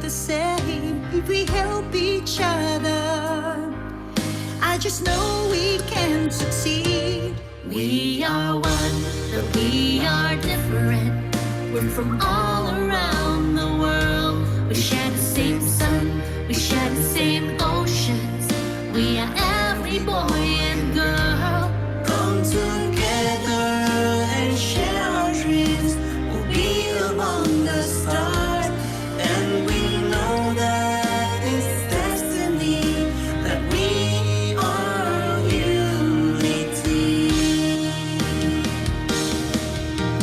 the same if we help each other. I just know we can succeed. We are one, but we are different. We're from all around the world. We share the same sun, we share the same oceans. We are every boy and girl. Come together and share our dreams. We'll be among the stars, and we know that it's destiny that we are unity.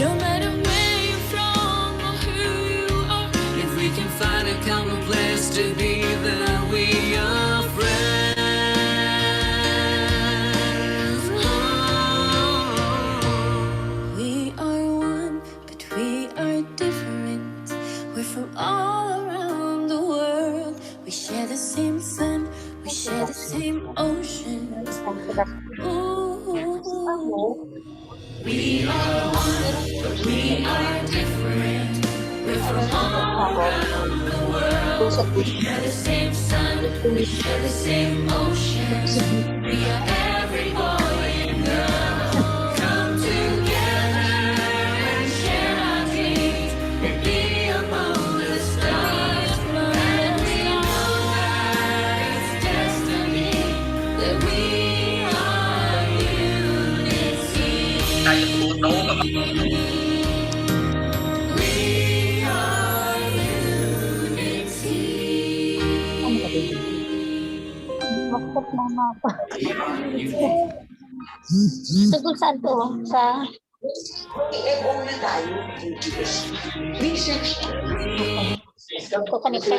No matter where you're from or who you are, if we can find a common place to be, then we are friends. We are one, but we are different. We're from all around the world. We share the same sun, we share the same oceans. Ooh. We are one, but we are different. We're from all around the world. We share the same sun, we share the same oceans. We are every boy and girl. Come together and share our dreams. And be among the stars. And we know that it's destiny that we are unity. We are Bakit mama pa? Tungkol saan to? Sa... Kukonekta.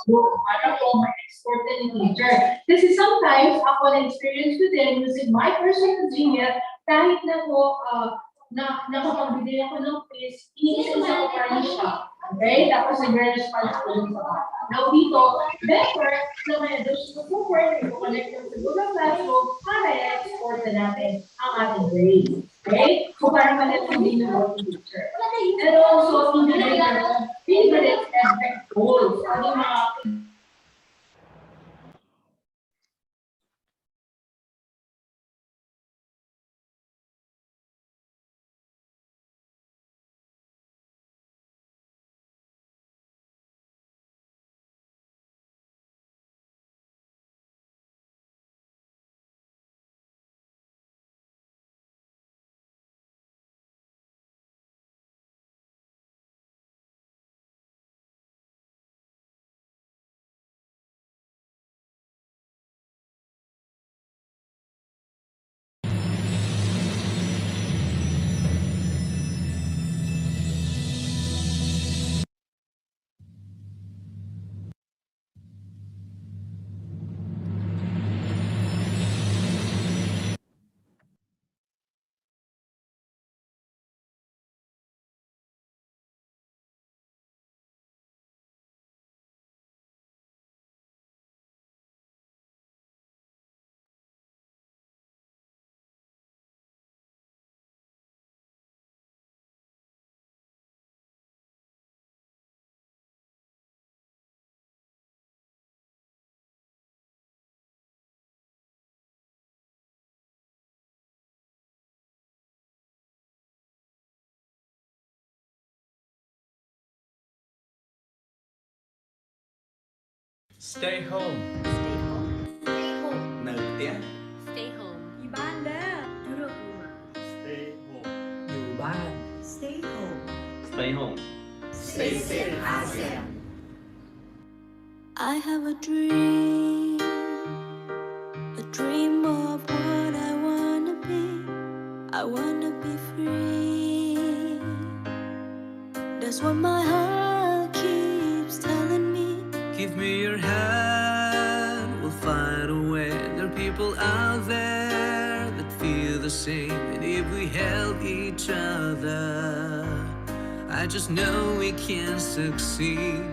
Para po ma-export in the future. Kasi sometimes, ako na-experience ko din using my personal genius, kahit na po, nakapagbigay ako ng quiz, iniisip sa ko pa siya. Okay? Tapos nag-response ko yung sa bata. Now dito, better na may additional support, i-connect yung sa Google Classroom para i-export na natin ang ating grade. Okay? So para ma-learn din ng teacher. And also, favorite effect goals. Ano yung mga Stay home. Stay home. Stay home. Nagtiya. Stay home. Ibanda. Duduk rumah. Stay home. Yuban. Stay home. Stay home. Stay safe, ASEAN. I have a dream of what I wanna be. I wanna be free. That's what my heart keeps telling me. Give me your hand, we'll find a way. There are people out there that feel the same. And if we help each other, I just know we can succeed.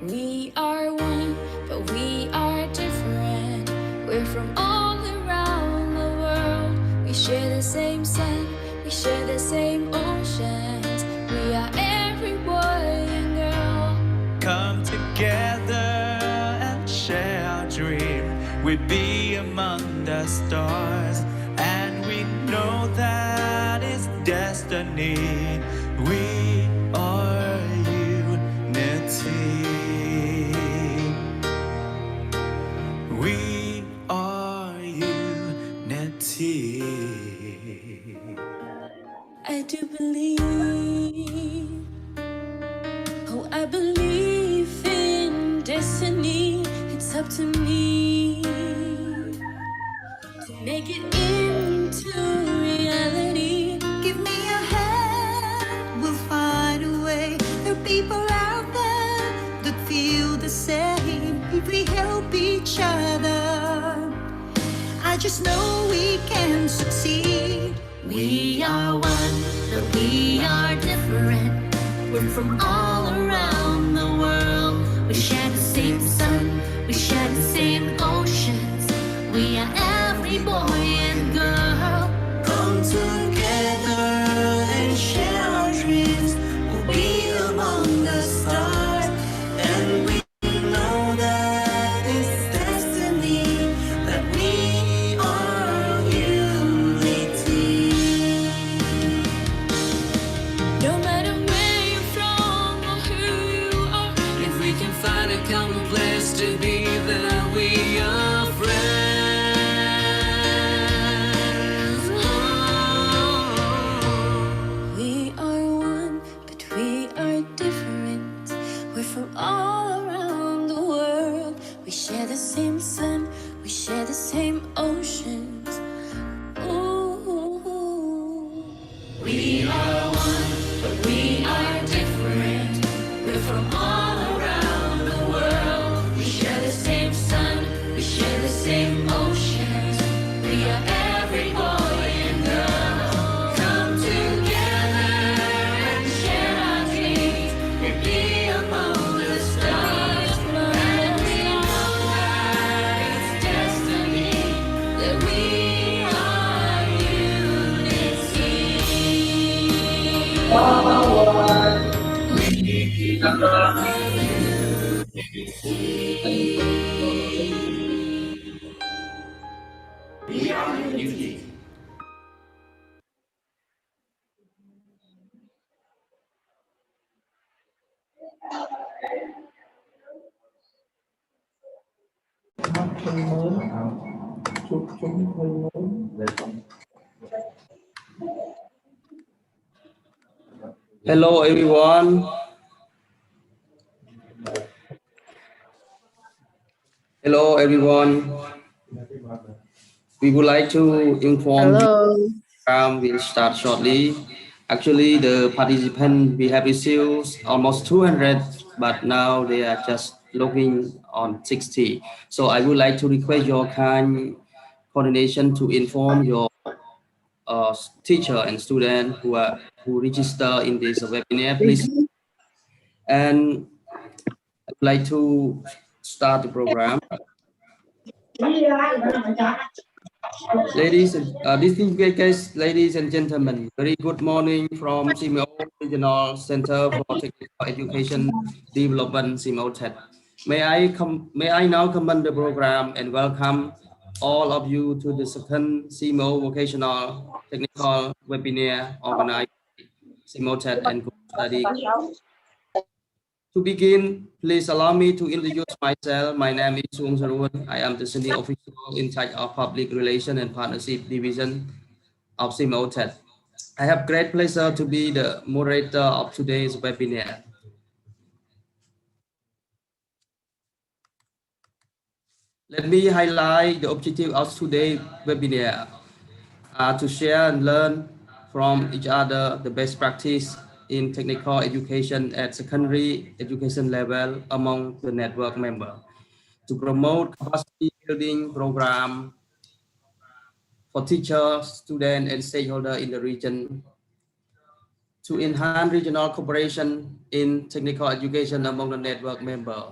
We are one, but we are different. We're from all around the world. We share the same sun, we share the same oceans. We are every boy and girl. Come together and share our dream. We'd be among the stars, and we know that it's destiny. We are unity. We are unity. I do believe, oh, I believe in destiny. It's up to me to make it into reality. Give me a hand, we'll find a way. There are people out there that feel the same. If we help each other, I just know we can succeed. We are one, but we are different. We're from all around the world. We share the same sun, we share the same oceans. We are every boy and girl. Come together and share our dreams. We'll be among the stars, and we know that it's destiny, that we are unity. No matter where you're from or who you are, If we can find a common place to be, then we are friends. Oh. we are one, but we are different. We're from all around the world. We share the same sun, we share the same oceans. Ooh. We are one, but we are different. We're from all around the world. We share the same sun, we share the same oceans. We are every boy and girl. Come together and share our dreams. We'll be among the stars, and we know that it's destiny, that we are unity. Hello everyone. Hello everyone. We would like to inform you program will start shortly. Actually, the participant we have received almost 200, but now they are just logging on 60. So I would like to request your kind coordination to inform your teacher and student who register in this webinar, please. And I'd like to start the program. Distinguished guests, ladies and gentlemen, very good morning from SEAMEO Regional Center for Technical Education Development, SEAMEO TED. May I now commend the program and welcome all of you to the second SEAMEO Vocational Technical webinar organized by SEAMEO TED and Group Study. To begin, please allow me to introduce myself. My name is Suong Sarun. I am the senior official in charge of Public Relations and Partnership Division of SEAMEO TED. I have great pleasure to be the moderator of today's webinar. Let me highlight the objective of today's webinar to share and learn from each other the best practice in technical education at secondary education level among the network members, to promote capacity building program for teachers, students, and stakeholders in the region to enhance regional cooperation in technical education among the network members.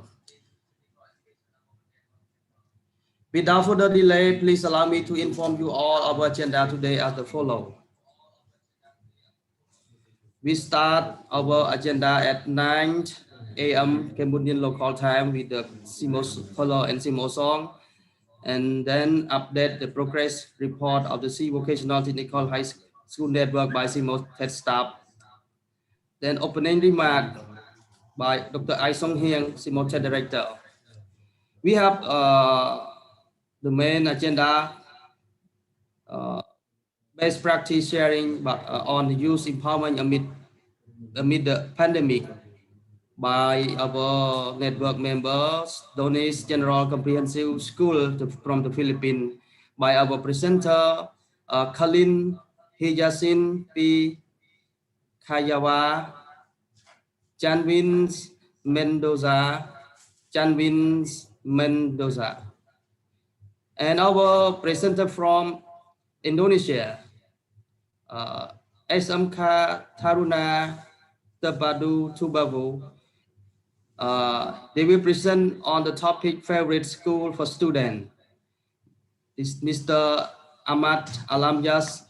Without further delay, please allow me to inform you all of our agenda today as the follow. We start our agenda at 9 a.m. Cambodian Local Time with the SEAMEO color and SEAMEO song, and then update the progress report of the Vocational-Technical High School Network by SEAMEO TED staff. Then opening remark by Dr. Ai Song Hieng, SEAMEO TED Director. We have the main agenda, best practice sharing on youth empowerment amid the pandemic by our network members, Dueñas General Comprehensive School from the Philippines, by our presenter, Kalin Hijasin P. Kayawa, Janvin Mendoza, and our presenter from Indonesia, SMK Taruna Terpadu Tubabu. They will present on the topic favorite school for students. This Mr. Ahmad Alamjas,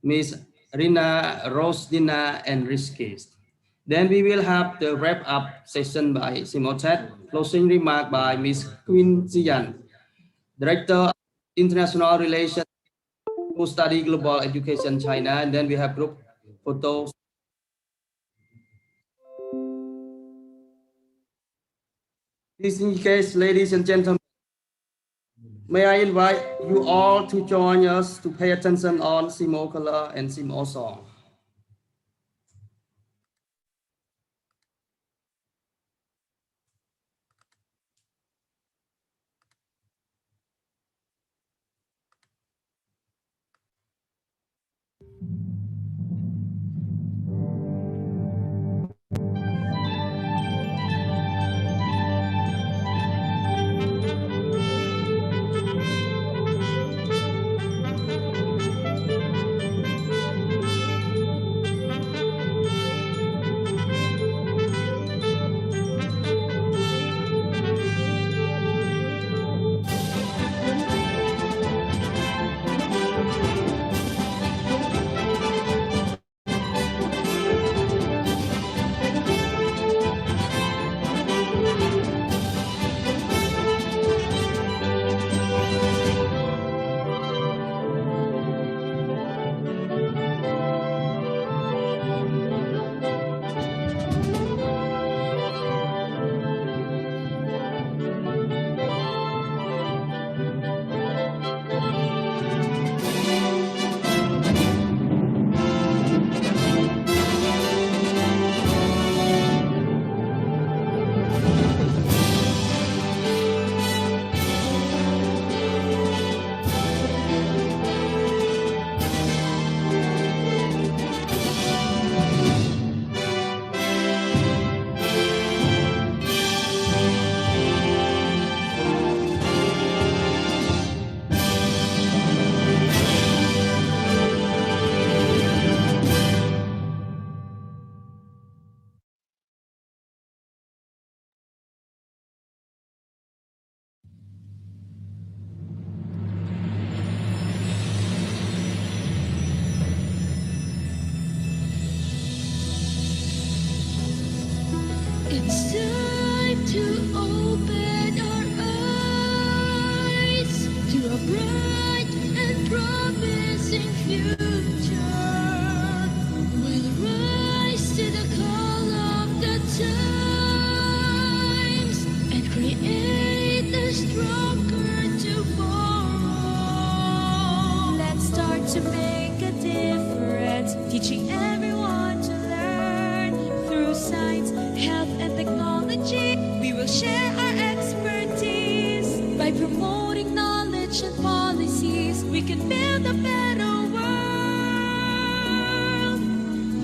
Ms. Rina Rosdina, and Rizkis. Then we will have the wrap-up session by SEAMEO TED, closing remark by Ms. Queen Ziyan, Director of International Relations, who study global education China, and then we have group photos. This case, ladies and gentlemen, may I invite you all to join us to pay attention on SEAMEO color and SEAMEO song. It's time to open our eyes to a bright and promising future. We'll rise to the call of the times and create a stronger tomorrow. Let's start to make a difference, teaching everyone to learn through science, health, and technology. We will share our expertise by promoting knowledge and policies. We can build a better world.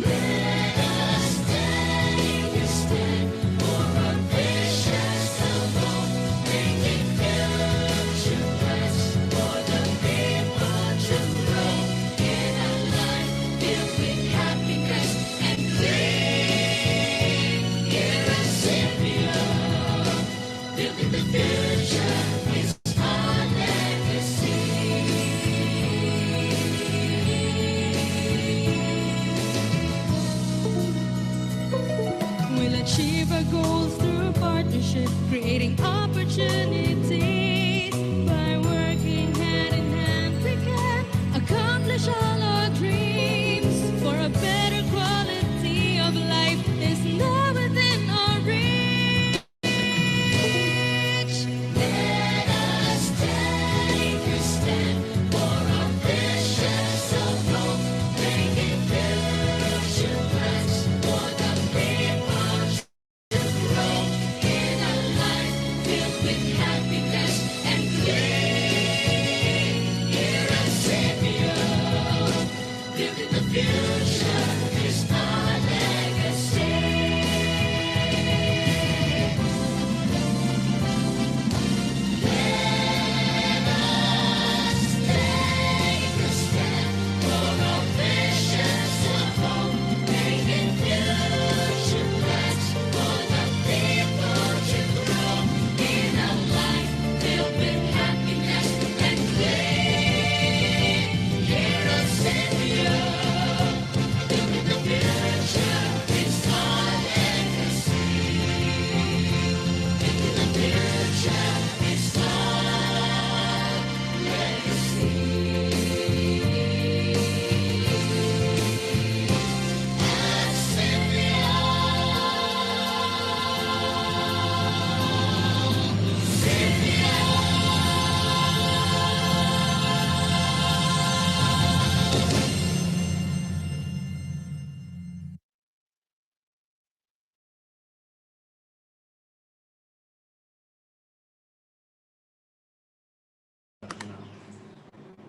Let us take a step for a vicious world, making future best for the people to grow. partnership, creating opportunities. By working hand in hand, we can accomplish all our dreams. For a better quality of life is now within our reach. Let us take a stand for our visions of hope, making future plans for the people to grow in a life filled with happiness and glee. Here at SEAMEO, building the future is our legacy. Let us take a stand for our visions of hope, making future plans for the people to grow in a life filled with happiness and glee. Here at SEAMEO, building the future is our legacy. Building the future is our legacy. At SEAMEO,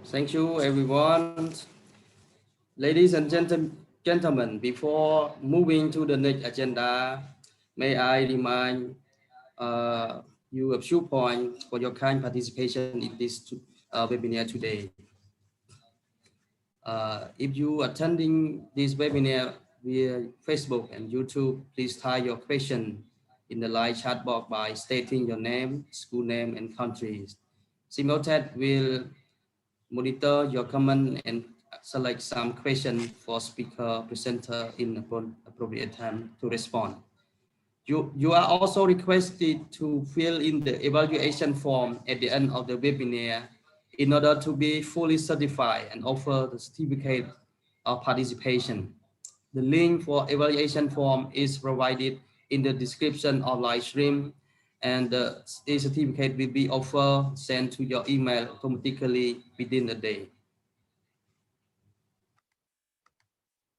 Thank you, everyone. Ladies and gentlemen, before moving to the next agenda, may I remind you a few points for your kind participation in this webinar today. If you attending this webinar via Facebook and YouTube, please type your question in the live chat box by stating your name, school name, and countries. SEAMEO TED will monitor your comment and select some question for speaker presenter in appropriate time to respond. You are also requested to fill in the evaluation form at the end of the webinar in order to be fully certified and offer the certificate of participation. The link for evaluation form is provided in the description of live stream, and the certificate will be offered sent to your email automatically within a day.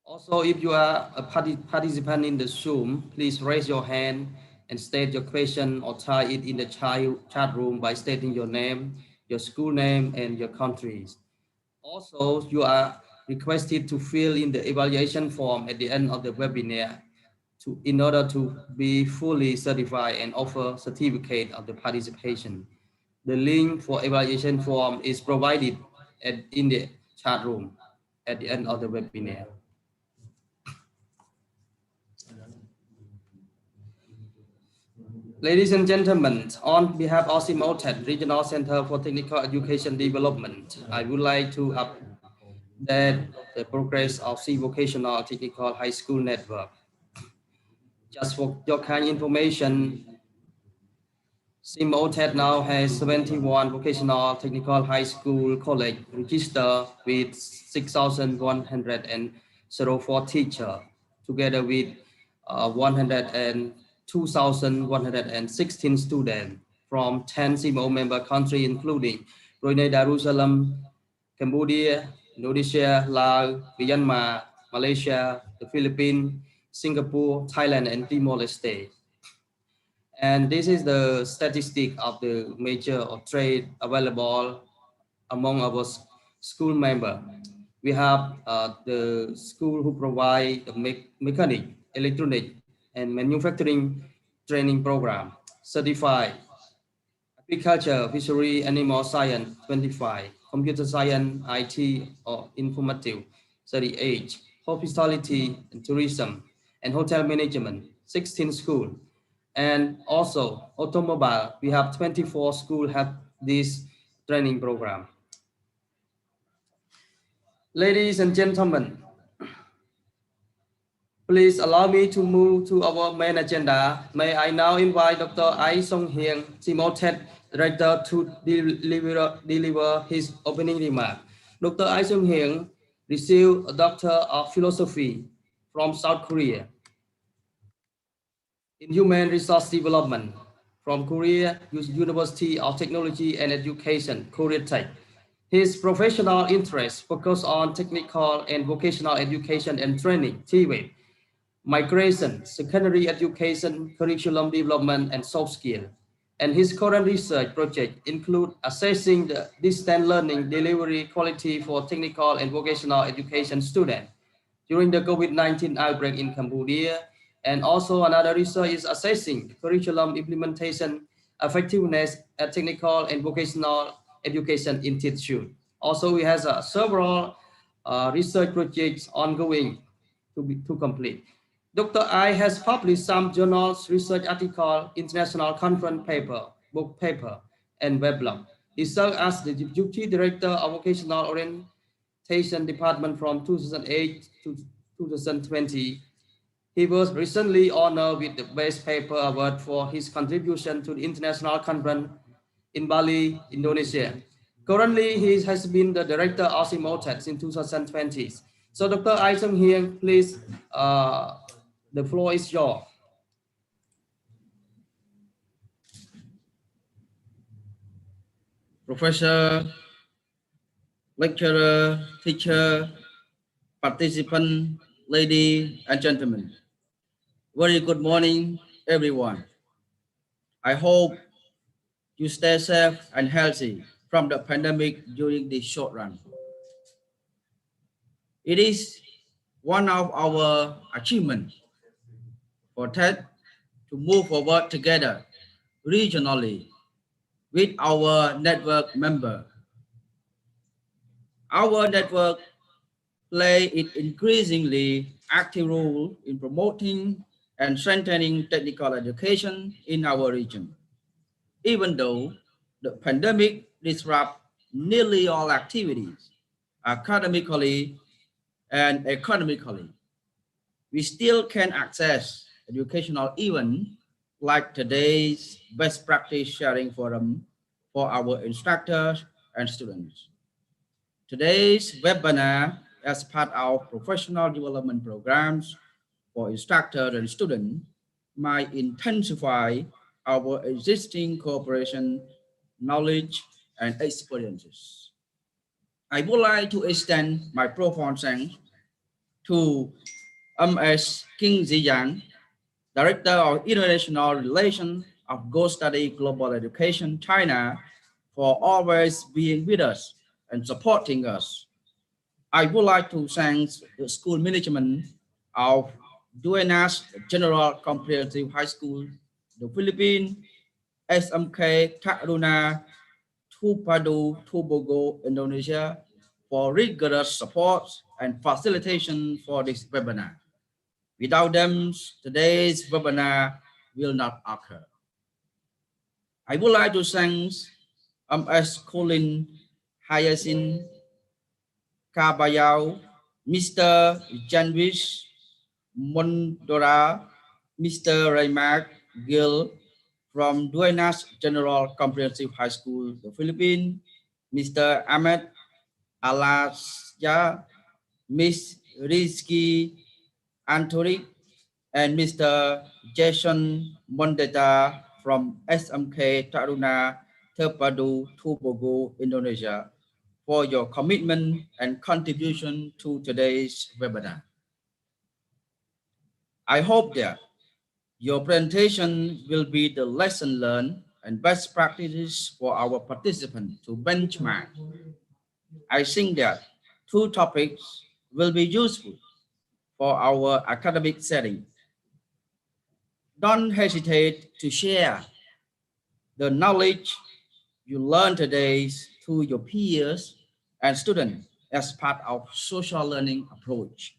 Also, if you are a participant in the Zoom, please raise your hand and state your question or type it in the chat room by stating your name, your school name, and your countries. Also, you are requested to fill in the evaluation form at the end of the webinar in order to be fully certified and offer certificate of the participation. The link for evaluation form is provided in the chat room at the end of the webinar. Ladies and gentlemen, on behalf of SEAMEO TED Regional Center for Technical Education Development, I would like to update the progress of SEA Vocational Technical High School Network. Just for your kind information, SEAMEO TED now has 71 vocational technical high school college registered with 6,104 teachers, together with 102,116 students from 10 SEAMEO member countries, including Brunei Darussalam, Cambodia, Indonesia, Laos, Myanmar, Malaysia, the Philippines, Singapore, Thailand, and Timor-Leste. And this is the statistic of the major or trade available among our school member. We have the school who provide the mechanic, electronic, and manufacturing training program, certified, agriculture, fishery, animal science, 25, computer science, IT or informative, 38, hospitality and tourism, and hotel management, 16 schools. And also automobile, we have 24 schools have this training program. Ladies and gentlemen, Please allow me to move to our main agenda. May I now invite Dr. Ai Song Hieng, SEAMEO TED Director, to deliver his opening remark. Dr. Ai Song Hieng received a Doctor of Philosophy from South Korea in Human Resource Development from Korea University of Technology and Education, Korea Tech. His professional interests focus on technical and vocational education and training, TVET, migration, secondary education, curriculum development, and soft skills. And his current research project include assessing the distance learning delivery quality for technical and vocational education students during the COVID-19 outbreak in Cambodia. And also another research is assessing curriculum implementation effectiveness at technical and vocational education institute. Also, we have several research projects ongoing to complete. Dr. I has published some journals, research article, international conference paper, book paper, and weblog. He served as the Deputy Director of Vocational Orientation Department from 2008 to 2020. He was recently honored with the Best Paper Award for his contribution to the international conference in Bali, Indonesia. Currently, he has been the director of SEAMEO TED since 2020. So, Dr. Ai Song Hieng, please, the floor is yours. Professor, lecturer, teacher, participant, ladies and gentlemen. Very good morning, everyone. I hope you stay safe and healthy from the pandemic during this short run. It is one of our achievements for TED to move forward together regionally with our network member. Our network play an increasingly active role in promoting and strengthening technical education in our region. Even though the pandemic disrupted nearly all activities, academically and economically, we still can access educational events like today's best practice sharing forum for our instructors and students. Today's webinar, as part of professional development programs for instructors and students, might intensify our existing cooperation, knowledge, and experiences. I would like to extend my profound thanks to M.S. King Ziyang, Director of International Relations of Go Study Global Education, China, for always being with us and supporting us. I would like to thank the school management of Dueñas General Comprehensive High School, the Philippines, SMK Taruna, Terpadu, Bogor, Indonesia, for rigorous support and facilitation for this webinar. Without them, today's webinar will not occur. I would like to thank M.S. Colin Hyacinth Kabayao, Mr. Janvish Mondora, Mr. Raymark Gill from Dueñas General Comprehensive High School, the Philippines, Mr. Ahmed Alasya, Ms. Rizky Antori, and Mr. Jason Mondeta from SMK Taruna, Terpadu, Bogor, Indonesia, for your commitment and contribution to today's webinar. I hope that your presentation will be the lesson learned and best practices for our participants to benchmark. I think that two topics will be useful for our academic setting. Don't hesitate to share the knowledge you learn today to your peers and students as part of social learning approach.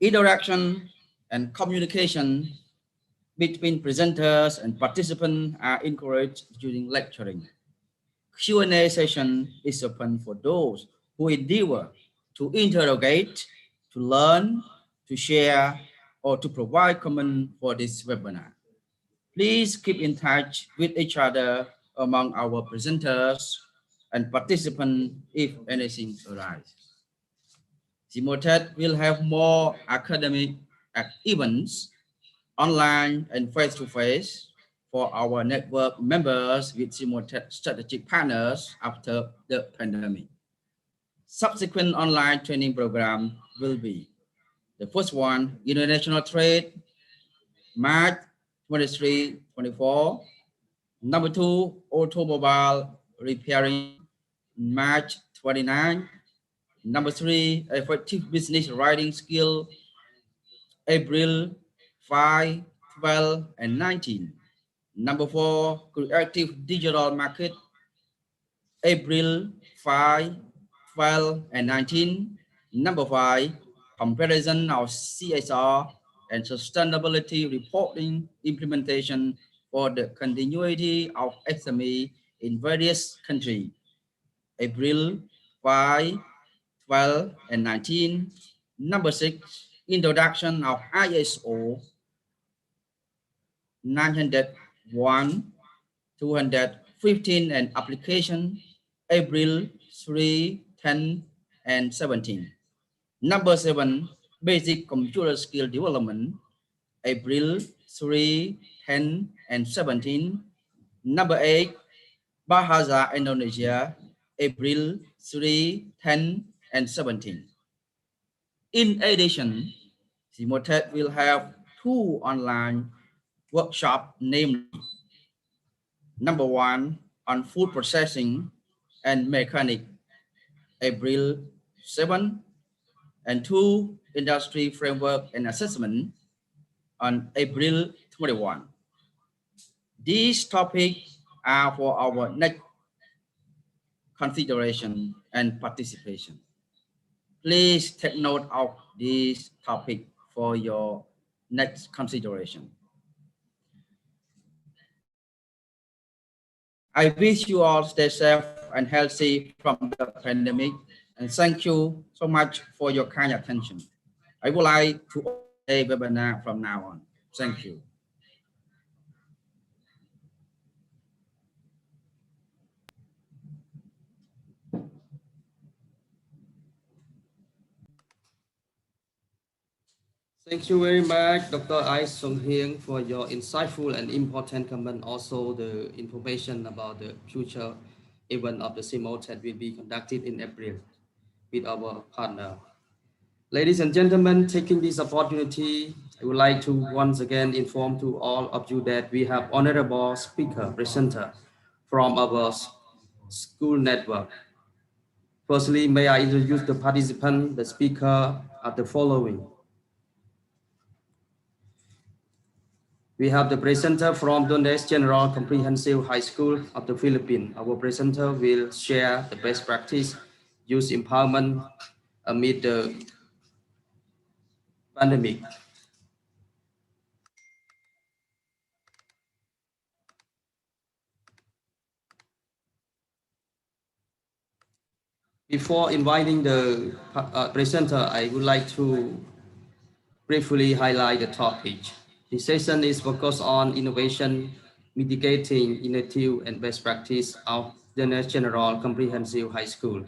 Interaction and communication between presenters and participants are encouraged during lecturing. Q&A session is open for those who endeavor to interrogate, to learn, to share or to provide comment for this webinar. Please keep in touch with each other among our presenters and participants if anything arises. SEAMEO TED will have more academic events online and face-to-face for our network members with SEAMEO TED strategic partners after the pandemic. Subsequent online training program will be the first one, international trade, March 23-24. Number two, automobile repairing, March 29. Number three, effective business writing skill, April 5, 12, and 19. Number four, creative digital market, April 5, 12, and 19. Number five, comparison of CSR and sustainability reporting implementation for the continuity of SME in various countries, April 5, 12, and 19. Number six, introduction of ISO 901, 215 and application, April 3, 10, and 17. Number seven, basic computer skill development, April 3, 10, and 17. Number eight, Bahasa Indonesia, April 3, 10, and 17. In addition, SEAMEO TED will have two online workshops, namely, number one, on food processing and mechanic, April 7, and two, industry framework and assessment on April 21. These topics are for our next consideration and participation. Please take note of this topic for your next consideration. I wish you all stay safe and healthy from the pandemic, and thank you so much for your kind attention. I would like to open the webinar from now on. Thank you. Thank you very much, Dr. Ai Song Hieng, for your insightful and important comment. Also, the information about the future event of the SEAMEO TED will be conducted in April with our partner. Ladies and gentlemen, taking this opportunity, I would like to once again inform to all of you that we have honorable speaker presenter from our school network. Firstly, may I introduce the participant, the speaker are the following. We have the presenter from Dueñas General Comprehensive High School of the Philippines. Our presenter will share the best practice, youth empowerment amid the pandemic. Before inviting the presenter, I would like to briefly highlight the topic. This session is focused on innovation, mitigating innovative and best practice of the General Comprehensive High School.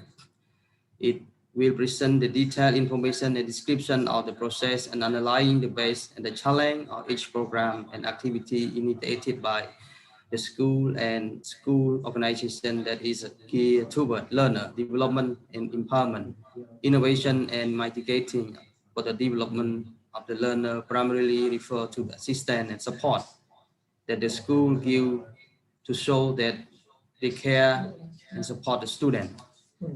It will present the detailed information and description of the process and analyzing the base and the challenge of each program and activity initiated by the school and school organization that is geared toward learner development and empowerment, innovation and mitigating for the development of the learner primarily refer to the assistance and support that the school give to show that they care and support the student.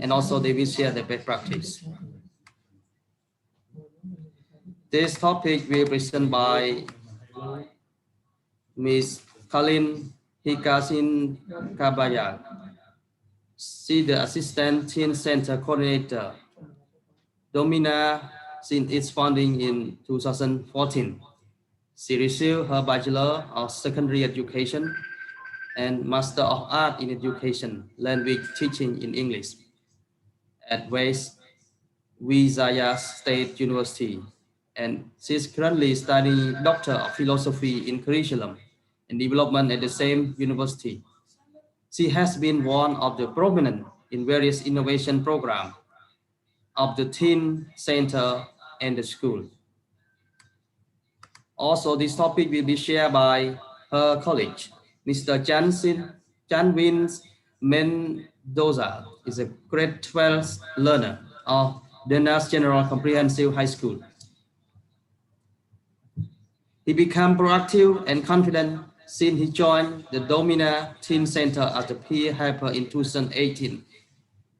And also they will share the best practice. This topic will be presented by Ms. Kalin Hikasin Kabaya. She the Assistant Teen Center Coordinator, Domina, since its founding in 2014. She received her Bachelor of Secondary Education and Master of Art in Education, Language Teaching in English at West Vizaya State University, and she's currently studying Doctor of Philosophy in Curriculum and Development at the same university. She has been one of the prominent in various innovation programs of the Teen Center and the school. Also, this topic will be shared by her colleague, Mr. Janwin Mendoza, is a grade 12 learner of Dueñas General Comprehensive High School. He became proactive and confident since he joined the Domina Teen Center as a peer helper in 2018.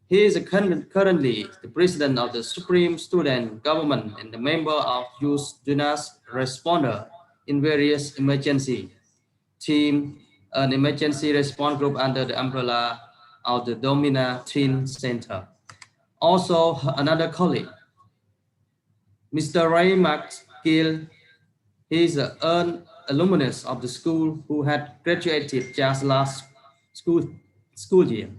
He is currently the president of the Supreme Student Government and the member of Youth Dueñas Responder in various emergency team, an emergency response group under the umbrella of the Domina Teen Center. Also, another colleague, Mr. Ray McGill, he is an alumnus of the school who had graduated just last school year.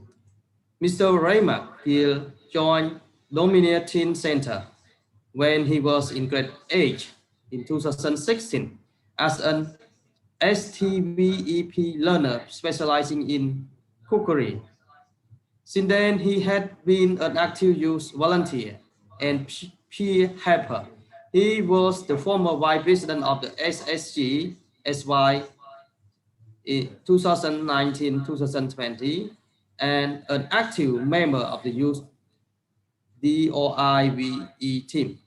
Mr. Ray McGill joined Domina Teen Center when he was in grade 8 in 2016 as an STVEP learner specializing in cookery. Since then, he had been an active youth volunteer and peer helper. He was the former vice president of the SSG SY in 2019-2020 and an active member of the youth DOIVE team.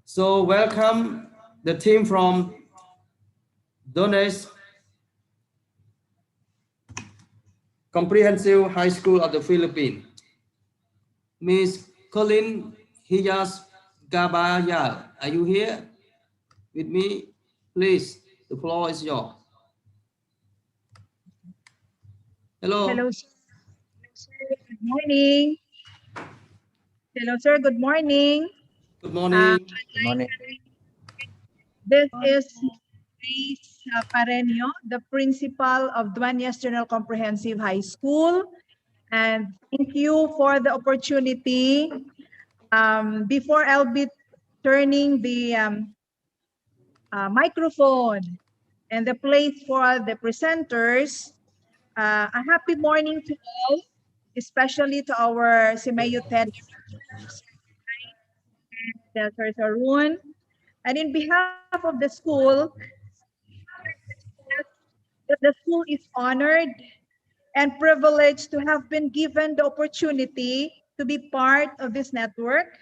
So welcome the team from Dueñas Comprehensive High School of the Philippines. Miss Colin Hiyas Gabaya, are you here with me? Please, the floor is yours. Hello. Hello, sir. Good morning. Hello, sir. Good morning. Good morning. Good morning. This is Luis Pareño, the principal of Dueñas General Comprehensive High School. And thank you for the opportunity. Before I'll be turning the microphone and the place for the presenters, a happy morning to all, especially to our SEAMEO TED and Sir Taruna. And in behalf of the school, that the school is honored and privileged to have been given the opportunity to be part of this network,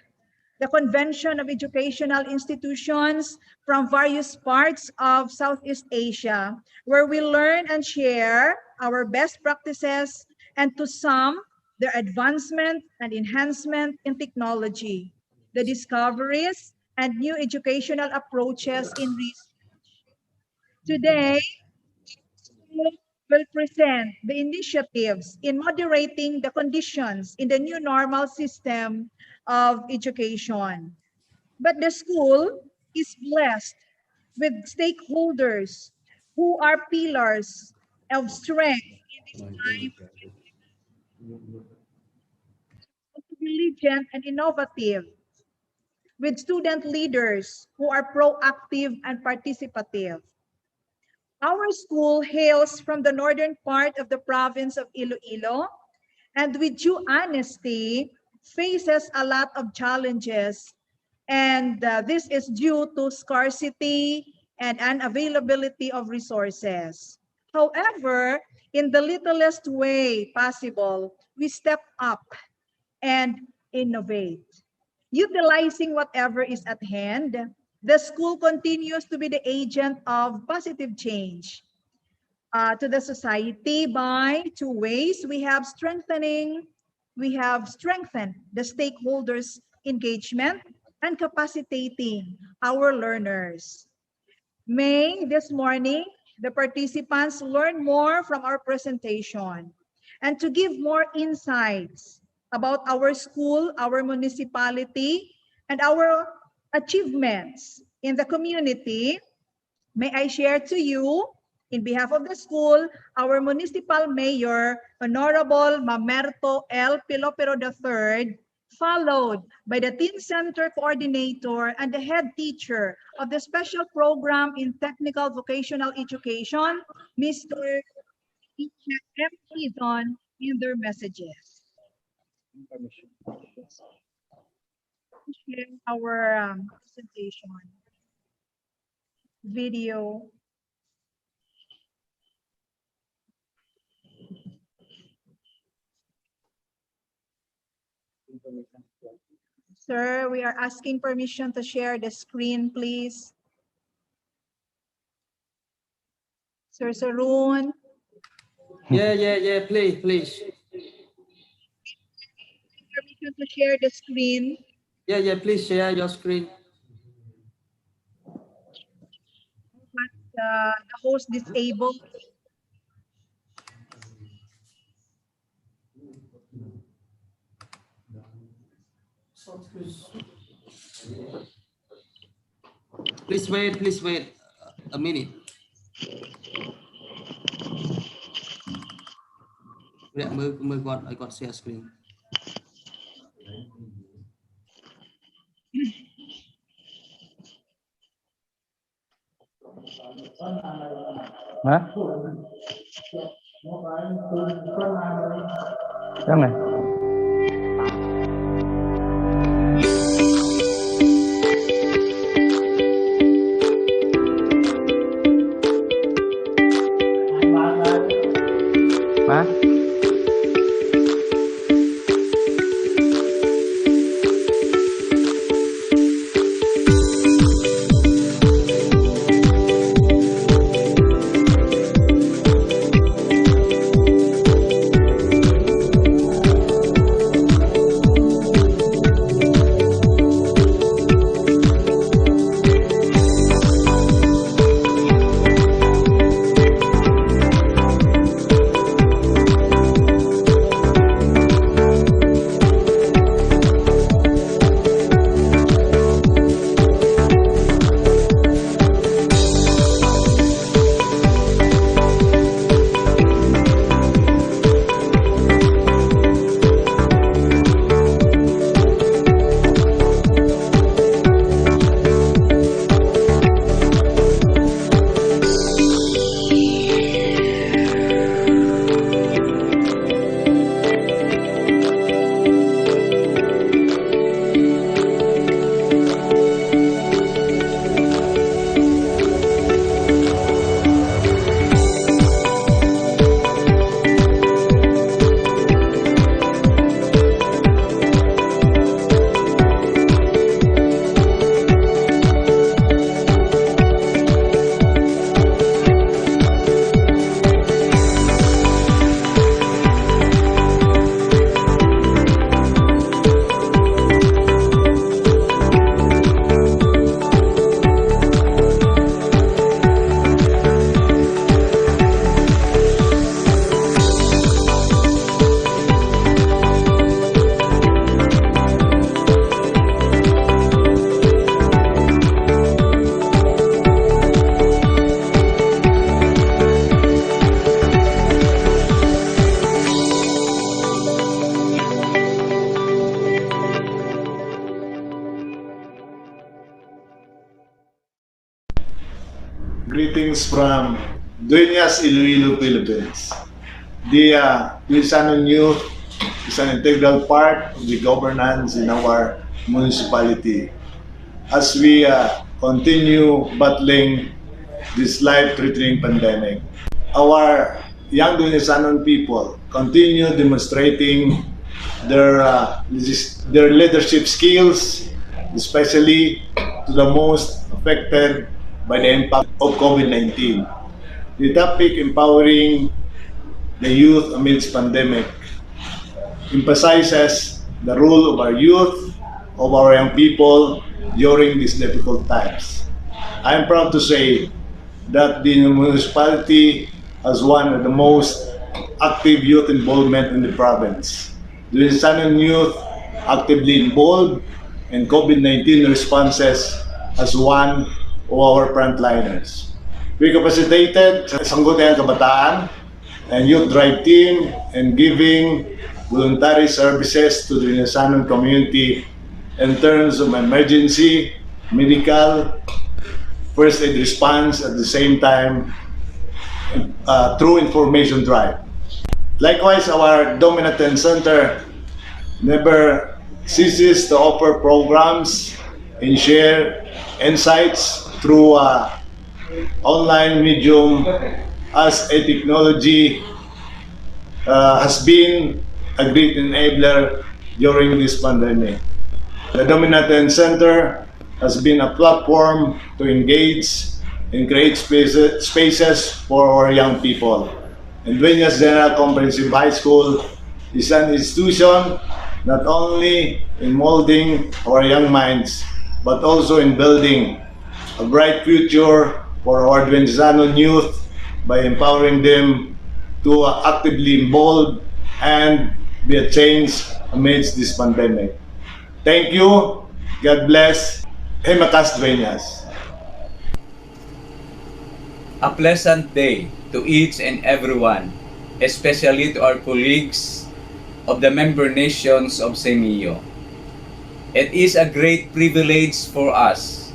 the Convention of Educational Institutions from various parts of Southeast Asia, where we learn and share our best practices and to some, their advancement and enhancement in technology, the discoveries and new educational approaches in research. Today, will present the initiatives in moderating the conditions in the new normal system of education. But the school is blessed with stakeholders who are pillars of strength in this time, diligent and innovative, with student leaders who are proactive and participative. Our school hails from the northern part of the province of Iloilo, and with due honesty, faces a lot of challenges. And this is due to scarcity and unavailability of resources. However, in the littlest way possible, we step up and innovate. Utilizing whatever is at hand, the school continues to be the agent of positive change to the society by two ways. We have strengthened the stakeholders' engagement and capacitating our learners. May this morning, the participants learn more from our presentation and to give more insights about our school, our municipality, and our achievements in the community. May I share to you, in behalf of the school, our municipal mayor, Honorable Mamerto L. Pilopero III, followed by the Teen Center Coordinator and the head teacher of the special program in technical vocational education, Mr. M. Don, in their messages. Share our presentation video. Sir, we are asking permission to share the screen, please. Sir Sarun. Yeah, please. Permission to share the screen. Yeah, please share your screen. But the host disabled. Please wait a minute. Yeah, I got share screen. Hả? Cái này. Hả? Greetings from Dueñas, Iloilo, Philippines. The Lisanon Youth is an integral part of the governance in our municipality. As we continue battling this life-threatening pandemic, our young Dueñasanon people continue demonstrating their leadership skills, especially to the most affected by the impact of COVID-19. The topic, empowering the youth amidst pandemic, emphasizes the role of our youth, of our young people during these difficult times. I am proud to say that the municipality has one of the most active youth involvement in the province. The Lisanon youth actively involved in COVID-19 responses as one of our frontliners. We capacitated sa Sangguniang Kabataan and Youth Drive Team and giving voluntary services to the Indonesian community in terms of emergency, medical, first aid response at the same time through information drive. Likewise, our Dominant Center never ceases to offer programs and share insights through online medium as a technology has been a great enabler during this pandemic. The Dominant Center has been a platform to engage and create spaces for our young people. And Dueñas General Comprehensive High School is an institution not only in molding our young minds, but also in building a bright future for our Dueñasan youth by empowering them to actively involve and be a change amidst this pandemic. Thank you. God bless. Hemakas Dueñas. A pleasant day to each and everyone, especially to our colleagues of the member nations of SEAMEO. It is a great privilege for us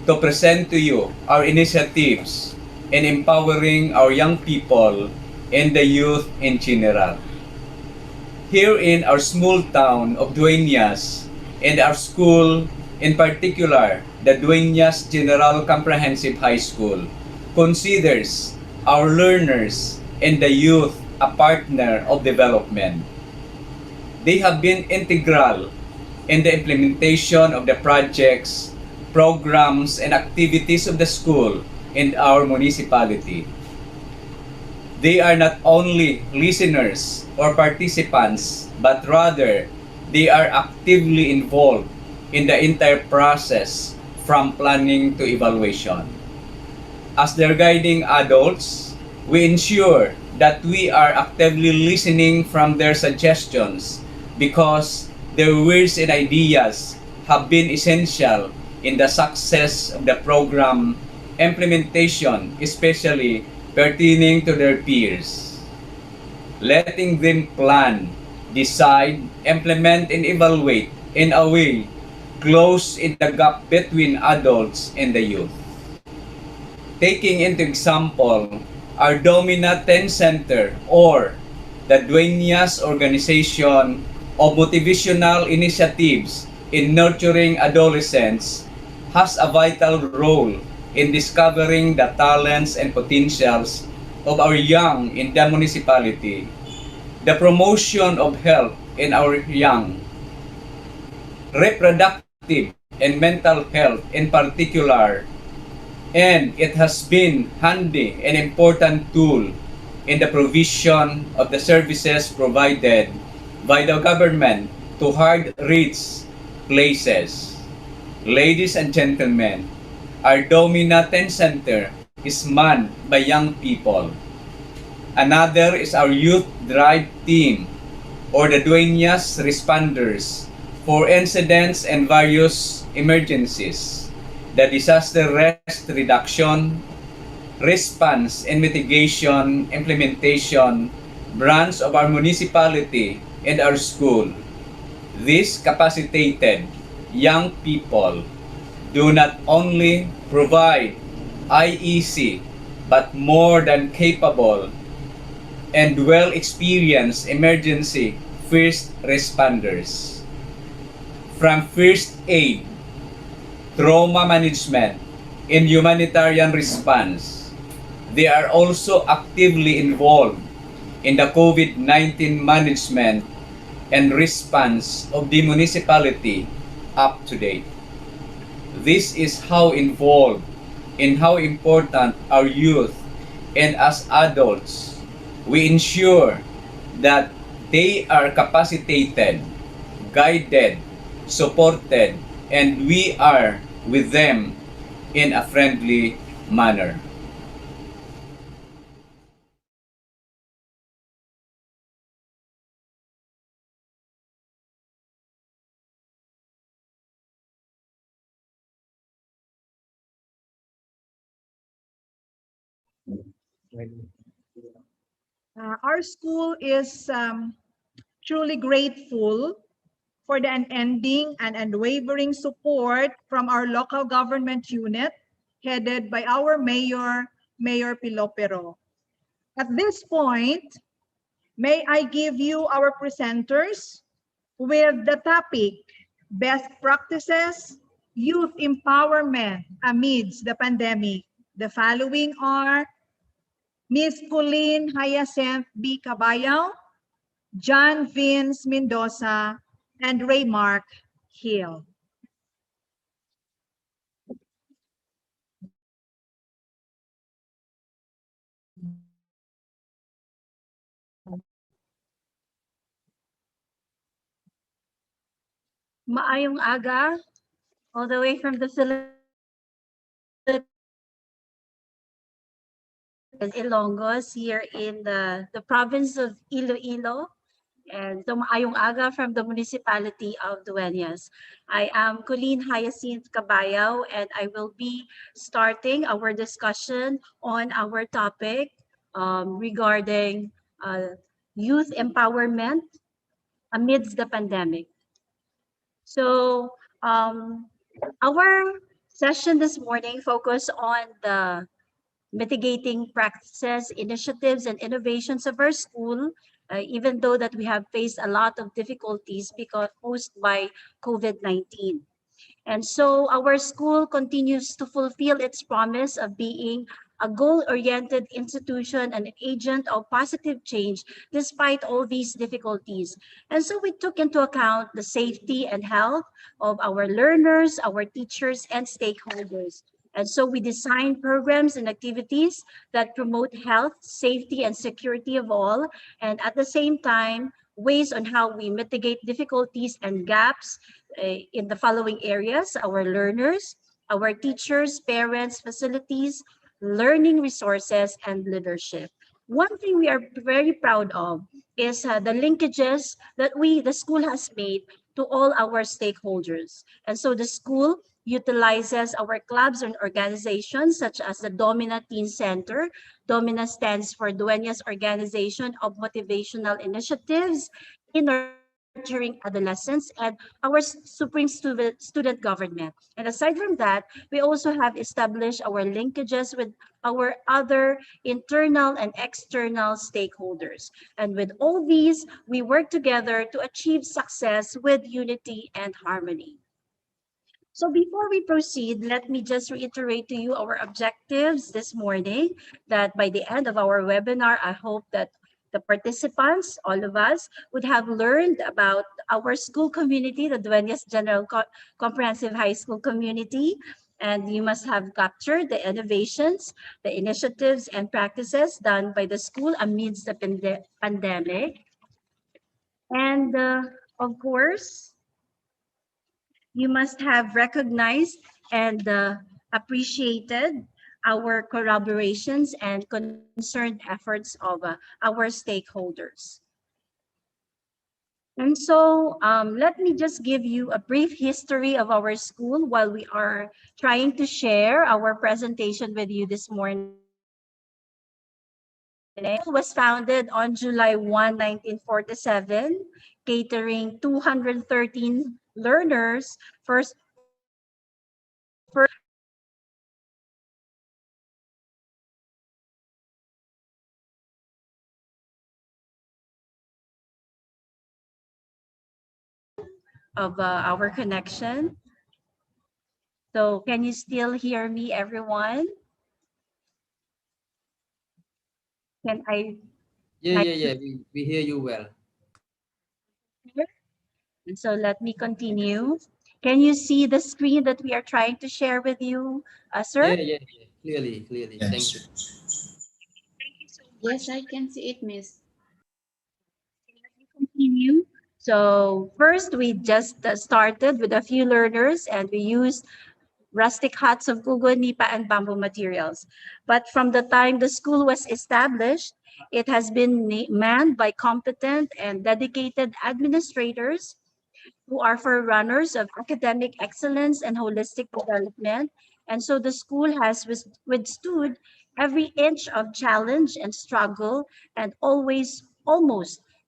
to present to you our initiatives in empowering our young people and the youth in general. Here in our small town of Dueñas and our school, in particular, the Dueñas General Comprehensive High School, considers our learners and the youth a partner of development. They have been integral in the implementation of the projects, programs, and activities of the school in our municipality. They are not only listeners or participants, but rather they are actively involved in the entire process from planning to evaluation. As their guiding adults, we ensure that we are actively listening from their suggestions because their words and ideas have been essential in the success of the program implementation, especially pertaining to their peers. Letting them plan, decide, implement, and evaluate in a way close in the gap between adults and the youth. Taking into example our Dominant Center or the Dueñas Organization of Motivational Initiatives in Nurturing Adolescents has a vital role in discovering the talents and potentials of our young in the municipality, the promotion of health in our young, reproductive and mental health in particular, and it has been handy and important tool in the provision of the services provided by the government to hard-reached places. Ladies and gentlemen, our Dominant Center is manned by young people. Another is our Youth Drive Team or the Dueñas Responders for incidents and various emergencies, the disaster risk reduction, response and mitigation implementation branch of our municipality and our school. These capacitated young people do not only provide IEC but more than capable and well-experienced emergency first responders. From first aid, trauma management, and humanitarian response, they are also actively involved in the COVID-19 management and response of the municipality up to date. This is how involved and how important our youth and as adults, we ensure that they are capacitated, guided, supported, and we are with them in a friendly manner. Our school is truly grateful for the unending and unwavering support from our local government unit, headed by our mayor, Mayor Pilopero. At this point, may I give you our presenters with the topic, Best Practices, Youth Empowerment Amidst the Pandemic. The following are Ms. Colleen Hyacinth B. Cabayao, John Vince Mendoza, and Raymark Hill. Maayong aga, all the way from the Philippines, Ilonggos, here in the province of Iloilo. And so maayong aga from the municipality of Dueñas. I am Colleen Hyacinth Cabayao, and I will be starting our discussion on our topic regarding youth empowerment amidst the pandemic. So our session this morning focused on the mitigating practices, initiatives, and innovations of our school, even though that we have faced a lot of difficulties because posed by COVID-19. And so our school continues to fulfill its promise of being a goal-oriented institution and an agent of positive change despite all these difficulties. And so we took into account the safety and health of our learners, our teachers, and stakeholders. And so we designed programs and activities that promote health, safety, and security of all, and at the same time, ways on how we mitigate difficulties and gaps in the following areas: our learners, our teachers, parents, facilities, learning resources, and leadership. One thing we are very proud of is the linkages that the school has made to all our stakeholders. And so the school utilizes our clubs and organizations such as the Domina Teen Center. Domina stands for Dueñas Organization of Motivational Initiatives in nurturing adolescents, and our Supreme Student Government. And aside from that, we also have established our linkages with our other internal and external stakeholders. And with all these, we work together to achieve success with unity and harmony. So before we proceed, let me just reiterate to you our objectives this morning, that by the end of our webinar, I hope that the participants, all of us, would have learned about our school community, the Dueñas General Comprehensive High School community, and you must have captured the innovations, the initiatives, and practices done by the school amidst the pandemic. And of course, you must have recognized and appreciated our collaborations and concerned efforts of our stakeholders. And so let me just give you a brief history of our school while we are trying to share our presentation with you this morning. It was founded on July 1, 1947, catering 213 learners first of our connection. So can you still hear me, everyone? Can I? Yeah. We hear you well. And so let me continue. Can you see the screen that we are trying to share with you, sir? Yeah. Clearly. Thank you. Yes, I can see it, Miss. Continue. So first, we just started with a few learners, and we used rustic huts of kugo, nipa, and bamboo materials. But from the time the school was established, it has been manned by competent and dedicated administrators who are forerunners of academic excellence and holistic development. And so the school has withstood every inch of challenge and struggle, and almost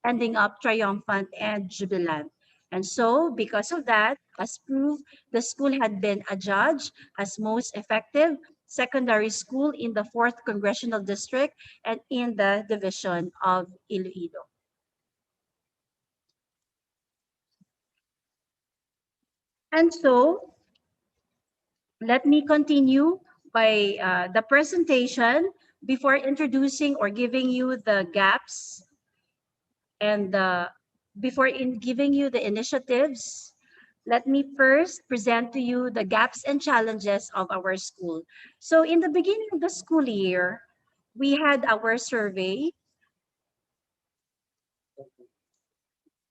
ending up triumphant and jubilant. And so, because of that, as proof, the school had been adjudged as most effective secondary school in the 4th Congressional District and in the division of Iloilo. And so, let me continue by the presentation before introducing or giving you the gaps and before giving you the initiatives. Let me first present to you the gaps and challenges of our school. So in the beginning of the school year, we had our survey.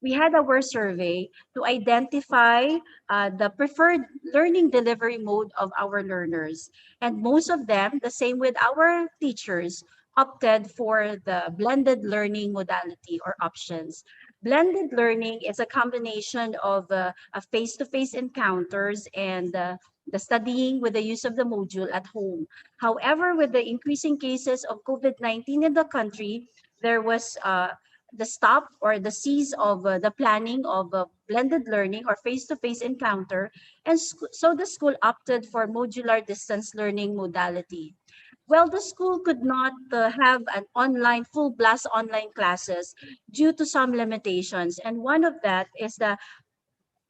To identify the preferred learning delivery mode of our learners. And most of them, the same with our teachers, opted for the blended learning modality or options. Blended learning is a combination of face-to-face encounters and the studying with the use of the module at home. However, with the increasing cases of COVID-19 in the country, there was the stop or the cease of the planning of blended learning or face-to-face encounter, and so the school opted for modular distance learning modality. Well, the school could not have an online, full blast online classes due to some limitations, and one of that is the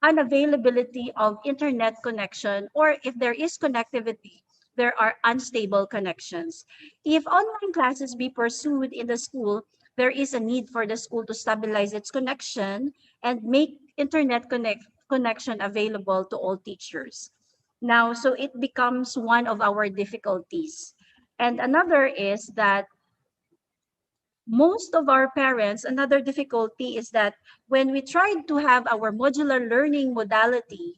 unavailability of internet connection, or if there is connectivity, there are unstable connections. If online classes be pursued in the school, there is a need for the school to stabilize its connection and make connection available to all teachers. Now, so it becomes one of our difficulties. And another is that most of our parents, another difficulty is that when we tried to have our modular learning modality,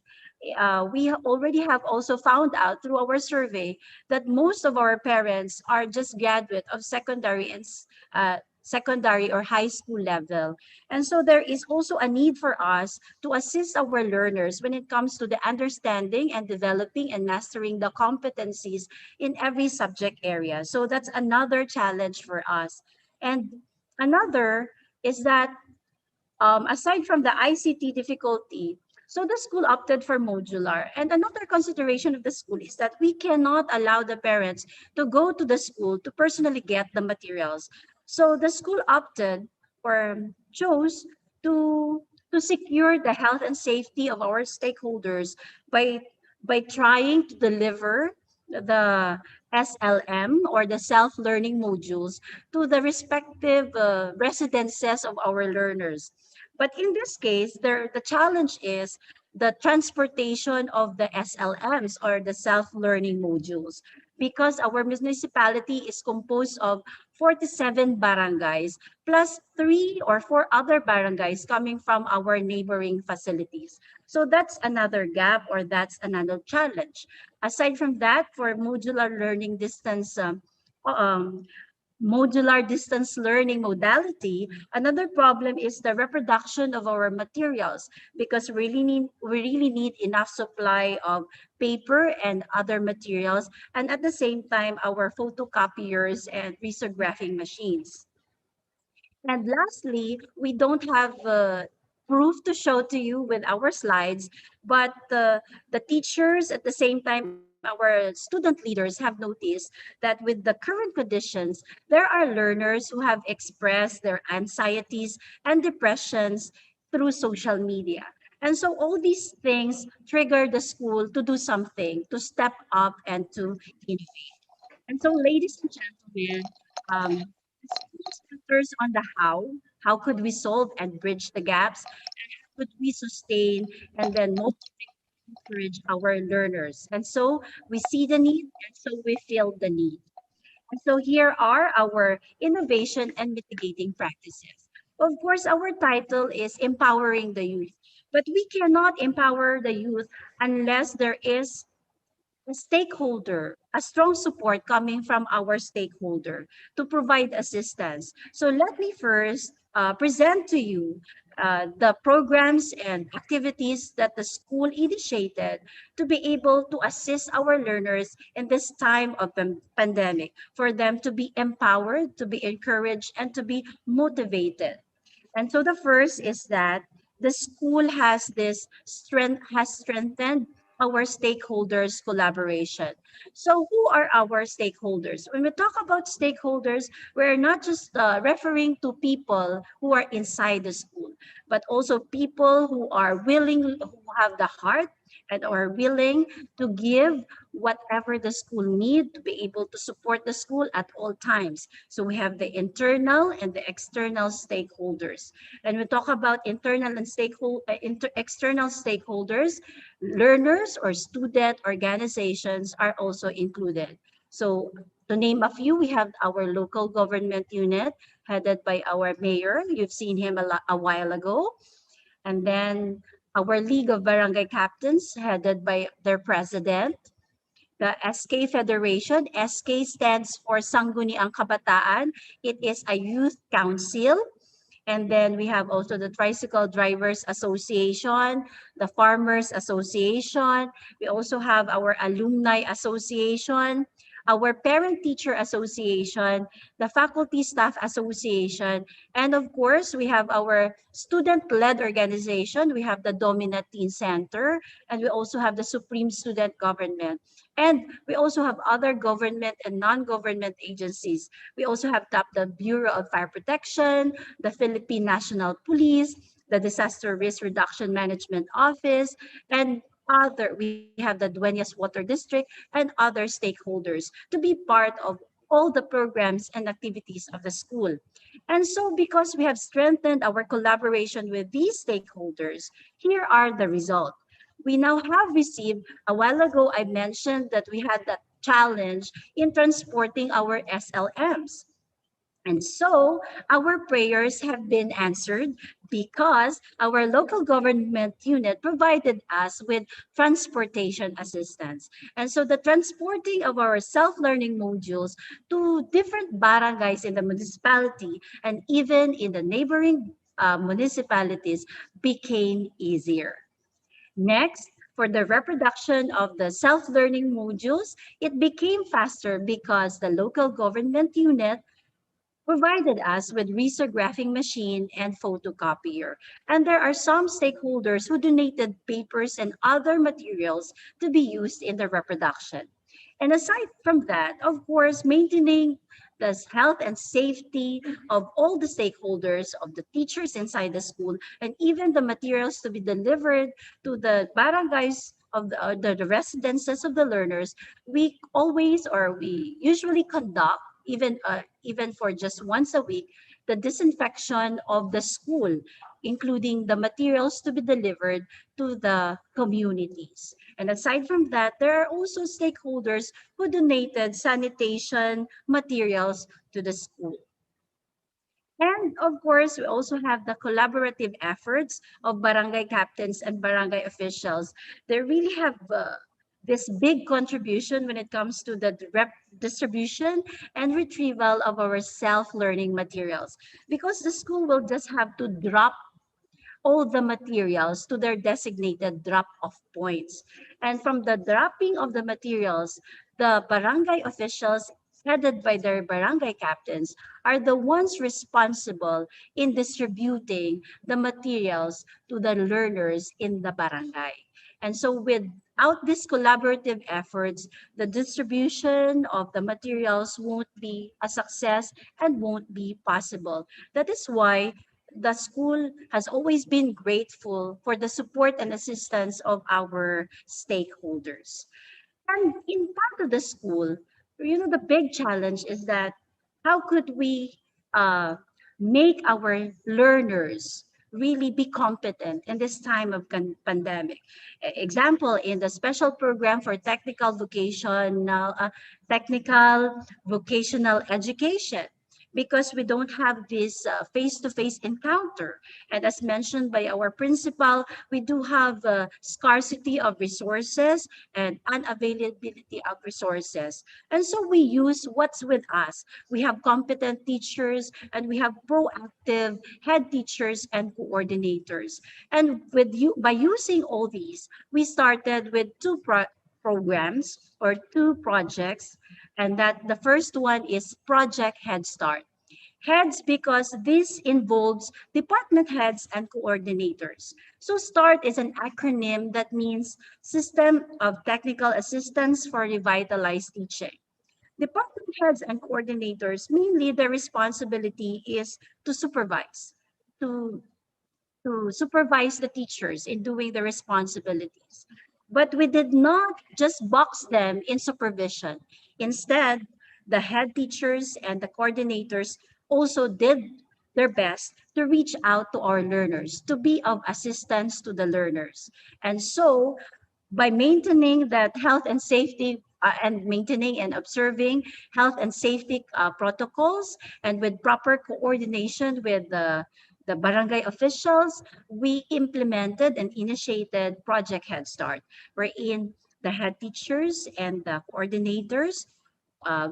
we already have also found out through our survey that most of our parents are just graduate of secondary and secondary or high school level. And so there is also a need for us to assist our learners when it comes to the understanding and developing and mastering the competencies in every subject area. So that's another challenge for us. And another is that aside from the ICT difficulty, so the school opted for modular. And another consideration of the school is that we cannot allow the parents to go to the school to personally get the materials. So the school opted or chose to secure the health and safety of our stakeholders by trying to deliver the SLM or the self-learning modules to the respective residences of our learners. But in this case, the challenge is the transportation of the SLMs or the self-learning modules, because our municipality is composed of 47 barangays plus 3 or 4 other barangays coming from our neighboring facilities. So that's another gap or that's another challenge. Aside from that, for modular distance learning modality, another problem is the reproduction of our materials, because we really need enough supply of paper and other materials, and at the same time our photocopiers and resographing machines. And lastly, we don't have proof to show to you with our slides, but the teachers at the same time our student leaders have noticed that with the current conditions, there are learners who have expressed their anxieties and depressions through social media. And so all these things trigger the school to do something, to step up and to innovate. And so, ladies and gentlemen, the school centers on the how. How could we solve and bridge the gaps? And how could we sustain and then motivate and encourage our learners? And so we see the need, and so we feel the need. And so here are our innovation and mitigating practices. Of course, our title is Empowering the Youth, but we cannot empower the youth unless there is a stakeholder, a strong support coming from our stakeholder to provide assistance. So let me first present to you the programs and activities that the school initiated to be able to assist our learners in this time of the pandemic, for them to be empowered, to be encouraged, and to be motivated. And so the first is that the school has strengthened our stakeholders collaboration. So who are our stakeholders? When we talk about stakeholders, we're not just referring to people who are inside the school, but also people who are willing, who have the heart and are willing to give whatever the school need to be able to support the school at all times. So we have the internal and the external stakeholders. And we talk about internal and external stakeholders, learners or student organizations are also included. So to name a few, we have our local government unit headed by our mayor. You've seen him a while ago. And then our League of Barangay Captains headed by their president. The SK Federation, SK stands for Sangguniang Kabataan. It is a youth council. And then we have also the Tricycle Drivers Association, the Farmers Association. We also have our Alumni Association, our Parent Teacher Association, the Faculty Staff Association, and of course, we have our student-led organization. We have the Dominant Teen Center, and we also have the Supreme Student Government. And we also have other government and non-government agencies. We also have the Bureau of Fire Protection, the Philippine National Police, the Disaster Risk Reduction Management Office, and we have the Dueñas Water District and other stakeholders to be part of all the programs and activities of the school. And so because we have strengthened our collaboration with these stakeholders, here are the results. We now have received, a while ago I mentioned that we had that challenge in transporting our SLMs. And so our prayers have been answered because our local government unit provided us with transportation assistance. And so the transporting of our self-learning modules to different barangays in the municipality and even in the neighboring municipalities became easier. Next, for the reproduction of the self-learning modules, it became faster because the local government unit provided us with resographing machine and photocopier. And there are some stakeholders who donated papers and other materials to be used in the reproduction. And aside from that, of course, maintaining the health and safety of all the stakeholders, of the teachers inside the school, and even the materials to be delivered to the barangays of the residences of the learners, we usually conduct even for just once a week, the disinfection of the school, including the materials to be delivered to the communities. And aside from that, there are also stakeholders who donated sanitation materials to the school. And of course, we also have the collaborative efforts of barangay captains and barangay officials. They really have this big contribution when it comes to the distribution and retrieval of our self-learning materials, because the school will just have to drop all the materials to their designated drop-off points. And from the dropping of the materials, the barangay officials headed by their barangay captains are the ones responsible in distributing the materials to the learners in the barangay. And so without these collaborative efforts, the distribution of the materials won't be a success and won't be possible. That is why the school has always been grateful for the support and assistance of our stakeholders. And in part of the school, the big challenge is that how could we uh, make our learners really be competent in this time of pandemic? Example, in the special program for technical vocational education, because we don't have this face-to-face encounter. And as mentioned by our principal, we do have scarcity of resources and unavailability of resources. And so we use what's with us. We have competent teachers and we have proactive head teachers and coordinators. And by using all these, we started with two programs or two projects, and that the first one is Project Head Start. Heads because this involves department heads and coordinators. So START is an acronym that means System of Technical Assistance for Revitalized Teaching. Department heads and coordinators, mainly their responsibility is to supervise, to supervise the teachers in doing the responsibilities. But we did not just box them in supervision. Instead, the head teachers and the coordinators also did their best to reach out to our learners, to be of assistance to the learners. And so by maintaining that health and safety and maintaining and observing health and safety protocols and with proper coordination with the barangay officials, we implemented and initiated Project Head Start, wherein the head teachers and the coordinators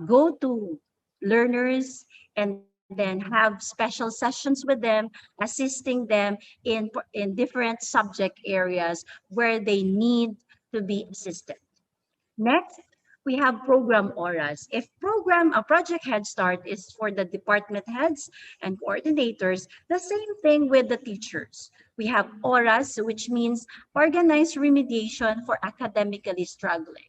go to learners and then have special sessions with them, assisting them in different subject areas where they need to be assisted. Next, we have program auras. If program a project head start is for the department heads and coordinators, the same thing with the teachers. We have auras, which means organized remediation for academically struggling.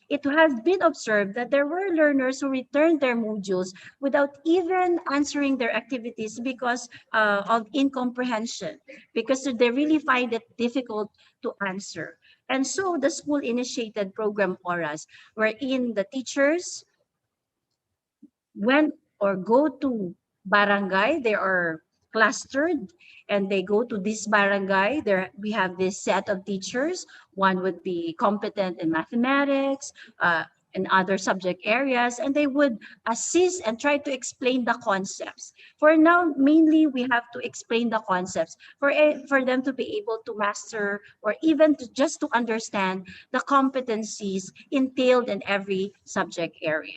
It has been observed that there were learners who returned their modules without even answering their activities because of incomprehension, because they really find it difficult to answer. And so the school initiated program auras, wherein the teachers went or go to barangay. They are clustered and they go to this barangay. There we have this set of teachers. One would be competent in mathematics, and other subject areas, and they would assist and try to explain the concepts. For now, mainly we have to explain the concepts for them to be able to master or even to just to understand the competencies entailed in every subject area.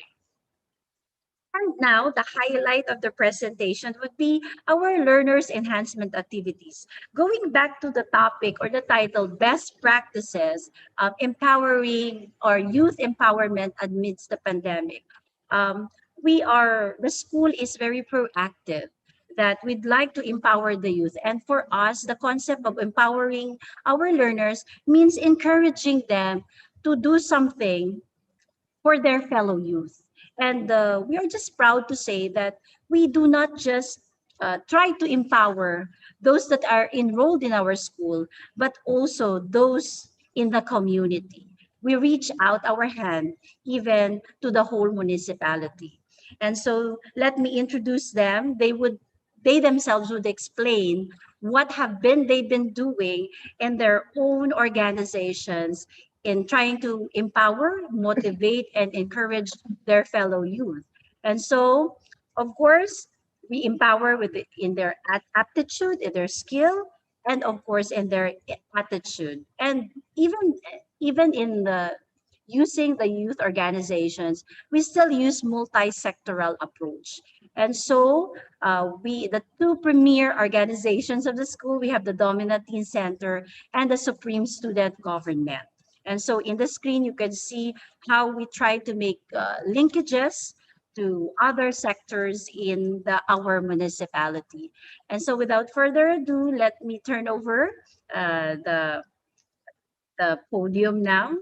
And now, the highlight of the presentation would be our learners' enhancement activities. Going back to the topic or the title, Best Practices of Empowering or Youth Empowerment Amidst the Pandemic. The school is very proactive that we'd like to empower the youth. And for us, the concept of empowering our learners means encouraging them to do something for their fellow youth. And we are just proud to say that we do not just try to empower those that are enrolled in our school, but also those in the community. We reach out our hand even to the whole municipality. And so let me introduce them. They themselves would explain what have been they've been doing in their own organizations in trying to empower, motivate, and encourage their fellow youth. And so, of course, we empower in their aptitude, in their skill, and of course in their attitude. And even in the using the youth organizations, we still use multi-sectoral approach. And so the two premier organizations of the school, we have the Dominant Teen Center and the Supreme Student Government. And so in the screen, you can see how we try to make linkages to other sectors in our municipality. And so without further ado, let me turn over the podium now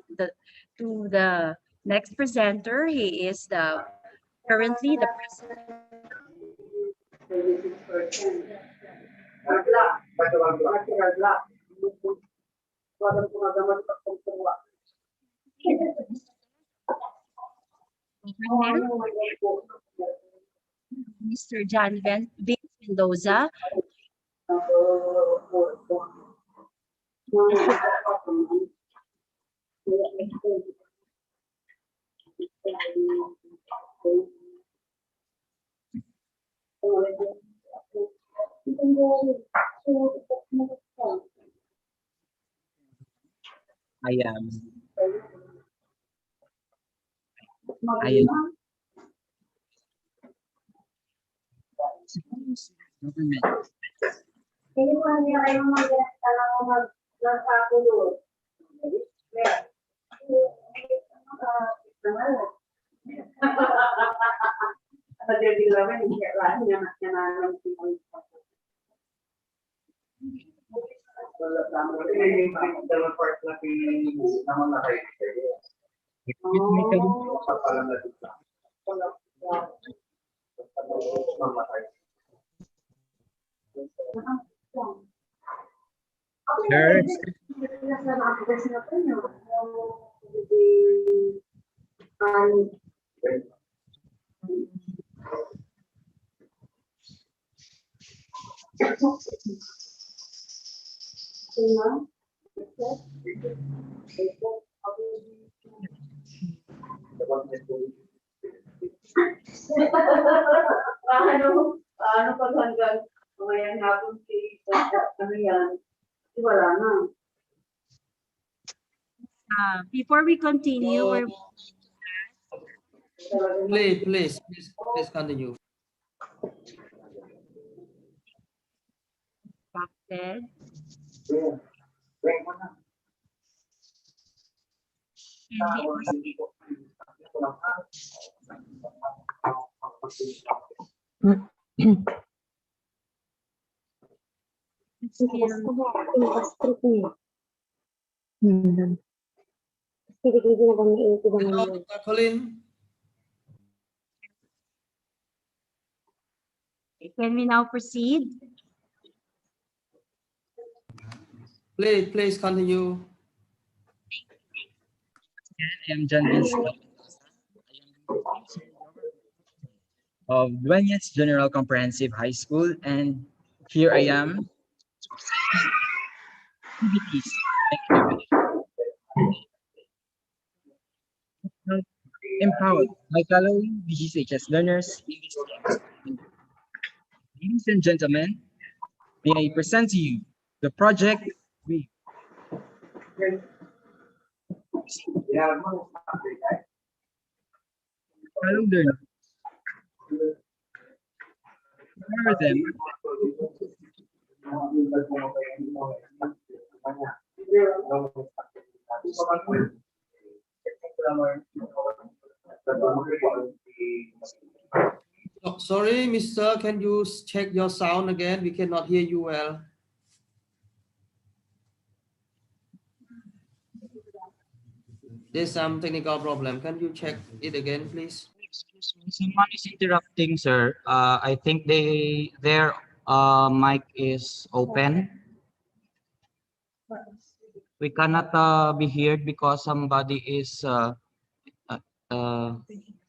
to the next presenter. He is currently the president. Mr. John Vince Mendoza. I am. I am. Government. Sir, Before we continue, we're Please continue. impacted. Can we proceed? Hello, Dr. Colin. Can we now proceed? Please continue. I am John Vince of Dueñas General Comprehensive High School, and here I am activities empowered by following BGCHS learners in this class. Ladies and gentlemen, may I present to you the project we follow learners. Empower them Oh, sorry, Mister, can you check your sound again? We cannot hear you well. There's some technical problem. Can you check it again, please? Excuse me, someone is interrupting, sir. I think their mic is open. We cannot be heard because somebody is uh, uh,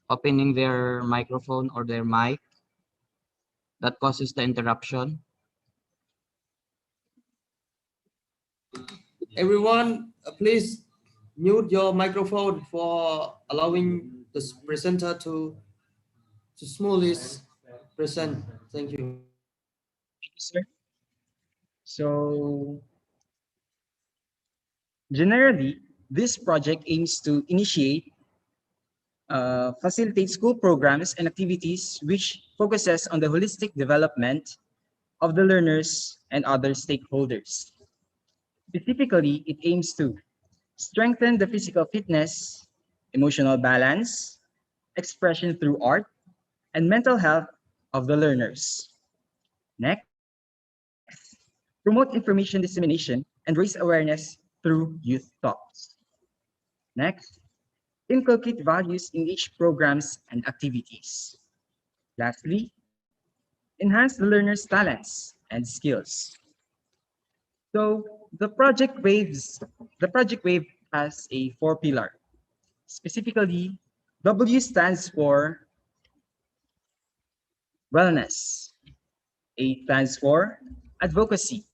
opening their microphone or their mic. That causes the interruption. Everyone, please mute your microphone for allowing the presenter to smoothly present. Thank you. Thank you, sir. So, generally, this project aims to initiate, facilitate school programs and activities which focuses on the holistic development of the learners and other stakeholders. Specifically, it aims to strengthen the physical fitness, emotional balance, expression through art, and mental health of the learners. Next, promote information dissemination and raise awareness through youth talks. Next, inculcate values in each programs and activities. Lastly, enhance the learner's talents and skills. So the project wave has a 4-pillar. Specifically, W stands for wellness. A stands for advocacy.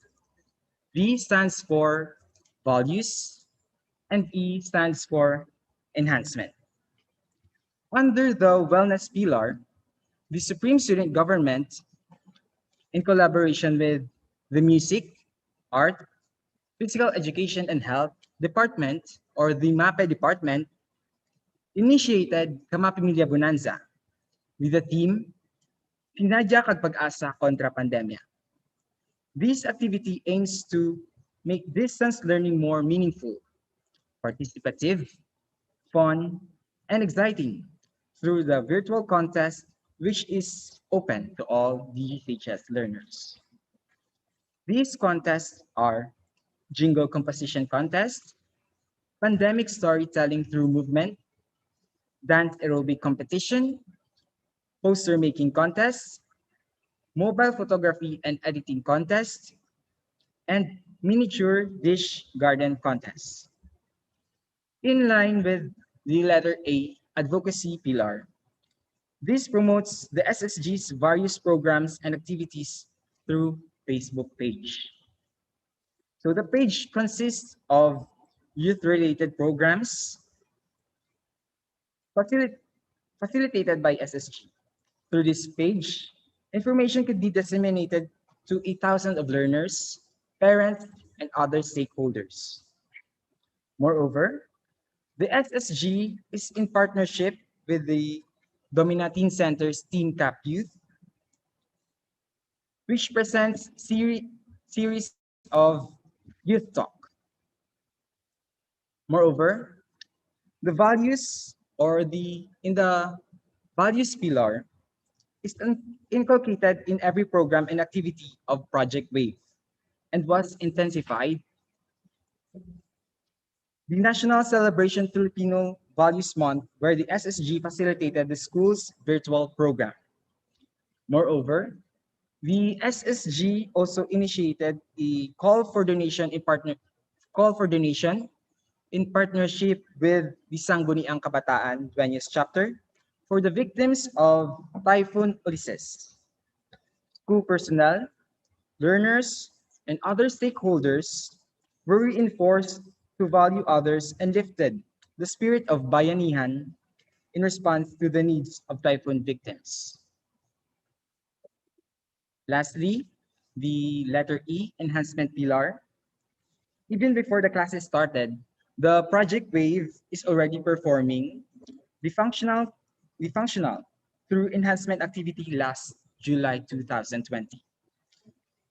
V stands for values, and E stands for enhancement. Under the wellness pillar, the Supreme Student Government, in collaboration with the Music, Art, Physical Education and Health Department, or the MAPE Department, initiated Kamapamilya Bonanza with the theme, Pinadya kag Pag-asa kontra Pandemya. This activity aims to make distance learning more meaningful, participative, fun, and exciting through the virtual contest which is open to all DHS learners. These contests are Jingle Composition Contest, Pandemic Storytelling Through Movement, Dance Aerobic Competition, Poster Making Contest, Mobile Photography and Editing Contest, and Miniature Dish Garden Contest. In line with the letter A, Advocacy Pillar, this promotes the SSG's various programs and activities through Facebook page. So the page consists of youth-related programs facilitated by SSG. Through this page, information could be disseminated to 1,000 of learners, parents, and other stakeholders. Moreover, the SSG is in partnership with the Dominatin Center's Team Cap Youth, which presents series of youth talk. Moreover, the values or in the values pillar is inculcated in every program and activity of Project Wave and was intensified. The National Celebration Filipino Values Month, where the SSG facilitated the school's virtual program. Moreover, the SSG also initiated a call for donation in partnership with the Sangguniang Kabataan Dueñas chapter for the victims of Typhoon Ulises. School personnel, learners, and other stakeholders were reinforced to value others and lifted the spirit of bayanihan in response to the needs of typhoon victims. Lastly, the letter E, enhancement pillar. Even before the classes started, the Project Wave is already performing the functional through enhancement activity last July 2020.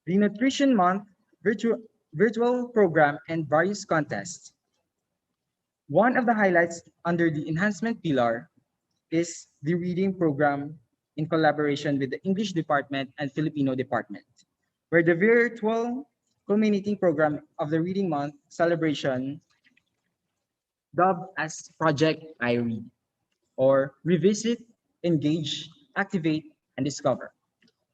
The Nutrition Month virtual program and various contests. One of the highlights under the enhancement pillar is the reading program in collaboration with the English department and Filipino department, where the virtual culminating program of the Reading Month celebration, dubbed as Project I Read, or Revisit, Engage, Activate, and Discover.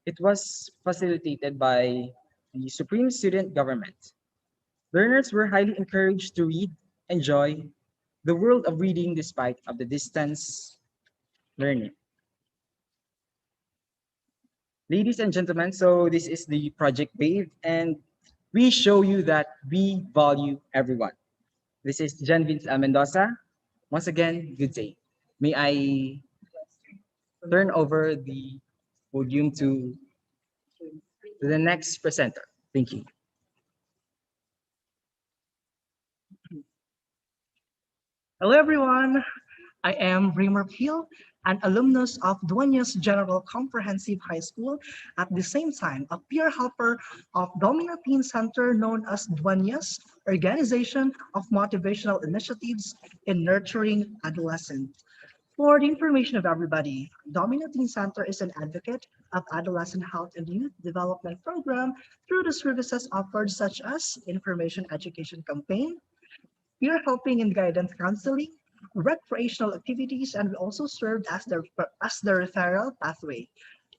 It was facilitated by the Supreme Student Government. Learners were highly encouraged to read, enjoy the world of reading despite of the distance learning. Ladies and gentlemen, so this is the Project Wave, and we show you that we value everyone. This is Jan Vince Mendoza. Once again, good day. May I turn over the podium to the next presenter. Thank you. Hello, everyone. I am Remer Peel, an alumnus of Dueñas General Comprehensive High School, at the same time a peer helper of Dominatin Center known as Dueñas, Organization of Motivational Initiatives in Nurturing Adolescents. For the information of everybody, Dominatin Center is an advocate of adolescent health and youth development program through the services offered such as information education campaign, peer helping and guidance counseling, recreational activities, and we also served as the referral pathway.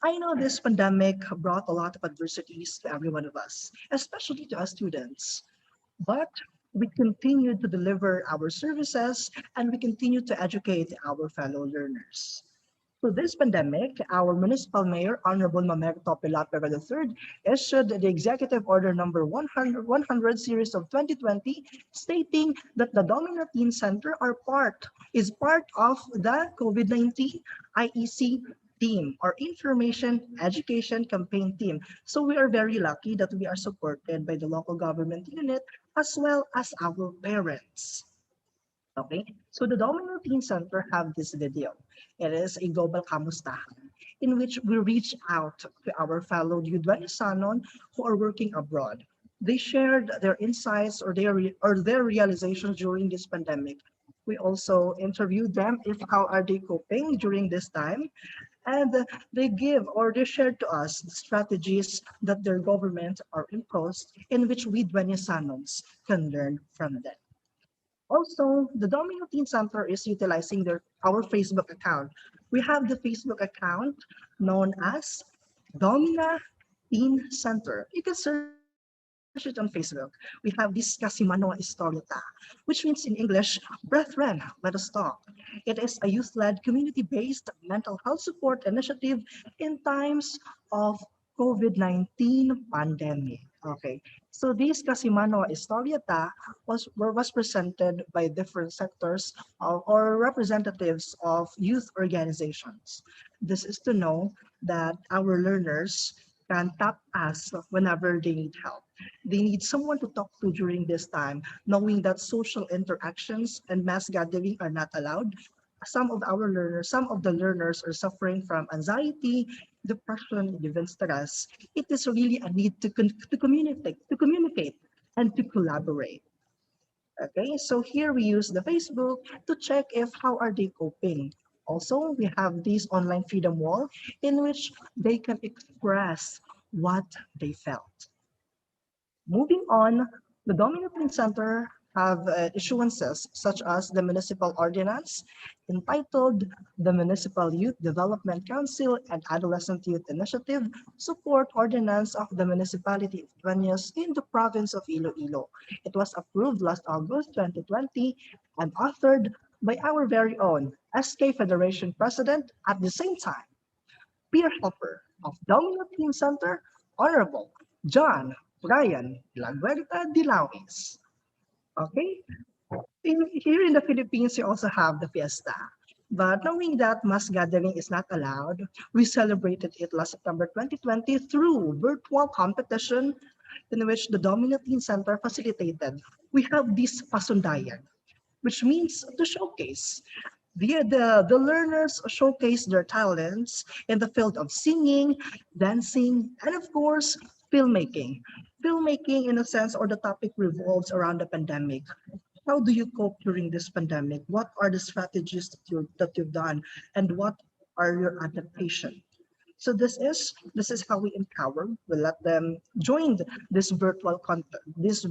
I know this pandemic brought a lot of adversities to every one of us, especially to us students, but we continue to deliver our services and we continue to educate our fellow learners. So this pandemic, our municipal mayor, Honorable Mamerto Pilapera III, issued the Executive Order number 100 series of 2020, stating that the Dominatin Center is part of the COVID-19 IEC team or Information Education Campaign team. So we are very lucky that we are supported by the local government unit as well as our parents. Okay, so the Domino Teen Center have this video. It is a global kamustahan in which we reach out to our fellow Dueñasanon who are working abroad. They shared their insights or their realizations during this pandemic. We also interviewed them if how are they coping during this time. And they give or they share to us the strategies that their government are imposed in which we Dueñasanos can learn from them. Also, the Domino Teen Center is utilizing our Facebook account. We have the Facebook account known as Domina Teen Center. You can search it on Facebook. We have this Casimano Historieta, which means in English, Brethren, let us talk. It is a youth-led, community-based mental health support initiative in times of COVID-19 pandemic. Okay, so this Casimano Historieta was presented by different sectors or representatives of youth organizations. This is to know that our learners can tap us whenever they need help. They need someone to talk to during this time, knowing that social interactions and mass gathering are not allowed. Some of the learners are suffering from anxiety, depression, and even stress. It is really a need to communicate, and to collaborate. Okay, so here we use the Facebook to check if how are they coping. Also, we have this online freedom wall in which they can express what they felt. Moving on, the Dominating Center have issuances such as the municipal ordinance entitled the Municipal Youth Development Council and Adolescent Youth Initiative Support Ordinance of the Municipality of Dueñas in the province of Iloilo. It was approved last August 2020 and authored by our very own SK Federation President at the same time peer helper of Domino Team Center, Honorable John Brian Laguerta Dilawis. Okay, here in the Philippines, we also have the fiesta. But knowing that mass gathering is not allowed, we celebrated it last September 2020 through virtual competition in which the Domino Teen Center facilitated. We have this pasundayan, which means to showcase. The learners showcase their talents in the field of singing, dancing, and of course, filmmaking. Filmmaking, in a sense, or the topic revolves around the pandemic. How do you cope during this pandemic? What are the strategies that you've done, and what are your adaptation? So this is how we empower. We let them join this virtual contest.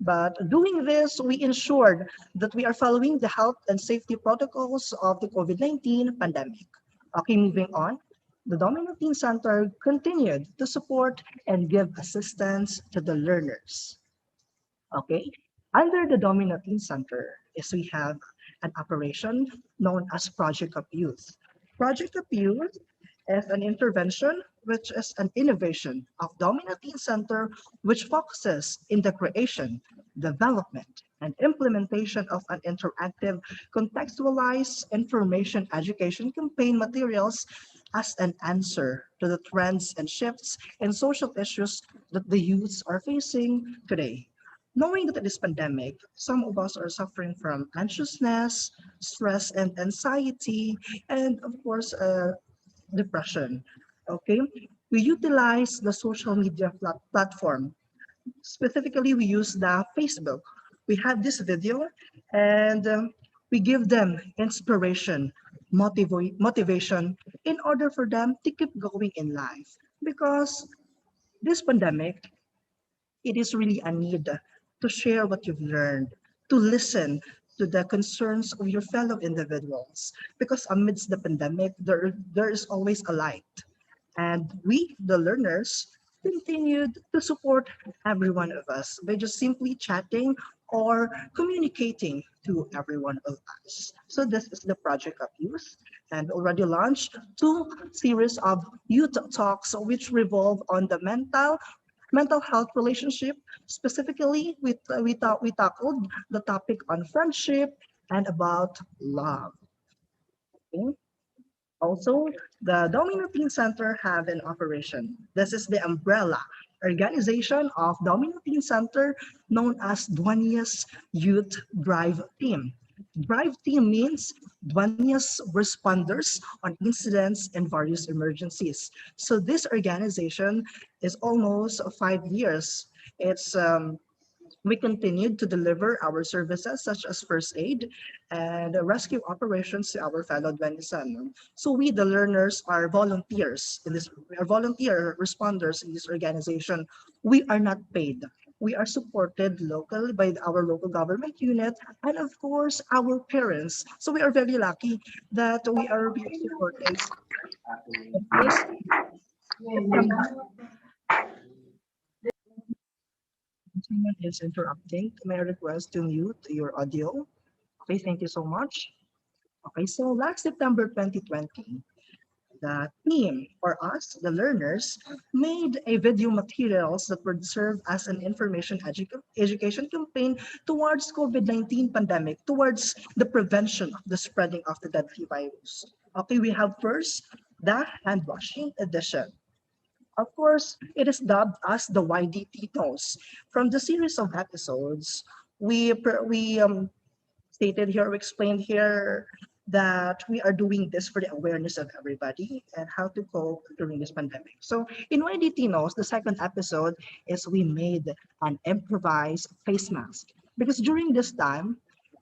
But doing this, we ensured that we are following the health and safety protocols of the COVID-19 pandemic. Okay, moving on. The Domino Teen Center continued to support and give assistance to the learners. Okay, under the Domino Teen Center is we have an operation known as Project of Youth. Project of Youth is an intervention which is an innovation of Domino Teen Center which focuses in the creation, development, and implementation of an interactive, contextualized information education campaign materials as an answer to the trends and shifts in social issues that the youths are facing today. Knowing that in this pandemic, some of us are suffering from anxiousness, stress and anxiety, and of course, depression. Okay, we utilize the social media platform. Specifically, we use the Facebook. We have this video and we give them inspiration, motivation in order for them to keep going in life. Because this pandemic, it is really a need to share what you've learned, to listen to the concerns of your fellow individuals. Because amidst the pandemic, there is always a light. And we, the learners, continued to support every one of us by just simply chatting or communicating to every one of us. So this is the Project of Youth and already launched 2 series of youth talks which revolve on the mental health relationship. Specifically, we tackled the topic on friendship and about love. Okay. Also, the Domino Teen Center have an operation. This is the umbrella organization of Domino Teen Center known as Dueñas Youth Drive Team. Drive Team means Dueñas responders on incidents and various emergencies. So this organization is almost 5 years. It's We continued to deliver our services such as first aid and rescue operations to our fellow Dueñas. So we, the learners, are volunteers in this. We are volunteer responders in this organization. We are not paid. We are supported locally by our local government unit and of course our parents. So we are very lucky that we are being supported. Of course, someone is interrupting. May I request to mute your audio? Okay, thank you so much. Okay, so last September 2020, the team or us, the learners, made a video materials that would serve as an information education campaign towards COVID-19 pandemic, towards the prevention of the spreading of the deadly virus. Okay, we have first the hand washing edition. Of course, it is dubbed as the YDT Toast. From the series of episodes, we stated here, we explained here that we are doing this for the awareness of everybody and how to cope during this pandemic. So in YDT Knows, the second episode is we made an improvised face mask because during this time,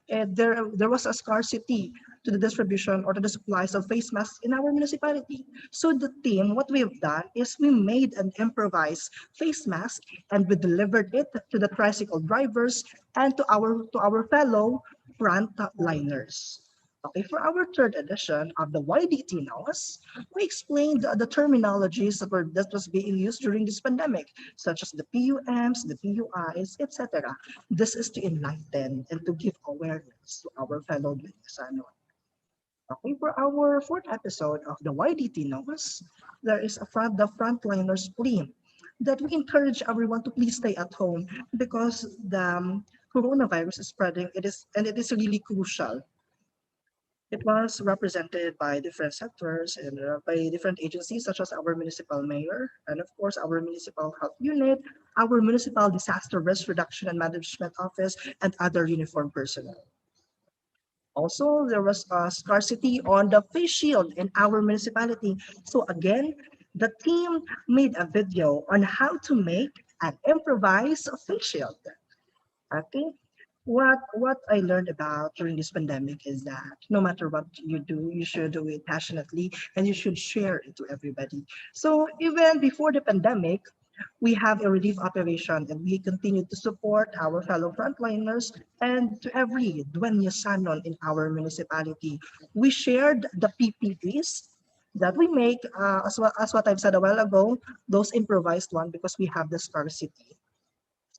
there was a scarcity to the distribution or to the supplies of face masks in our municipality. So the team, what we have done is we made an improvised face mask and we delivered it to the tricycle drivers and to our fellow frontliners. Okay, for our third edition of the YDT Knows, we explained the terminologies that was being used during this pandemic, such as the PUMs, the PUIs, etc. This is to enlighten and to give awareness to our fellow Dueñas. Okay, for our fourth episode of the YDT Knows, there is the frontliners plea that we encourage everyone to please stay at home because the coronavirus is spreading. It is really crucial. It was represented by different sectors and by different agencies such as our municipal mayor and of course our municipal health unit, our municipal disaster risk reduction and management office, and other uniformed personnel. Also, there was a scarcity on the face shield in our municipality. So again, the team made a video on how to make an improvised face shield. Okay, what I learned about during this pandemic is that no matter what you do, you should do it passionately and you should share it to everybody. So even before the pandemic, we have a relief operation and we continue to support our fellow frontliners and to every Dueñas in our municipality. We shared the PPEs that we make, as well as what I've said a while ago, those improvised one because we have the scarcity.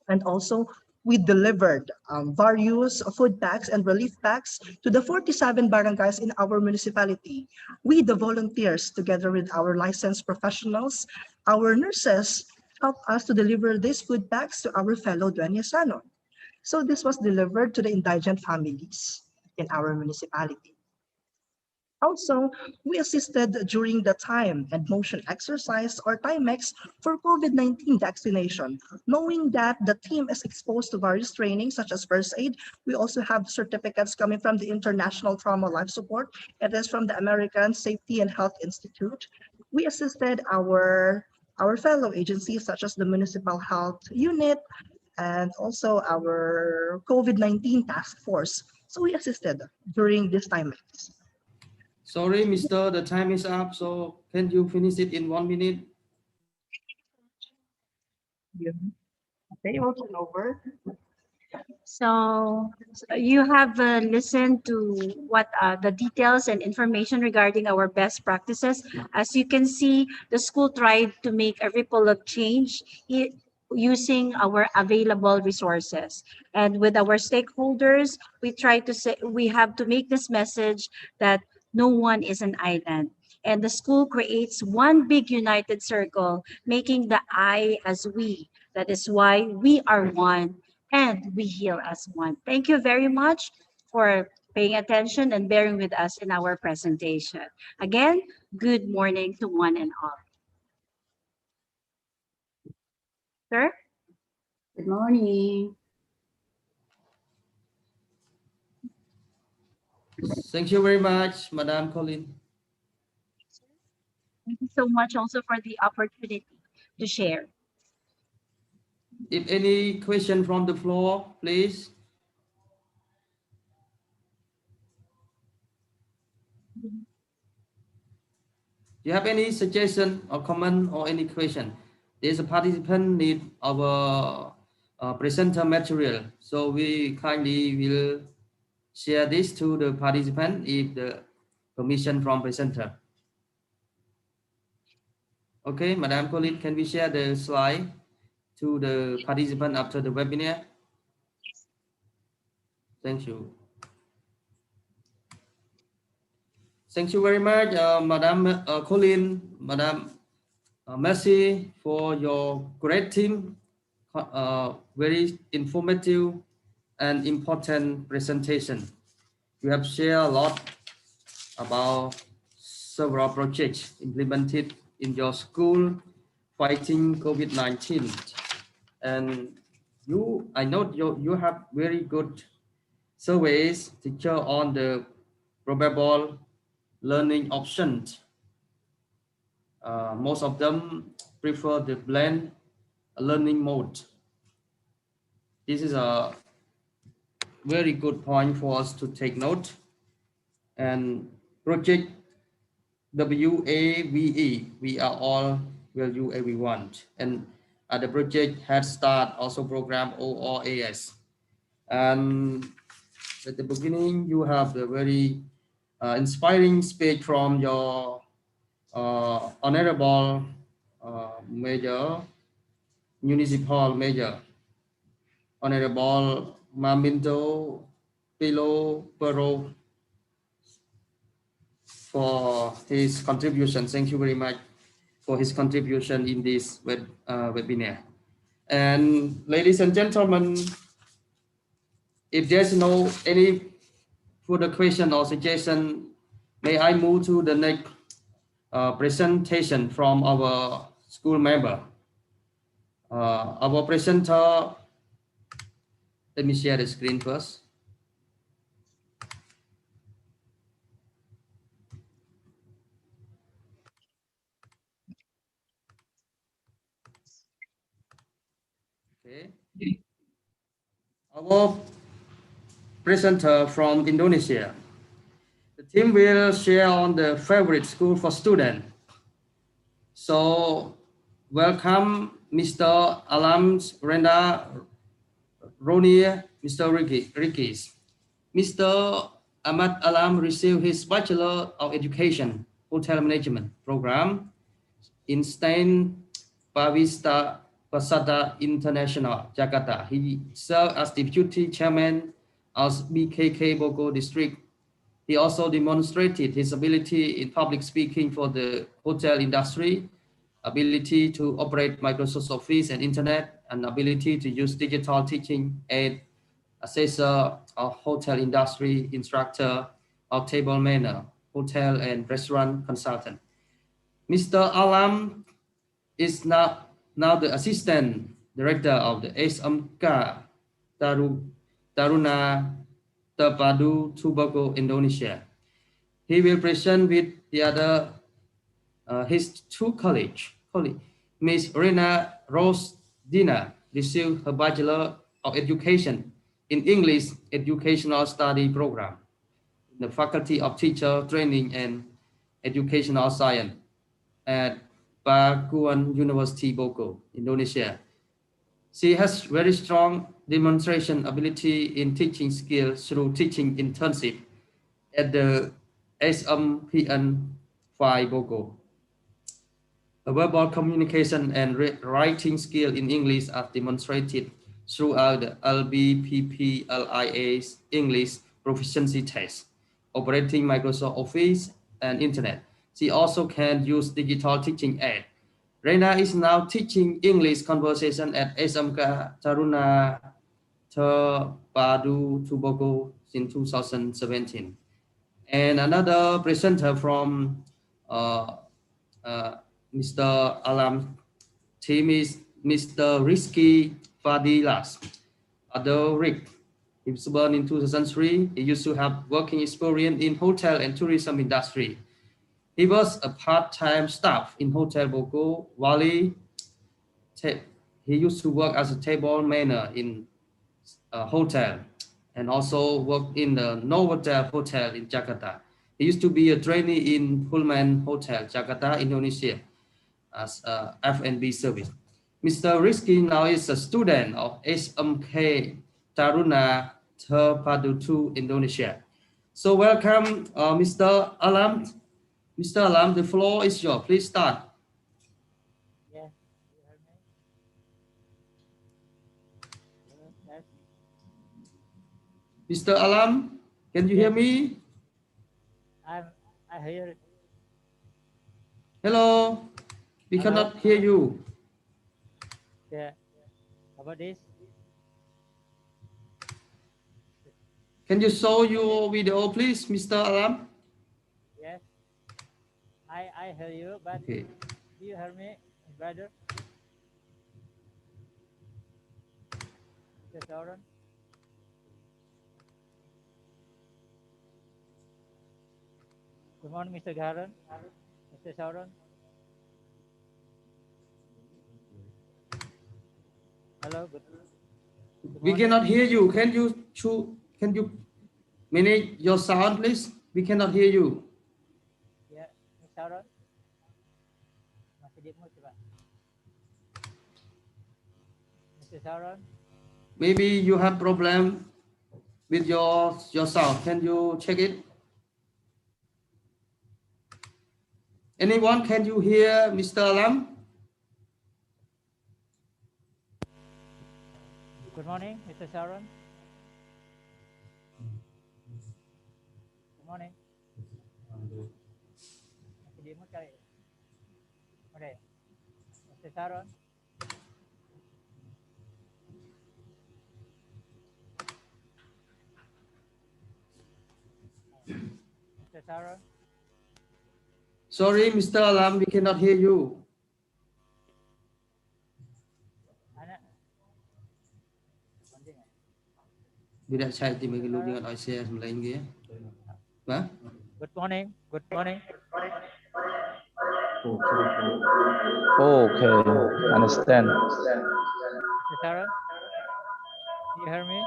And also, we delivered various food packs and relief packs to the 47 barangays in our municipality. We, the volunteers, together with our licensed professionals, our nurses, helped us to deliver these food packs to our fellow Dueñas. So this was delivered to the indigent families in our municipality. Also, we assisted during the time and motion exercise or Timex for COVID-19 vaccination. Knowing that the team is exposed to various trainings such as first aid, we also have certificates coming from the International Trauma Life Support. It is from the American Safety and Health Institute. We assisted our fellow agencies such as the Municipal Health Unit and also our COVID-19 task force. So we assisted during this Timex. Sorry, Mr. The time is up. So can you finish it in 1 minute? Yeah. Okay, we'll turn over. So you have listened to what the details and information regarding our best practices. As you can see, the school tried to make a ripple of change using our available resources. And with our stakeholders, we try to say we have to make this message that no one is an island. And the school creates one big united circle, making the I as we. That is why we are one and we heal as one. Thank you very much for paying attention and bearing with us in our presentation. Again, good morning to one and all. Sir? Good morning. Thank you very much, Madam Colin. Thank you so much also for the opportunity to share. If any question from the floor, please. Do you have any suggestion or comment or any question? There's a participant need our presenter material, so we kindly will share this to the participant if the permission from presenter. Okay, Madam Colin, can we share the slide to the participant after the webinar? Thank you. Thank you very much, Madam Colin, Madam Merci for your great team, very informative and important presentation. You have shared a lot about several projects implemented in your school fighting COVID-19. And I know you have very good surveys teacher on the probable learning options. Most of them prefer the blend learning mode. This is a very good point for us to take note. And project WAVE, we are all value everyone. And the project Head Start also program ORAS. And at the beginning, you have the very inspiring speech from your honorable major, municipal major, Honorable Maminto Pilo Pero, for his contribution. Thank you very much for his contribution in this webinar. And ladies and gentlemen, if there's no any further question or suggestion, may I move to the next presentation from our school member. Our presenter, let me share the screen first. Okay. Our presenter from Indonesia. The team will share on the favorite school for students. So welcome Mr. Alam Renda Roni, Mr. Rikis. Mr. Ahmad Alam received his Bachelor of Education Hotel Management program in Stan Pavista Pasada International, Jakarta. He served as Deputy Chairman of BKK Bogor District. He also demonstrated his ability in public speaking for the hotel industry, ability to operate Microsoft Office and Internet, and ability to use digital teaching aid, assessor of hotel industry, instructor of table manner, hotel and restaurant consultant. Mr. Alam is now the Assistant Director of the SMK Taruna Terpadu, Bogor, Indonesia. He will present with the other his two colleagues. Ms. Rena Rose Dina received her Bachelor of Education in English Educational Study Program in the Faculty of Teacher Training and Educational Science at Pakuan University, Bogor, Indonesia. She has very strong demonstration ability in teaching skills through teaching internship at the SMPN 5 Bogor. A verbal communication and writing skill in English are demonstrated throughout the LBPPLIA's English proficiency test, operating Microsoft Office and Internet. She also can use digital teaching aid. Reina is now teaching English conversation at SMK Taruna Terpadu, Bogor in 2017. And another presenter from Mr. Alam team is Mr. Rizky Fadilas. Although Rick, he was born in 2003, he used to have working experience in hotel and tourism industry. He was a part-time staff in Hotel Bogor, Wali. He he used to work as a table manner in a hotel and also worked in the Novotel Hotel in Jakarta. He used to be a trainee in Pullman Hotel, Jakarta, Indonesia, as a F&B service. Mr. Rizky now is a student of SMK Taruna Terpadu 2, Indonesia. So welcome, Mr. Alam. Mr. Alam, the floor is yours. Please start. Yes, you heard me? Hello, yes. Mr. Alam, can you hear me? I hear it. Hello, we Hello? cannot hear you. Yeah. How about this? Can you show your video, please, Mr. Alam? Yes. I hear you, but Okay. do you hear me, brother? Mr. Sauron? Good morning, Mr. Garan. Mr. Sauron? Hello, good We morning. cannot hear you. Can you manage your sound, please? We cannot hear you. Ya, Mr. Sauron? Masih di mute, Pak. Mr. Sauron? Maybe you have problem with your sound. Can you check it? Anyone, can you hear Mr. Alam? Good morning, Mr. Sauron. Good morning. Masih di mute kali. Oke. Mr. Sauron? Mr. Sauron? Sorry, Mr. Alam, we cannot hear you. Anak. Penting ya? Bila chạy thì mình luôn đi gọi xe làm lấy kia. Hả? Good morning. Good morning. Okay, understand. Mr. Sauron? Do you hear me?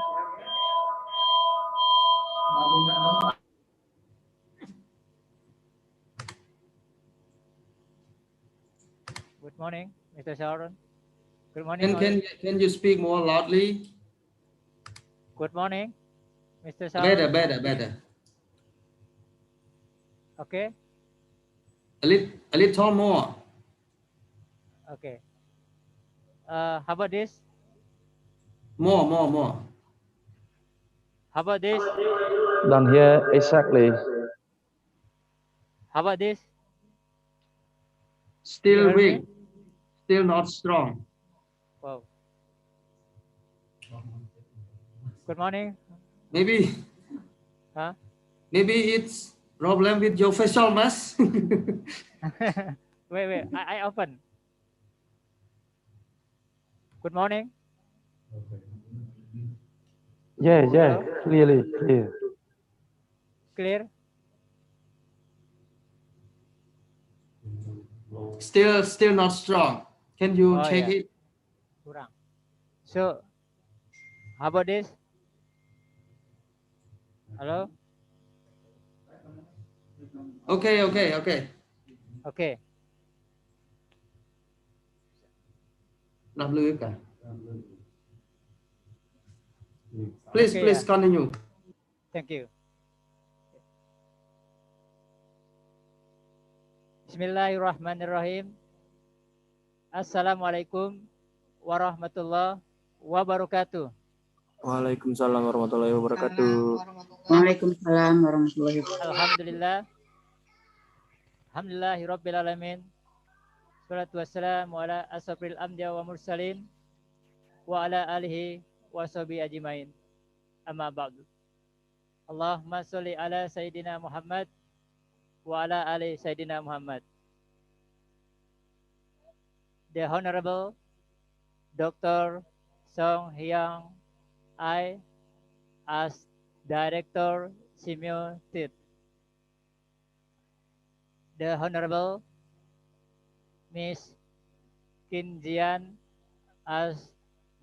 Good morning, Mr. Sauron. Good morning. Can you speak more loudly? Good morning, Mr. Sauron. Better. Okay. A little more. Okay. How about this? More. How about this? Don't hear exactly. How about this? Still hear weak. me? Still not strong. Wow. Good morning. Maybe. Huh? Maybe it's problem with your facial mask. Wait. I open. Good morning. Yeah, Hello? clear. Clear? Still not strong. Can you check yeah. it? Kurang. So, how about this? Hello? Okay. Okay. Not lưới cả. Please Okay, continue. Thank you. Bismillahirrahmanirrahim. Assalamualaikum warahmatullahi wabarakatuh. Waalaikumsalam warahmatullahi wabarakatuh. Waalaikumsalam warahmatullahi wabarakatuh. Alhamdulillahirabbil alamin. Salatu wassalamu ala asrofil anbiya wa mursalin wa ala alihi wa sahbihi ajmain. Amma ba'du. Allahumma sholli ala sayyidina Muhammad wa ala ali sayyidina Muhammad. The Honorable Dr. Song Hyang I, as Director SEAMEO TED. The Honorable Miss Kinjian as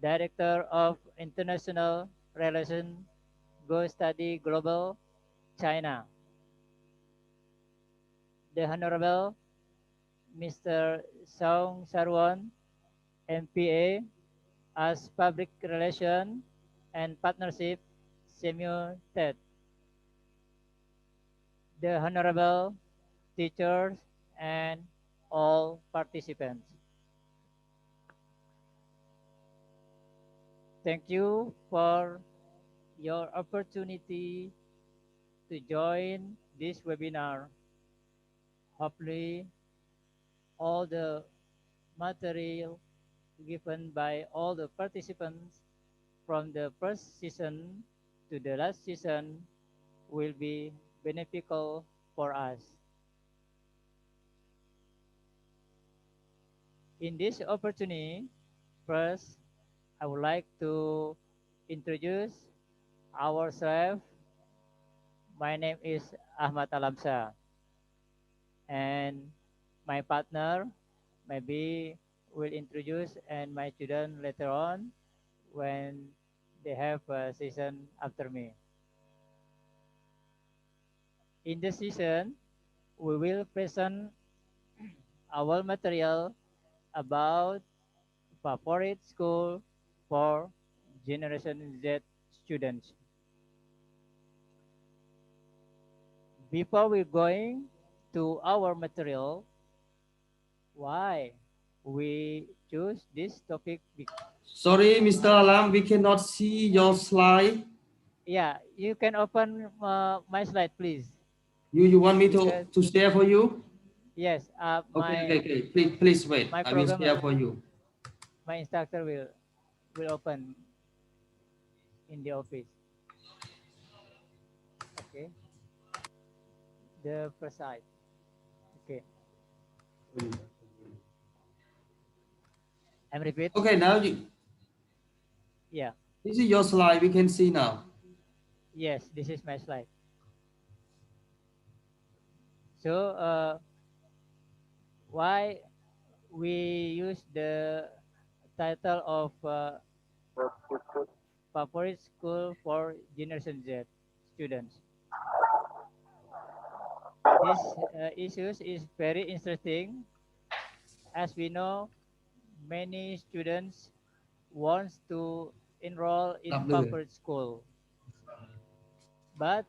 Director of International Relations, Go Study Global, China. The Honorable Mr. Song Sarwon, MPA, as Public Relation and Partnership, SEAMEO TED. The Honorable teachers and all participants. Thank you for your opportunity to join this webinar. Hopefully, all the material given by all the participants from the first season to the last season will be beneficial for us. In this opportunity, first, I would like to introduce ourselves. My name is Ahmad Alamsa, and my partner maybe will introduce and my student later on when they have a session after me. In this session, we will present our material about favorite school for Generation Z students. Before we going to our material, why we choose this topic? Sorry, Mr. Alam, we cannot see your slide. Yeah, you can open my slide, please. You want me Because, to share for you? yes, Okay. Please wait. my I will share programmer, for you. my instructor will open in the office. Okay. The first side. Okay. I'm repeat. Okay, now you. Yeah. This is your slide. We can see now. Yes, this is my slide. So, why we use the title of favorite school for Generation Z students? This issues is very interesting. As we know, many students wants to enroll in favorite school, but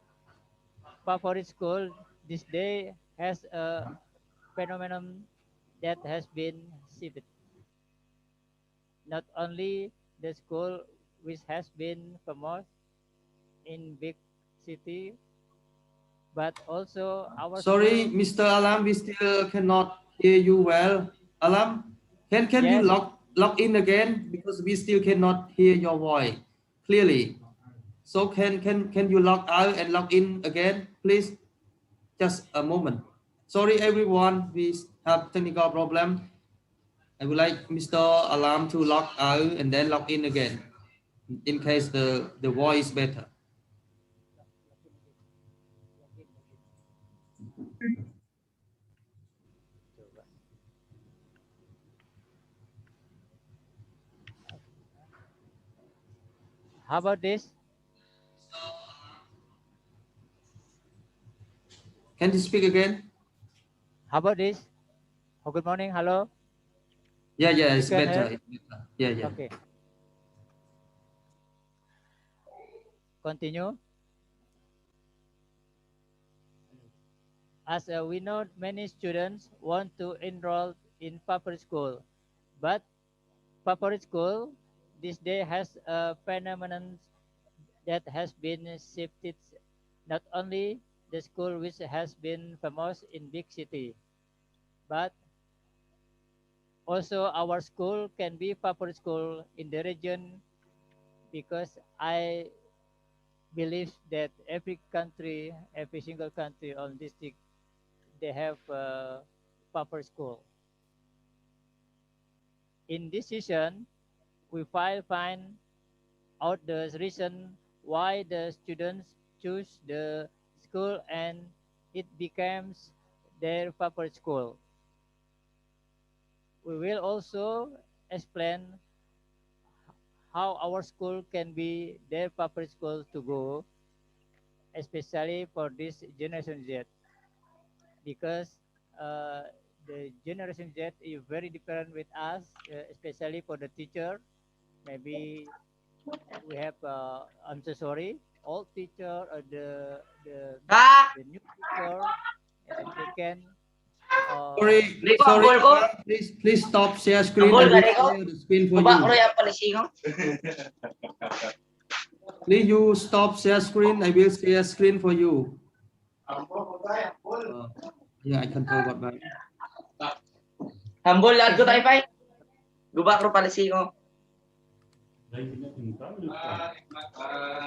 favorite school this day has a phenomenon that has been shifted. Not only the school which has been famous in big city, but also our Sorry, school. Mr. Alam, we still cannot hear you well. Alam, can you Yes, log in again because we still cannot hear your voice clearly. So can you log out and log in again, please? Just a moment. Sorry, everyone. We have technical problem. I would like Mr. Alam to log out and then log in again, in case the voice is better. how about this? Can you speak again? How about this? Oh, good morning. Hello. Yeah, You it's can better. hear? It's better. Yeah. Okay. Continue. As we know, many students want to enroll in public school, but public school this day has a phenomenon that has been shifted. Not only the school which has been famous in big city, but also our school can be public school in the region, because I believe that every country, every single country or district, they have public school. In this session, we find out the reason why the students choose the school and it becomes their favorite school. We will also explain how our school can be their favorite school to go, especially for this generation Z, because the generation Z is very different with us, especially for the teacher. Maybe we have, I'm so sorry, old teacher or the new teacher, and they can. Sorry, please stop share screen. I will share the screen for you. Please you stop share screen. I will share screen for you. Yeah, I control what my. Hambol lahat ko tayo, Pai. Gubak ro palisi ko.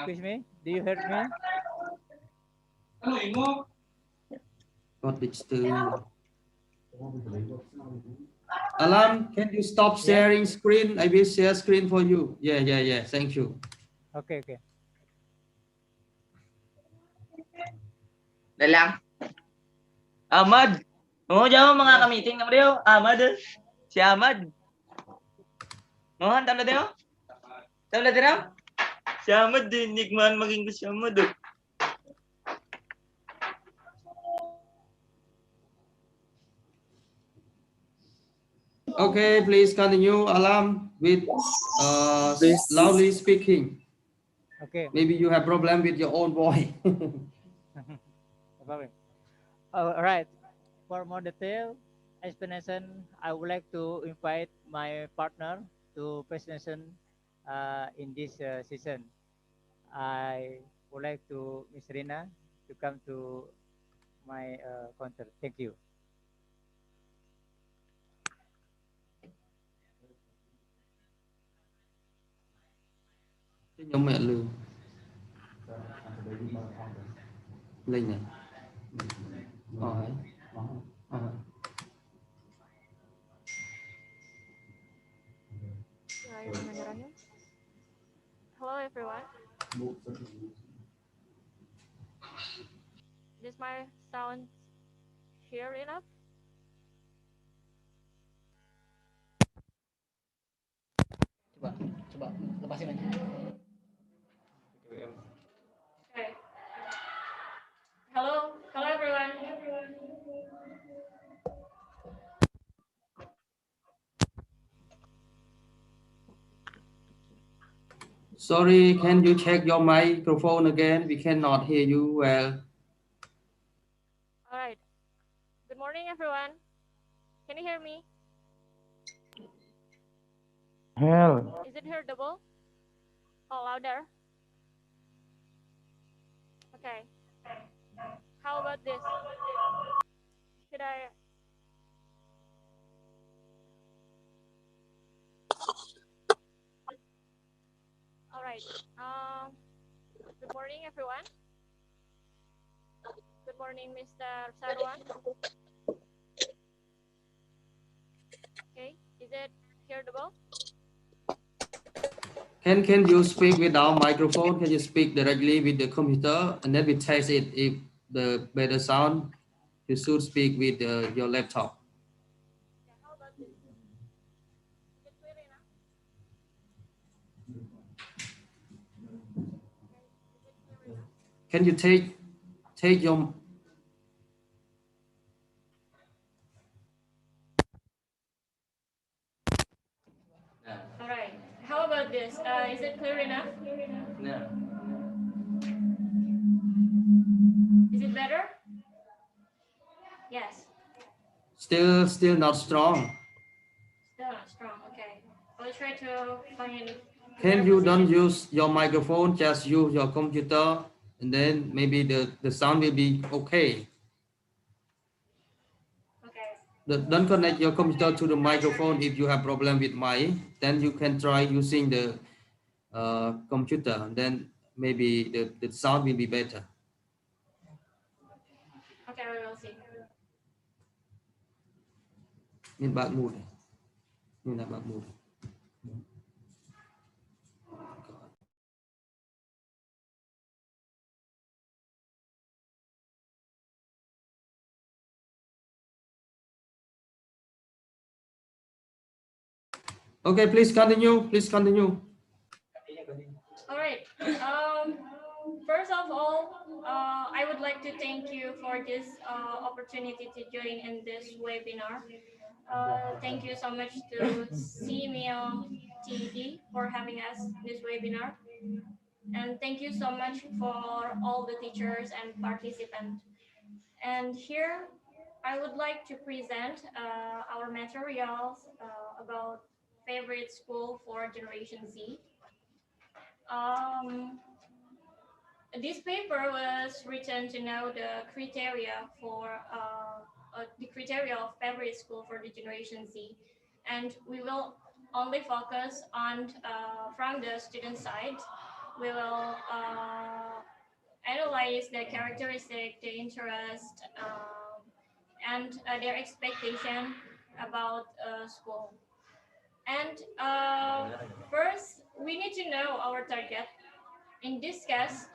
Excuse me, do you hear me? What did Alam, can you stop sharing screen? I will share screen for you. Yeah. Thank you. Okay. Dalang. Ahmad. Oo, dyan mga ka-meeting naman rin. Ahmad. Si Ahmad. Oo, tama din o? Tama din o? Si Ahmad din. Nikman maging si Ahmad. Okay, please continue, Alam, with loudly speaking. Okay. Maybe you have problem with your own voice. No problem. All right. For more detailed explanation, I would like to invite my partner to presentation in this session. I would like to Ms. Rina to come to my counter. Thank you. Nhóm mẹ lương lên này. Hello everyone. Is my sound clear enough? Coba lepasin aja. Okay. Hello everyone. Sorry, can you check your microphone again? We cannot hear you well. All right. Good morning everyone. Can you hear me? Hell. Is it heardable? Oh, louder. Okay. How about this? Should I? All right. Good morning, everyone. Good morning, Mr. Sarwan. Okay. Is it heardable? Can you speak without microphone? Can you speak directly with the computer and then we test it if the better sound? You should speak with your laptop. Yeah, how about this? Is it clear enough? Okay. Is it clear enough? Can you take your All right. How about this? Is it clear enough? No. Is it better? Yes. still not strong? Still not strong. Okay. I'll try to find. Can you don't use your microphone, just use your computer and then maybe the sound will be okay. Okay. Don't connect your computer to the microphone if you have problem with mic. Then you can try using the computer. Then maybe the sound will be better. Okay, we will see. Nhìn bạn mù này. Nhìn là bạn mù này. Okay, please continue. Please continue. First of all, I would like to thank you for this opportunity to join in this webinar. Thank you so much to SEAMEO TED for having us this webinar. And thank you so much for all the teachers and participants. And here, I would like to present our materials about favorite school for Generation Z. This paper was written to know the criteria for the criteria of favorite school for the Generation Z, and we will only focus on from the student side. We will analyze the characteristic, the interest, and their expectation about school. And first, we need to know our target. In this case,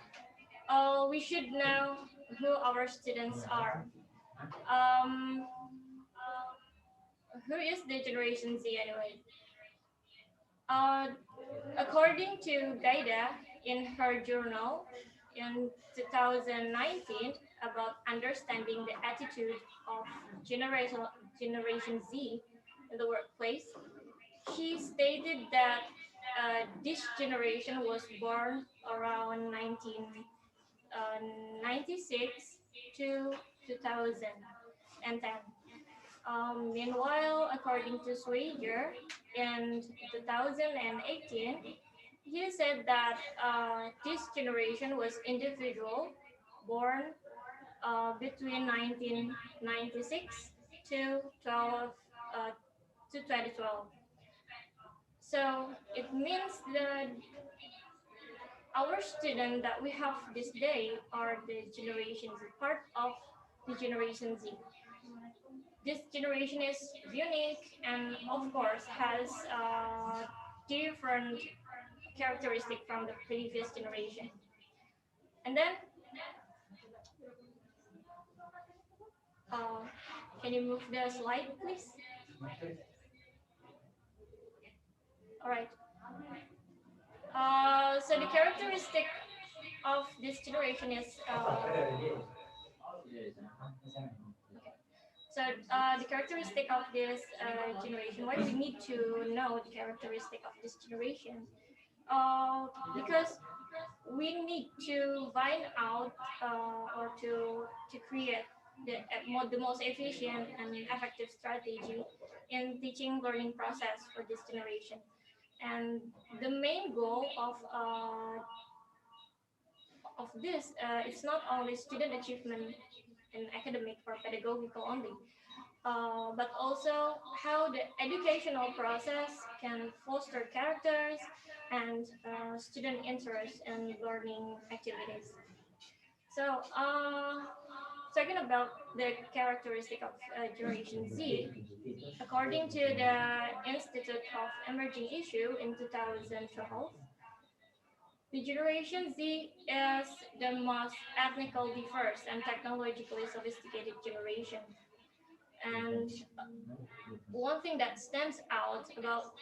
we should know who our students are. Um, who is the Generation Z anyway? According to Gaida in her journal in 2019 about understanding the attitude of Generation Z in the workplace, she stated that this generation was born around 1996 to 2010. Meanwhile, according to Swagger, in 2018, he said that this generation was individual born between 1996 to 2012. So it means that our students that we have this day are the Generation Z, part of the Generation Z. This generation is unique and of course has different characteristic from the previous generation. And then, can you move the slide, please? All right. So the characteristic of this generation is so the characteristic of this generation. Why we need to know the characteristic of this generation? Because we need to find out or to create the most efficient and effective strategy in teaching learning process for this generation. And the main goal of this, it's not only student achievement in academic or pedagogical only, but also how the educational process can foster characters and student interest in learning activities. So, talking about the characteristic of Generation Z, according to the Institute of Emerging Issue in 2012, the Generation Z is the most ethnically diverse and technologically sophisticated generation. And one thing that stands out about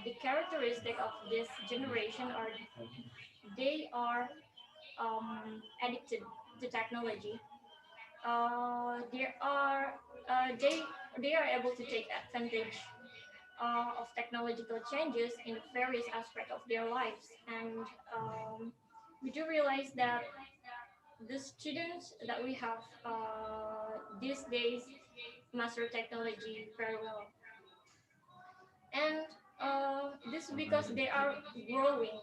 the characteristic of this generation are they are addicted to technology. They are able to take advantage of technological changes in various aspects of their lives, and we do realize that the students that we have these days master technology very well, and this is because they are growing.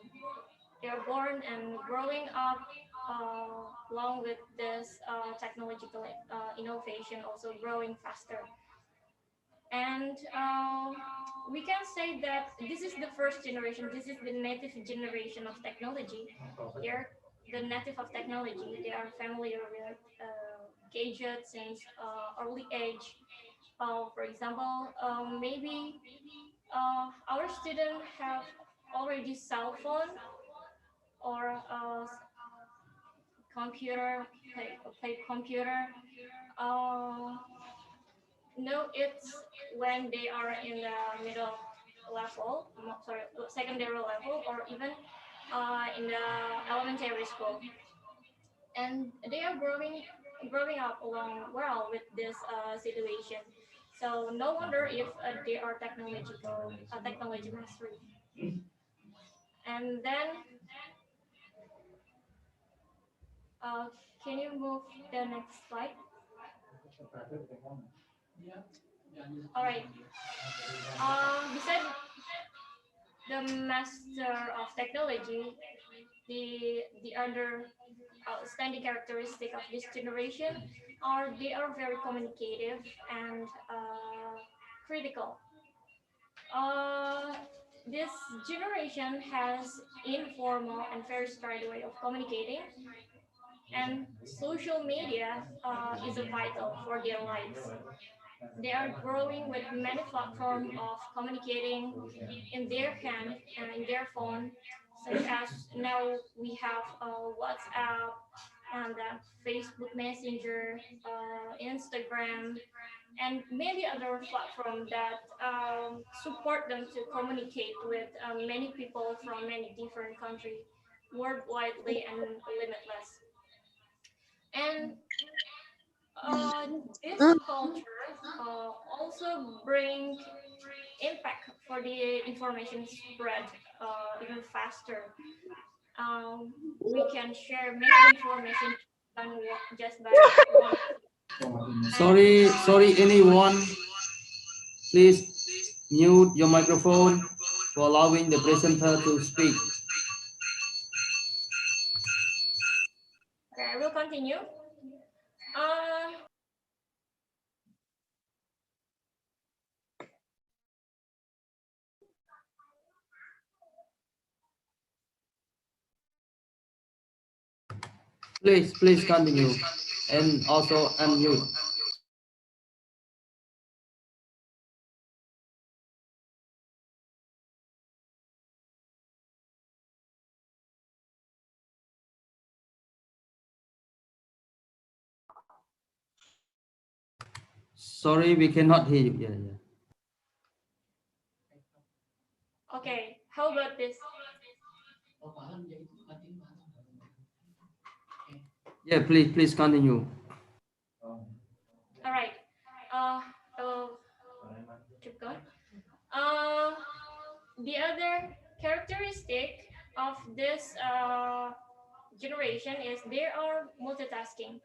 They are born and growing up along with this technological innovation, also growing faster. And we can say that this is the first generation, this is the native generation of technology. They're the native of technology. They are familiar with gadgets since early age. For example, maybe our students have already cell phone or computer, play computer. No, it's when they are in the middle level, sorry, secondary level, or even in the elementary school, and they are growing up along well with this situation. So no wonder if they are technology mastery. And then, uh, can you move the next slide? All right. Besides the master of technology, the other outstanding characteristic of this generation are they are very communicative and critical. Uh, this generation has informal and very straight way of communicating, and social media is a vital for their lives. They are growing with many platforms of communicating in their hand and in their phone, such as now we have WhatsApp and Facebook Messenger, Instagram, and many other platforms that support them to communicate with many people from many different countries worldwidely and limitless. And this culture also bring impact for the information spread even faster. We can share many information just by one. Sorry, anyone. Please mute your microphone for allowing the presenter to speak. Okay, I will continue. Please continue and also unmute. Sorry, we cannot hear you. Yeah. Okay, how about this? Yeah, please continue. All right. I'll keep going. The other characteristic of this generation is they are multitasking.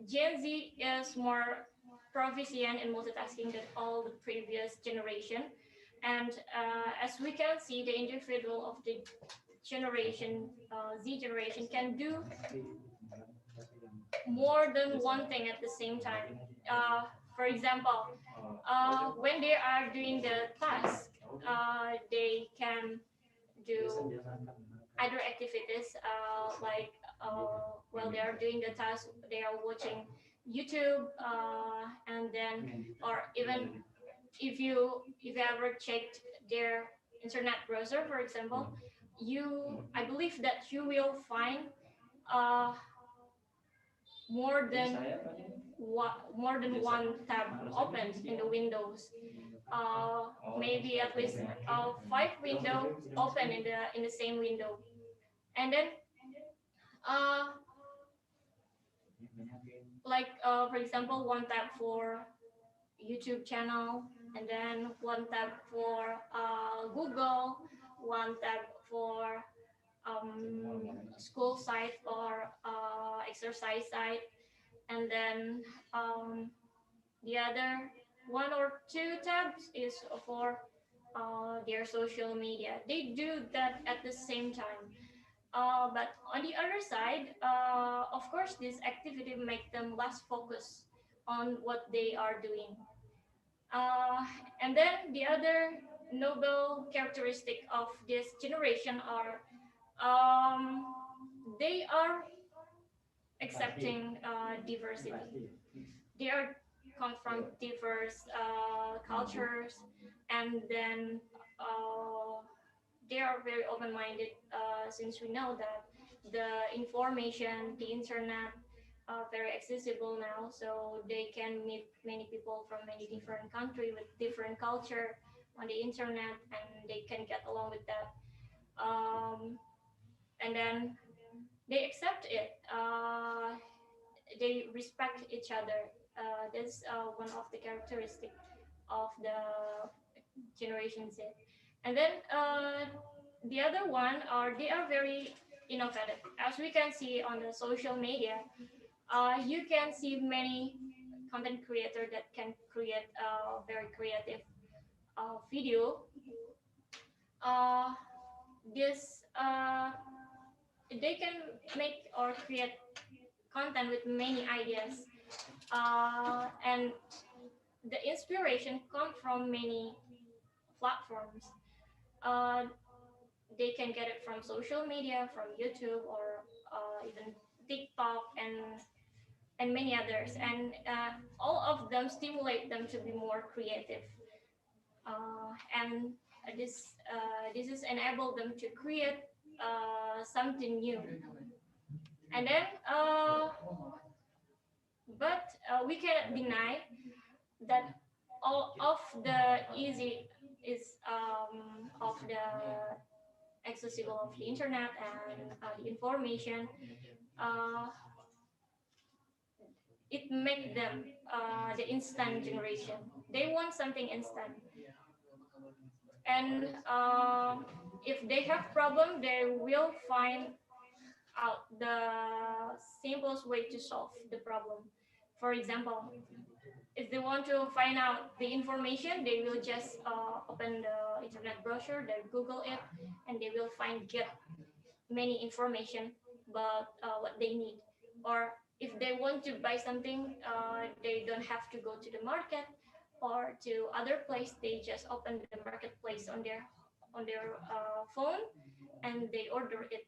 Gen Z is more proficient in multitasking than all the previous generation, and as we can see, the individual of the generation Z generation can do more than one thing at the same time. For example, when they are doing the task, they can do other activities like while they are doing the task, they are watching YouTube, and then, or even if you ever checked their internet browser, for example, I believe that you will find uh, more than one tab open in the windows. Maybe at least five windows open in the same window, and then uh, like for example, one tab for YouTube channel, and then one tab for Google, one tab for school site or exercise site, and then the other one or two tabs is for their social media. They do that at the same time. But on the other side, of course, this activity make them less focused on what they are doing. And then the other noble characteristic of this generation are they are accepting diversity. They are come from diverse cultures, and then they are very open-minded since we know that the information, the internet are very accessible now, so they can meet many people from many different countries with different culture on the internet, and they can get along with that. and then they accept it. They respect each other. That's one of the characteristics of the Generation Z. And then the other one are they are very innovative. As we can see on the social media, you can see many content creator that can create very creative video. This they can make or create content with many ideas, and the inspiration come from many platforms. Uh, they can get it from social media, from YouTube, or even TikTok, and many others. And all of them stimulate them to be more creative. And this is enable them to create something new. And then, but we cannot deny that all of the easy is of the accessible of the internet and the information, it make them the instant generation. They want something instant, and if they have problem, they will find out the simplest way to solve the problem. For example, if they want to find out the information, they will just open the internet browser, they Google it, and they will get many information about what they need. Or if they want to buy something, they don't have to go to the market or to other place. They just open the marketplace on their phone, and they order it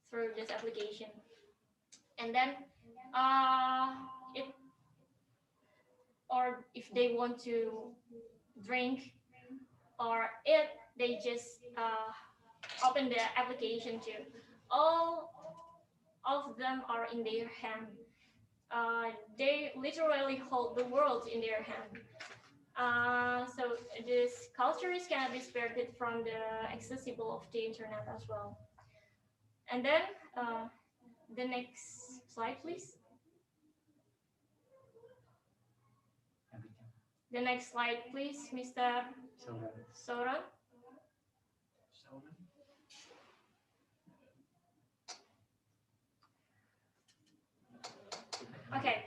through this application. And then it or if they want to drink or eat, they just open the application too. All of them are in their hand. They literally hold the world in their hand. So this culture cannot be separated from the accessible of the internet as well. And then the next slide, please. The next slide, please, Mr. Soran. Okay.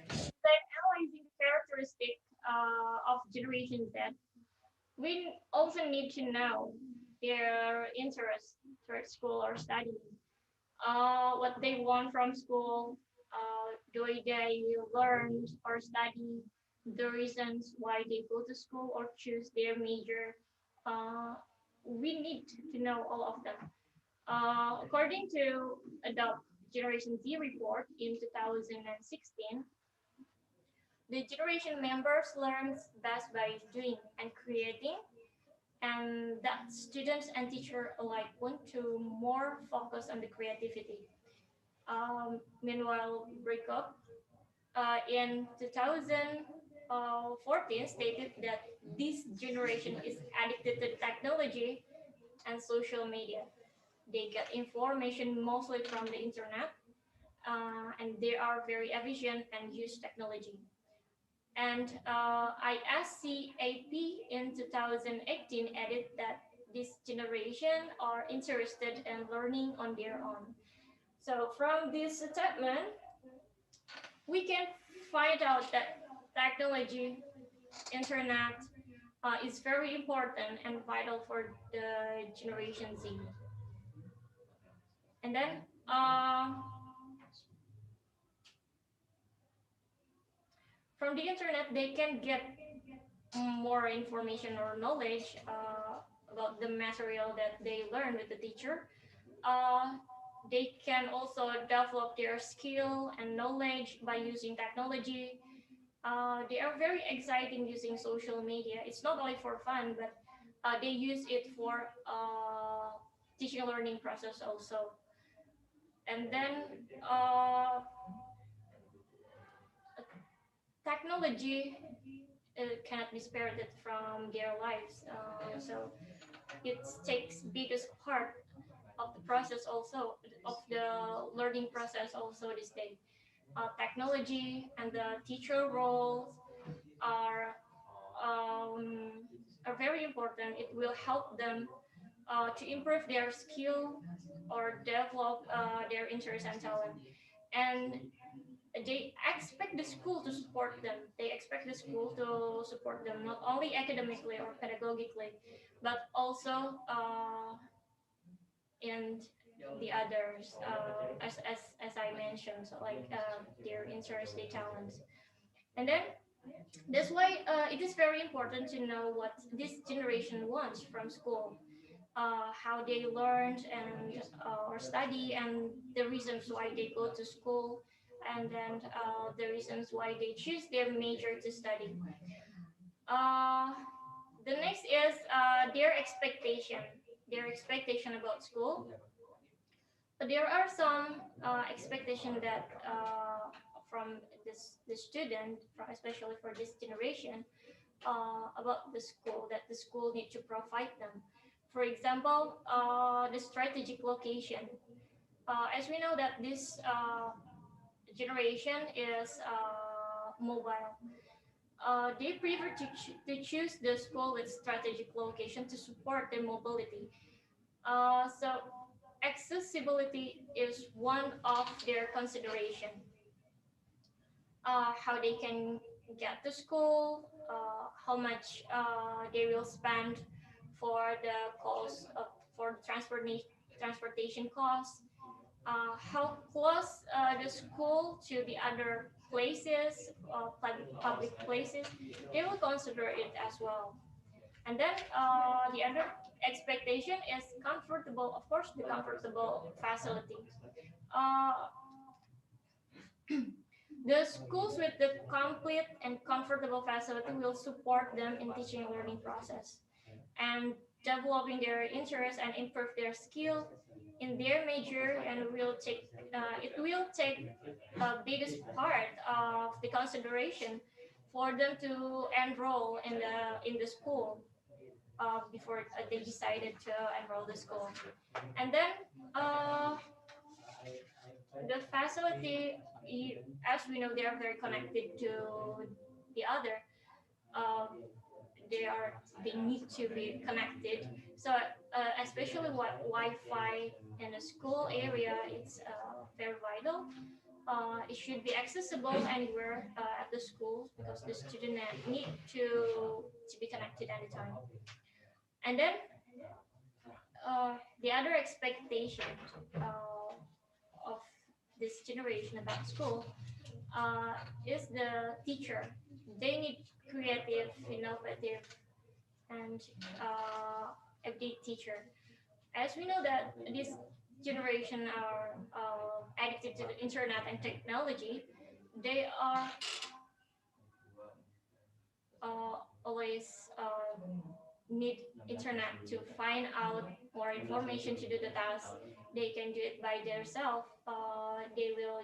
Then analyzing the characteristic of Generation Z, we also need to know their interest towards school or studying, what they want from school, do they learn or study, the reasons why they go to school or choose their major. We need to know all of them. According to Adopt Generation Z report in 2016, the generation members learn best by doing and creating, and that students and teachers alike want to more focus on the creativity. Meanwhile, Breakup in 2014 stated that this generation is addicted to technology and social media. They get information mostly from the internet, and they are very efficient and use technology. And ISCAP in 2018 added that this generation are interested in learning on their own. So from this statement, we can find out that technology, internet, is very important and vital for the Generation Z. And then from the internet, they can get more information or knowledge about the material that they learn with the teacher. They can also develop their skill and knowledge by using technology. They are very exciting using social media. It's not only for fun, but they use it for teaching and learning process also. And then technology cannot be spared from their lives. So it takes biggest part of the process also, of the learning process also this day. Technology and the teacher roles are very important. It will help them to improve their skill or develop their interest and talent. And they expect the school to support them. They expect the school to support them not only academically or pedagogically, but also in the others, as I mentioned, so like their interest, their talents. And then that's why it is very important to know what this generation wants from school, how they learned and or study, and the reasons why they go to school, and then the reasons why they choose their major to study. Uh, the next is their expectation about school. There are some expectation that from the student, especially for this generation, about the school, that the school need to provide them. For example, the strategic location. As we know that this generation is mobile. They prefer to choose the school with strategic location to support their mobility. So accessibility is one of their consideration. How they can get to school, how much they will spend for the cost of, for transportation costs, how close the school to the other places, public places, they will consider it as well. And then the other expectation is comfortable, of course, the comfortable facility. Uh, the schools with the complete and comfortable facility will support them in teaching and learning process and developing their interest and improve their skill in their major, and it will take the biggest part of the consideration for them to enroll in the school before they decided to enroll the school. And then the facility, as we know, they are very connected to the other. Um, they need to be connected. So especially what Wi-Fi in a school area, it's very vital. It should be accessible anywhere at the school because the student need to be connected anytime. And then the other expectation of this generation about school is the teacher. They need creative, innovative, and update teacher. As we know that this generation are addicted to the internet and technology, they are always need internet to find out more information to do the task. They can do it by themselves. They will,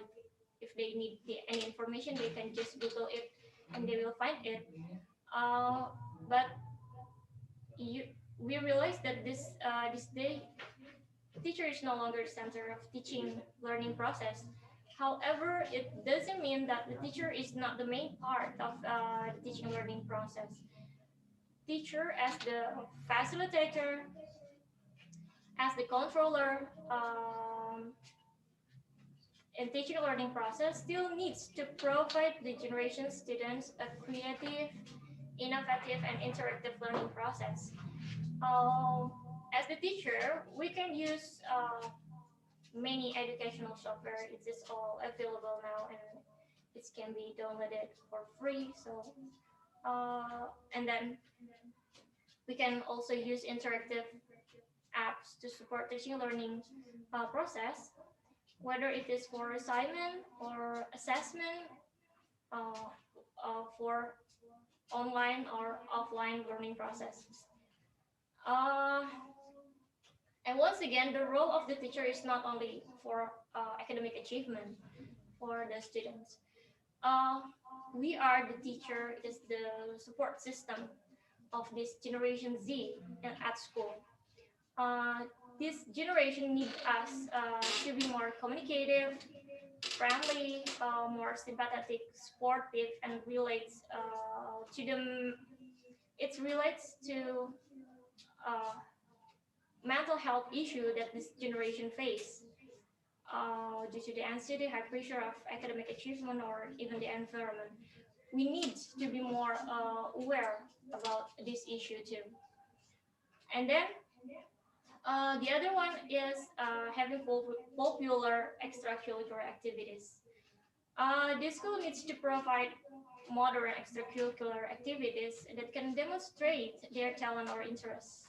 if they need any information, they can just Google it and they will find it. But we realize that this day, teacher is no longer the center of teaching learning process. However, it doesn't mean that the teacher is not the main part of the teaching learning process. Teacher as the facilitator, as the controller in teaching learning process, still needs to provide the generation students a creative, innovative, and interactive learning process. As the teacher, we can use many educational software. It is all available now, and it can be downloaded for free. So, and then we can also use interactive apps to support teaching learning process, whether it is for assignment or assessment, for online or offline learning processes. And once again, the role of the teacher is not only for academic achievement for the students. We are the teacher, is the support system of this generation Z at school. This generation needs us to be more communicative, friendly, more sympathetic, sportive, and relates to them. It relates to mental health issue that this generation face due to the anxiety, high pressure of academic achievement, or even the environment. We need to be more aware about this issue too. And then the other one is having popular extracurricular activities. The school needs to provide modern extracurricular activities that can demonstrate their talent or interests.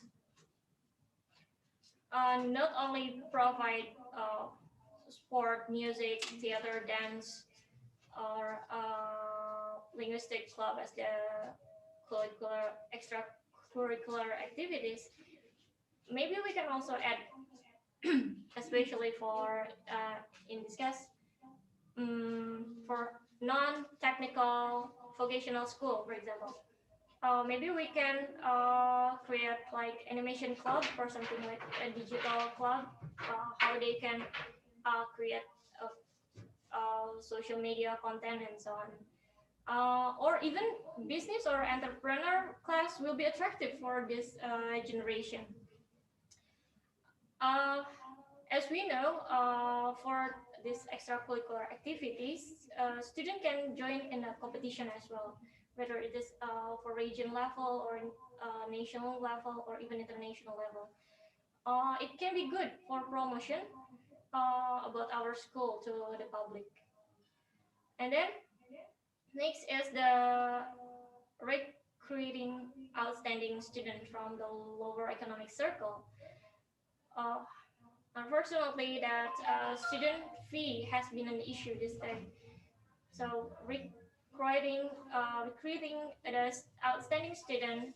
Not only provide sport, music, theater, dance, or linguistic club as the curricular extracurricular activities. Maybe we can also add, especially for in this case, for non-technical vocational school, for example. Maybe we can create like animation club or something like a digital club, how they can create social media content and so on. Or even business or entrepreneur class will be attractive for this generation. As we know, for these extracurricular activities, student can join in a competition as well, whether it is for region level or national level or even international level. It can be good for promotion about our school to the public. And then next is the recruiting outstanding student from the lower economic circle. Unfortunately, that student fee has been an issue this time. So recruiting the outstanding student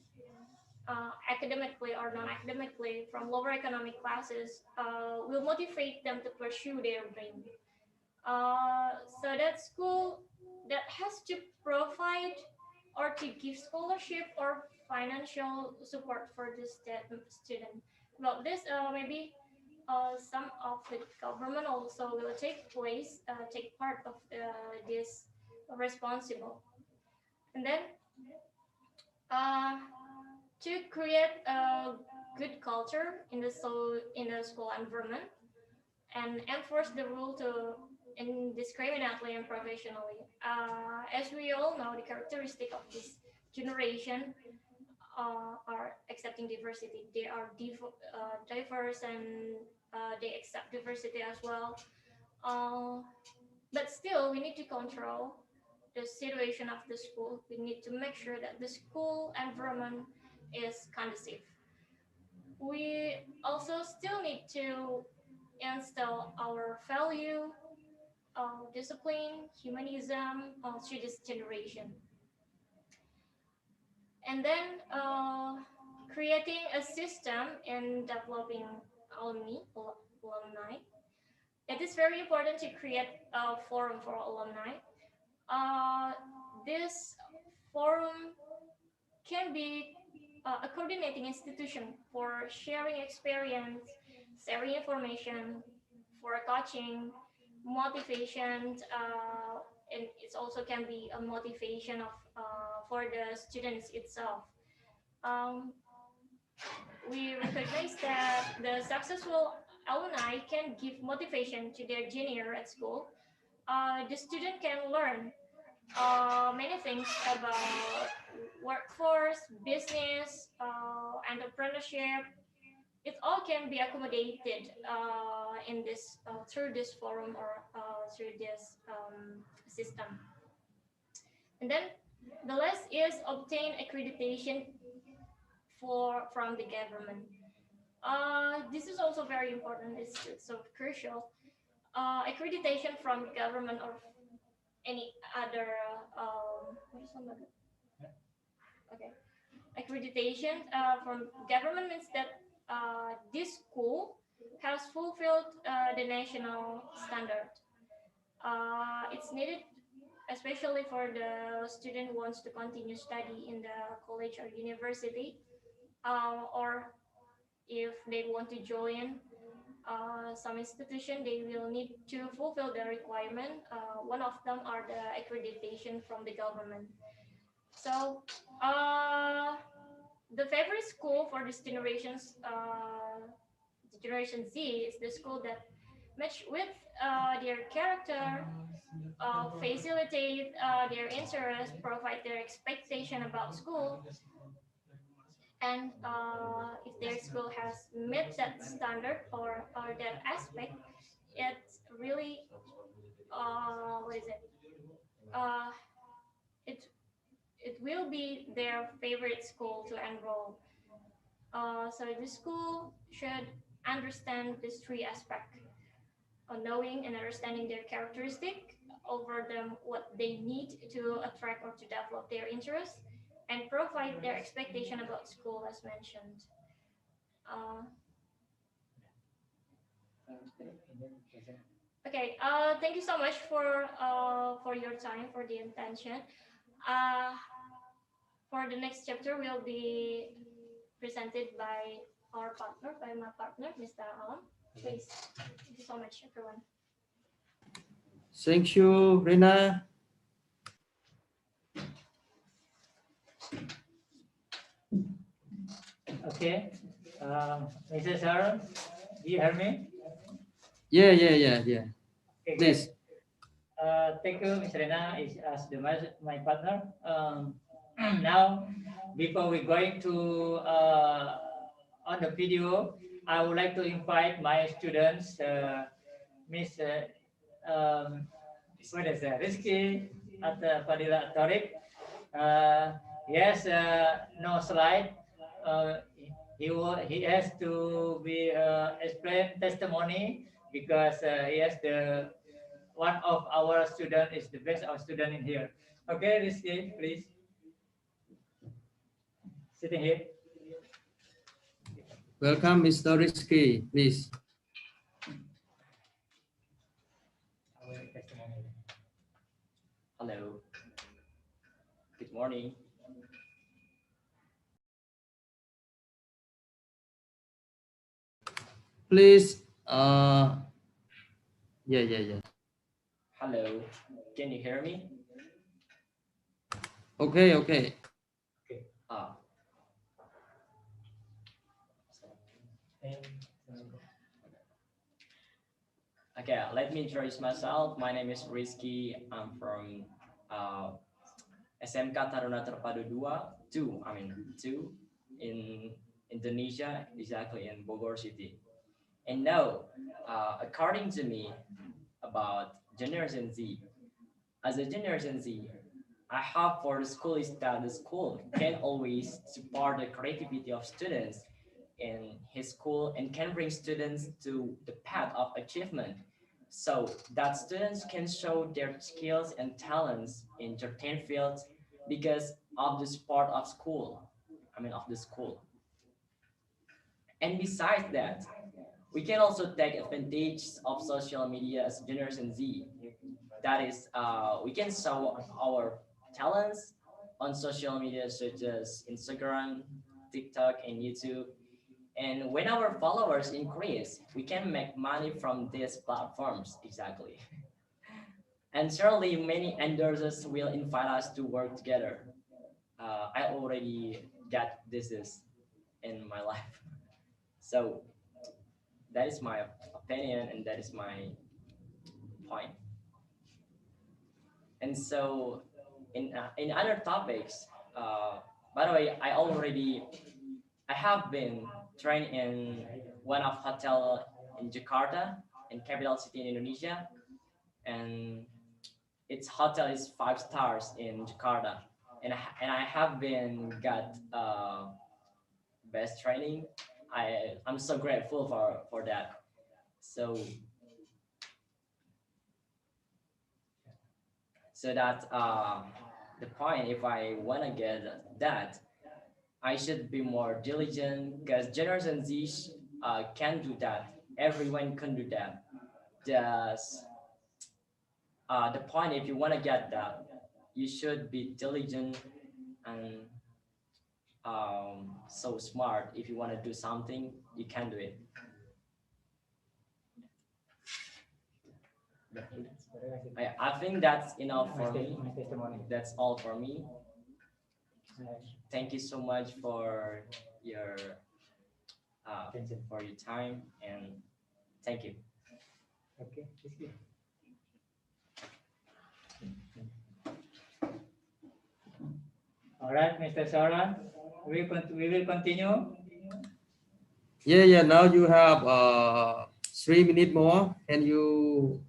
academically or non-academically from lower economic classes will motivate them to pursue their dream. So that school that has to provide or to give scholarship or financial support for the student. Well, this maybe some of the government also will take part of this responsible. And then to create a good culture in the school environment and enforce the rule to indiscriminately and professionally. As we all know, the characteristic of this generation are accepting diversity. They are diverse and they accept diversity as well. But still, we need to control the situation of the school. We need to make sure that the school environment is conducive. We also still need to instill our value, discipline, humanism to this generation. And then creating a system in developing alumni. It is very important to create a forum for alumni. This forum can be a coordinating institution for sharing experience, sharing information, for coaching, motivation, and it also can be a motivation of for the students itself. We recognize that the successful alumni can give motivation to their junior at school. The student can learn many things about workforce, business, entrepreneurship. It all can be accommodated in this through this forum or through this system. And then the last is obtain accreditation from the government. This is also very important. It's so crucial. Accreditation from government or any other what is one other? Okay, accreditation from government means that this school has fulfilled the national standard. It's needed especially for the student who wants to continue study in the college or university, or if they want to join some institution, they will need to fulfill the requirement. One of them are the accreditation from the government. So the favorite school for this generations, the Generation Z, is the school that match with their character, facilitate their interest, provide their expectation about school, and if their school has met that standard or that aspect, it's really what is it? Uh, it it will be their favorite school to enroll. So the school should understand these three aspects: knowing and understanding their characteristic, over them what they need to attract or to develop their interest, and provide their expectation about school as mentioned. Uh, okay, thank you so much for your time, for the attention. Uh, for the next chapter will be presented by my partner, Mr. Alam. Please, thank you so much, everyone. Thank you, Rina. Okay. Mrs. Sharon, do you hear me? Yeah. Okay, Please. thank you, Ms. Rena, as my partner. Now, before we going to on the video, I would like to invite my students, Miss what is that? Rizky at Fadila Torik. Yes, no slide. He has to be explain testimony because he has the one of our student is the best our student in here. Okay, Rizky, please. Sitting here. Welcome, Mr. Rizky, please. Hello. Good morning. Please. Yeah. Hello. Can you hear me? Okay. Ah. Okay, let me introduce myself. My name is Rizky. I'm from SMK Taruna Terpadu 2 in Indonesia, exactly in Bogor city. And now, according to me about Generation Z, as a Generation Z, I hope for the school is that the school can always support the creativity of students in his school and can bring students to the path of achievement so that students can show their skills and talents in certain fields because of the support of of the school. And besides that, we can also take advantage of social media as Generation Z. That is, we can show our talents on social media such as Instagram, TikTok, and YouTube. And when our followers increase, we can make money from these platforms, exactly. And surely many endorsers will invite us to work together. I already got this in my life. So that is my opinion and that is my point. And so in other topics, by the way, I have been trained in one of hotel in Jakarta, in capital city in Indonesia, and its hotel is 5 stars in Jakarta, and I have been got best training. I'm so grateful for that. So that the point, if I want to get that, I should be more diligent because Generation Z can do that. Everyone can do that. Just the point, if you want to get that, you should be diligent and so smart. If you want to do something, you can do it. I think that's enough for me. That's all for me. Thank you so much for your time, and thank you. Okay. All right, Mr. Saran, we will continue. Yeah. Now you have 3 minutes more. Can you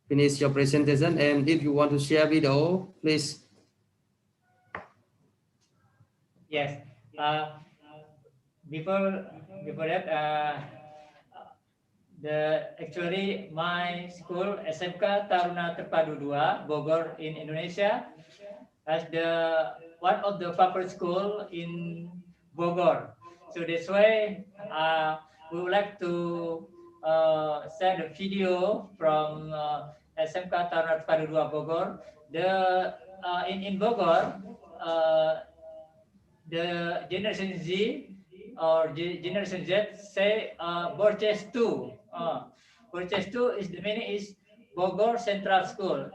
finish your presentation? And if you want to share video, please. Yes. Before that, actually my school SMK Taruna Terpadu 2 Bogor in Indonesia as the one of the public school in Bogor. So that's why we would like to send a video from SMK Taruna Terpadu 2 Bogor. In Bogor, the Generation Z or Generation Z say purchase 2. Purchase 2 is the meaning is Bogor Central School.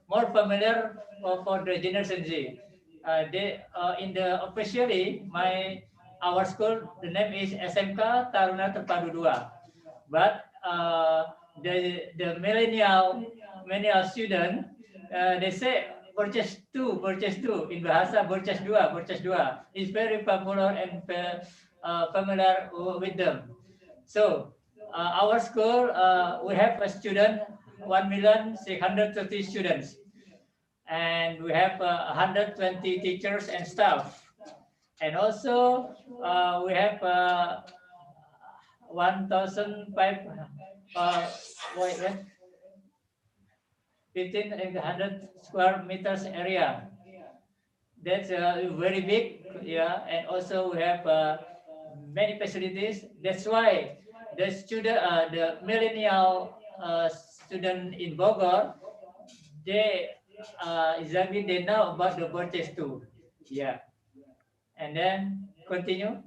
More familiar for the Generation Z. In the officially our school the name is SMK Taruna Terpadu 2. But the millennial student they say purchase two in bahasa purchase dua is very popular and familiar with them. So our school we have a student 1,630,000 students, and we have 120 teachers and staff, and also we have 1,500 1,500 square meters area. That's very big, yeah. And also we have many facilities. That's why the millennial student in Bogor, they exactly they know about the purchase too, yeah. And then continue.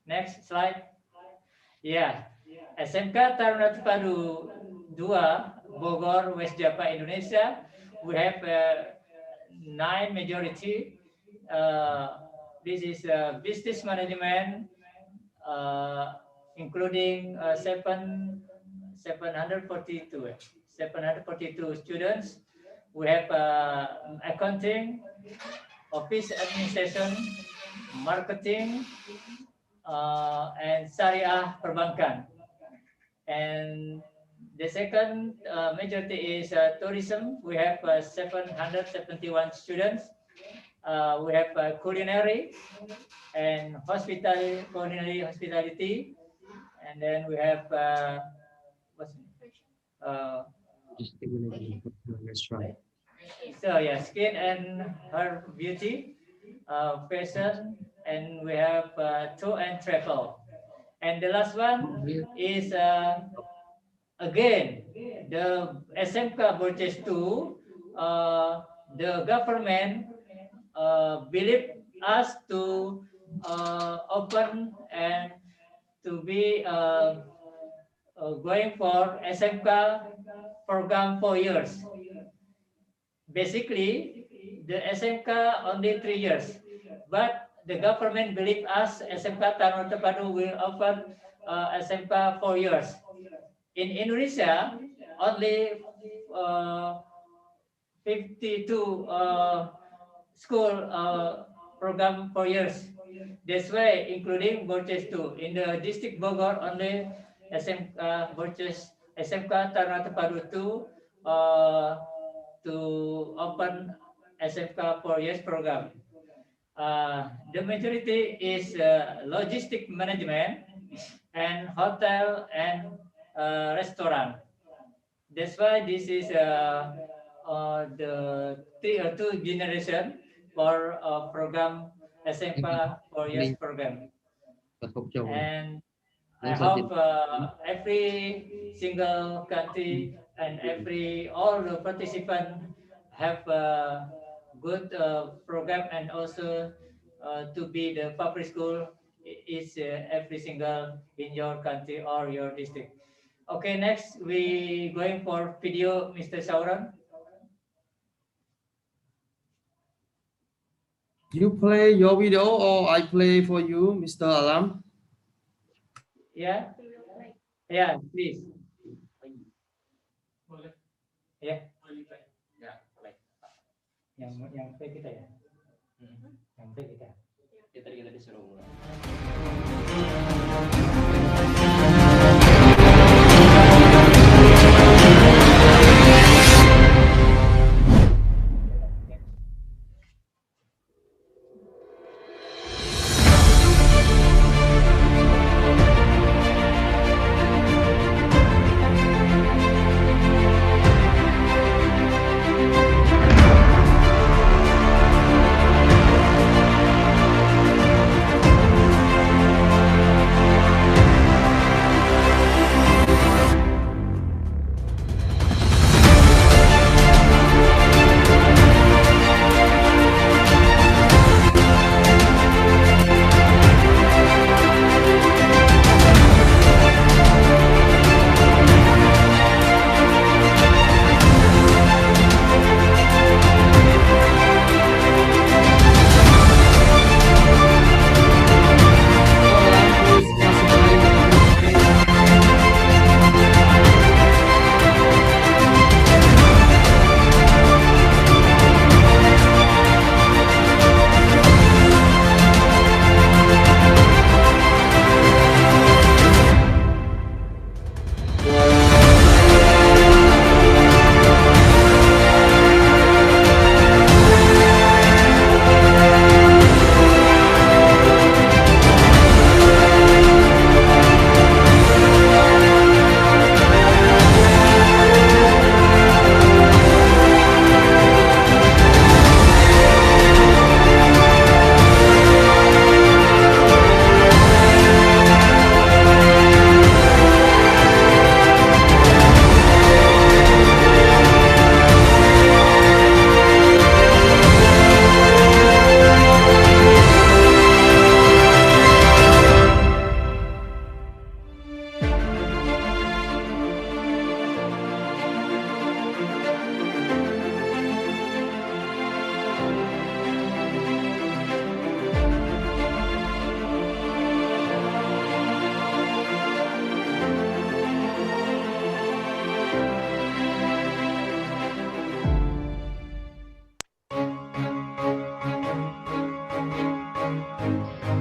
Next slide. Yeah. SMK Taruna Terpadu 2 Bogor, West Java, Indonesia. We have 9 majority. This is business management, including 742 students. We have accounting, office administration, marketing, and Syariah Perbankan. And the second majority is tourism. We have 771 students. We have culinary and culinary hospitality. And then we have so yeah, skin and hair beauty, fashion, and we have tour and travel. And the last one is again the SMK purchase 2. The government believe us to open and to be going for SMK program 4 years. Basically, the SMK only 3 years, but the government believe us SMK Taruna Terpadu will offer SMK 4 years. In Indonesia, only 52 school program 4 years. This way, including purchase 2. In the district Bogor, only SMK Taruna Terpadu 2 to open SMK 4 years program. The majority is logistic management and hotel and restaurant. That's why this is the 2 generation for program SMK 4 years program. And I hope every single country and all the participants have good program, and also to be the public school is every single in your country or your district. Okay, next we going for video, Mr. Sauran. You play your video or I play for you, Mr. Alam? Yeah, yeah, please. Yeah. Yang play kita ya. Yang play kita. Kita disuruh mulai.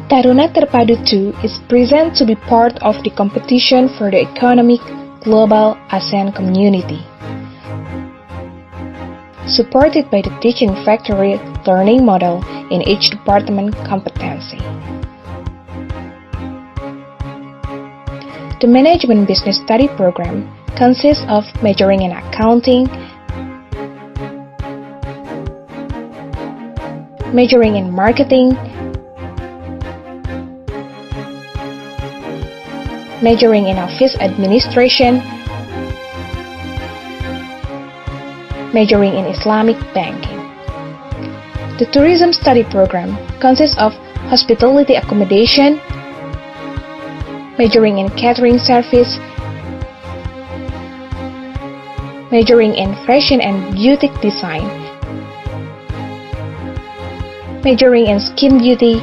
Taruna Terpadu 2 is present to be part of the competition for the economic global ASEAN community. Supported by the teaching factory learning model in each department competency. The management business study program consists of majoring in accounting, majoring in marketing, majoring in office administration, majoring in Islamic banking. The tourism study program consists of hospitality accommodation, majoring in catering service, majoring in fashion and beauty design, majoring in skin beauty,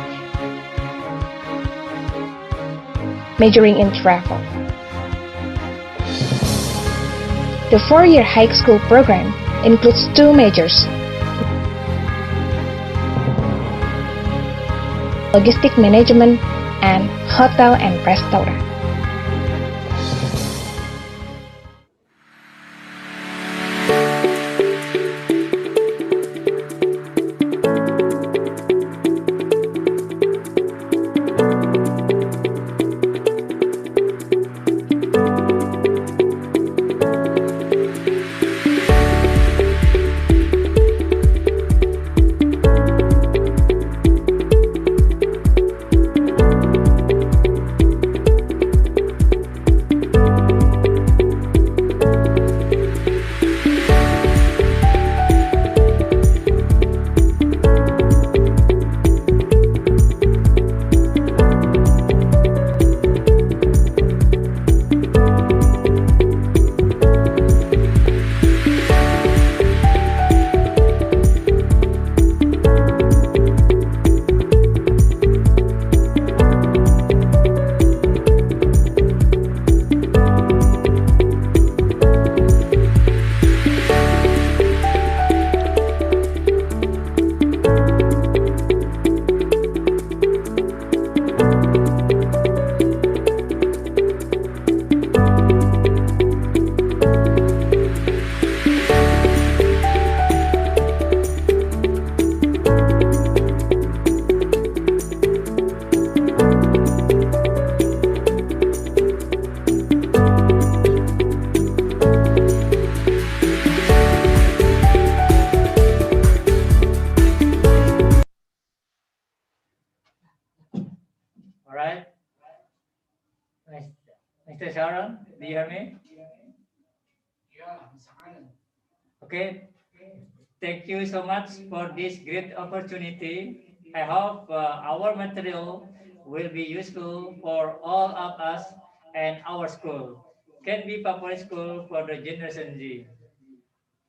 majoring in travel. The 4-year high school program includes 2 majors: Logistic Management and Hotel and Restaurant. Mr. Sharon, do you hear me? Okay. Thank you so much for this great opportunity. I hope our material will be useful for all of us and our school can be popular school for the generation Z.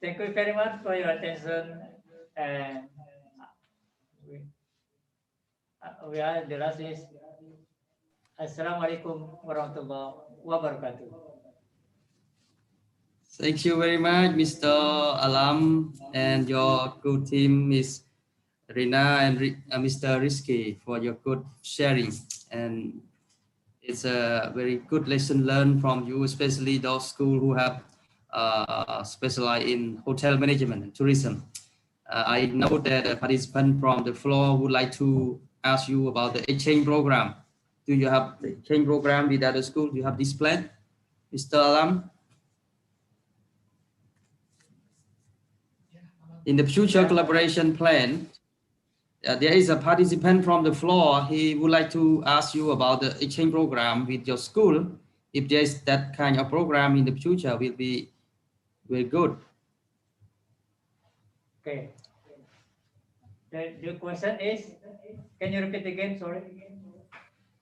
Thank you very much for your attention, and we are the last is Assalamualaikum warahmatullahi wabarakatuh. Thank you very much, Mr. Alam, and your good team, Miss Rina and Mr. Risky, for your good sharing. And it's a very good lesson learned from you, especially those schools who have specialized in hotel management and tourism. I know that a participant from the floor would like to ask you about the exchange program. Do you have the exchange program with other schools? Do you have this plan, Mr. Alam? In the future collaboration plan, there is a participant from the floor. He would like to ask you about the exchange program with your school. If there is that kind of program in the future, will be very good. Okay. The question is, can you repeat again? Sorry.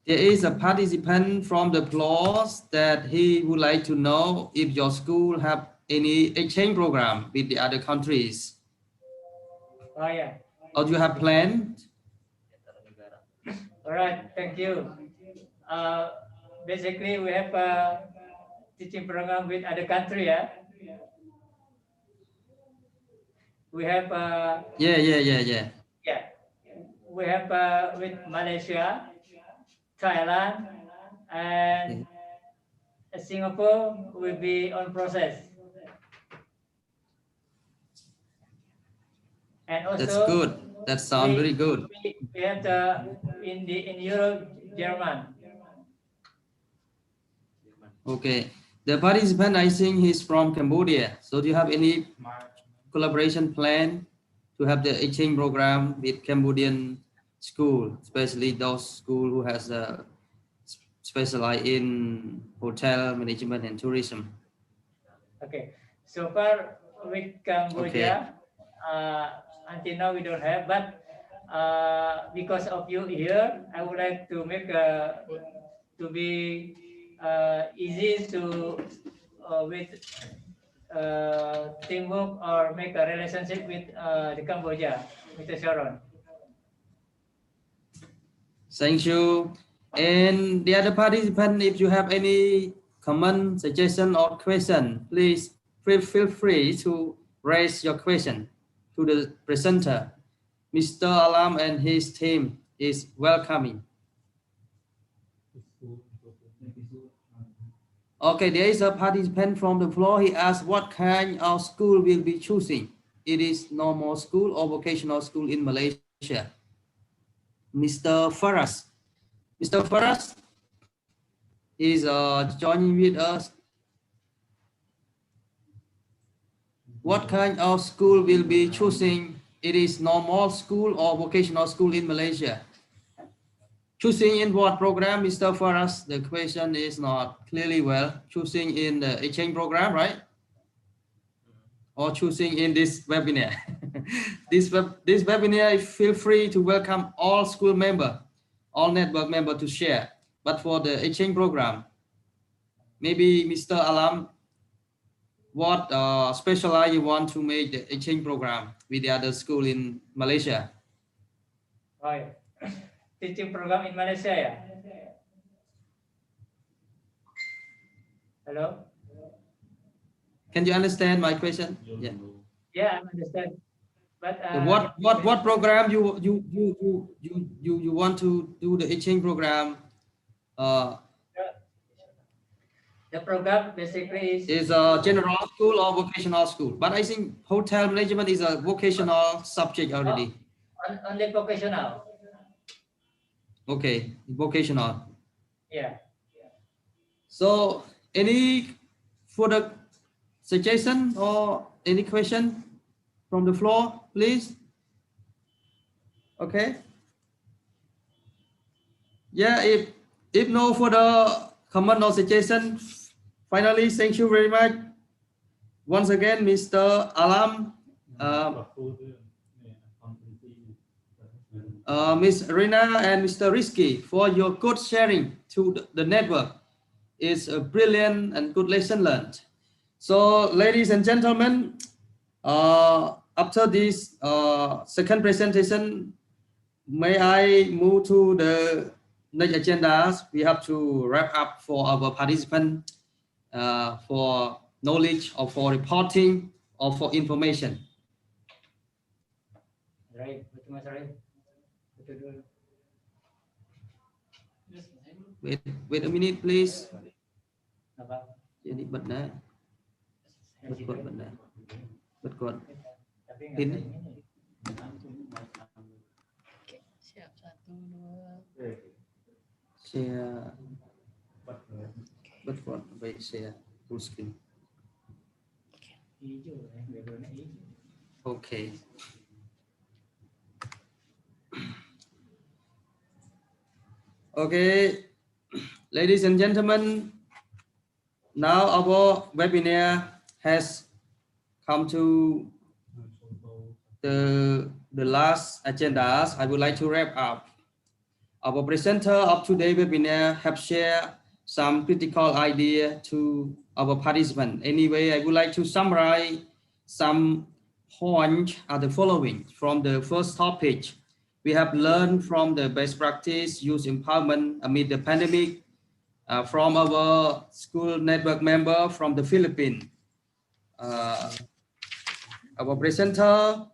There is a participant from the floor that he would like to know if your school have any exchange program with the other countries. Oh yeah. Or do you have planned? All right. Thank you. Basically, we have a teaching program with other country. Yeah. We have. Yeah. Yeah. We have with Malaysia, Thailand, and Singapore will be on process. And also, that's good. That sounds very good. We have in Europe, German. Okay. The participant, I think he's from Cambodia. So do you have any collaboration plan to have the exchange program with Cambodian school, especially those school who has specialized in hotel management and tourism? Okay. So far with Cambodia, until now we don't have, but because of you here, I would like to make to be easy to with teamwork or make a relationship with the Cambodia, Mr. Sharon. Thank you. And the other participant, if you have any comment, suggestion, or question, please feel free to raise your question to the presenter. Mr. Alam and his team is welcoming. Okay, there is a participant from the floor. He asked what kind of school will be choosing. It is normal school or vocational school in Malaysia. Mr. Faras. Mr. Faras is joining with us. What kind of school will be choosing? It is normal school or vocational school in Malaysia? Choosing in what program, Mr. Faras? The question is not clearly well. Choosing in the exchange program, right? Or choosing in this webinar? This webinar, feel free to welcome all school members, all network members to share. But for the exchange program, maybe Mr. Alam, what specialized you want to make the exchange program with the other school in Malaysia? Right. Teaching program in Malaysia, yeah. Hello. Can you understand my question? Yeah. Yeah, I understand. But what program you want to do the exchange program? The program basically is a general school or vocational school, but I think hotel management is a vocational subject already. Only vocational. Okay, vocational. Yeah. So any further suggestion or any question from the floor, please? Okay. Yeah, if no further comment or suggestion? Finally, thank you very much. Once again, Mr. Alam, Ms. Rina and Mr. Risky for your good sharing to the network. It's a brilliant and good lesson learned. So, ladies and gentlemen, after this second presentation, may I move to the next agenda? We have to wrap up for our participants for knowledge or for reporting or for information. Wait a minute, please. Jadi bật nè. Bật quạt. Pin. Share. Bật quạt vậy share full screen. Okay. Okay, ladies and gentlemen, now our webinar has come to the last agendas. I would like to wrap up. Our presenter of today's webinar have shared some critical idea to our participants. Anyway, I would like to summarize some points are the following. From the first topic, we have learned from the best practice youth empowerment amid the pandemic from our school network member from the Philippines. Our presenter,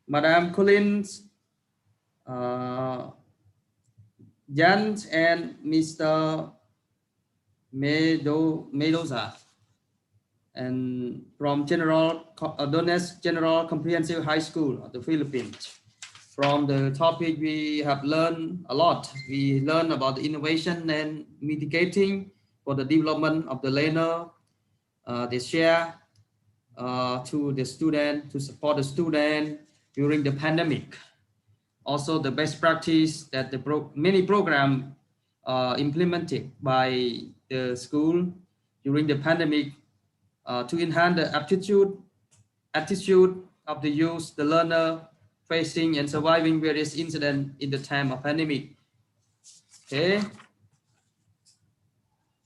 Madame Collins, Jan and Mr. Mendoza, and from Dueñas General Comprehensive High School of the Philippines. From the topic, we have learned a lot. We learned about the innovation and mitigating for the development of the learner. They share to the student to support the student during the pandemic. Also, the best practice that many programs implemented by the school during the pandemic to enhance the attitude of the youth, the learner, facing and surviving various incidents in the time of pandemic. Okay,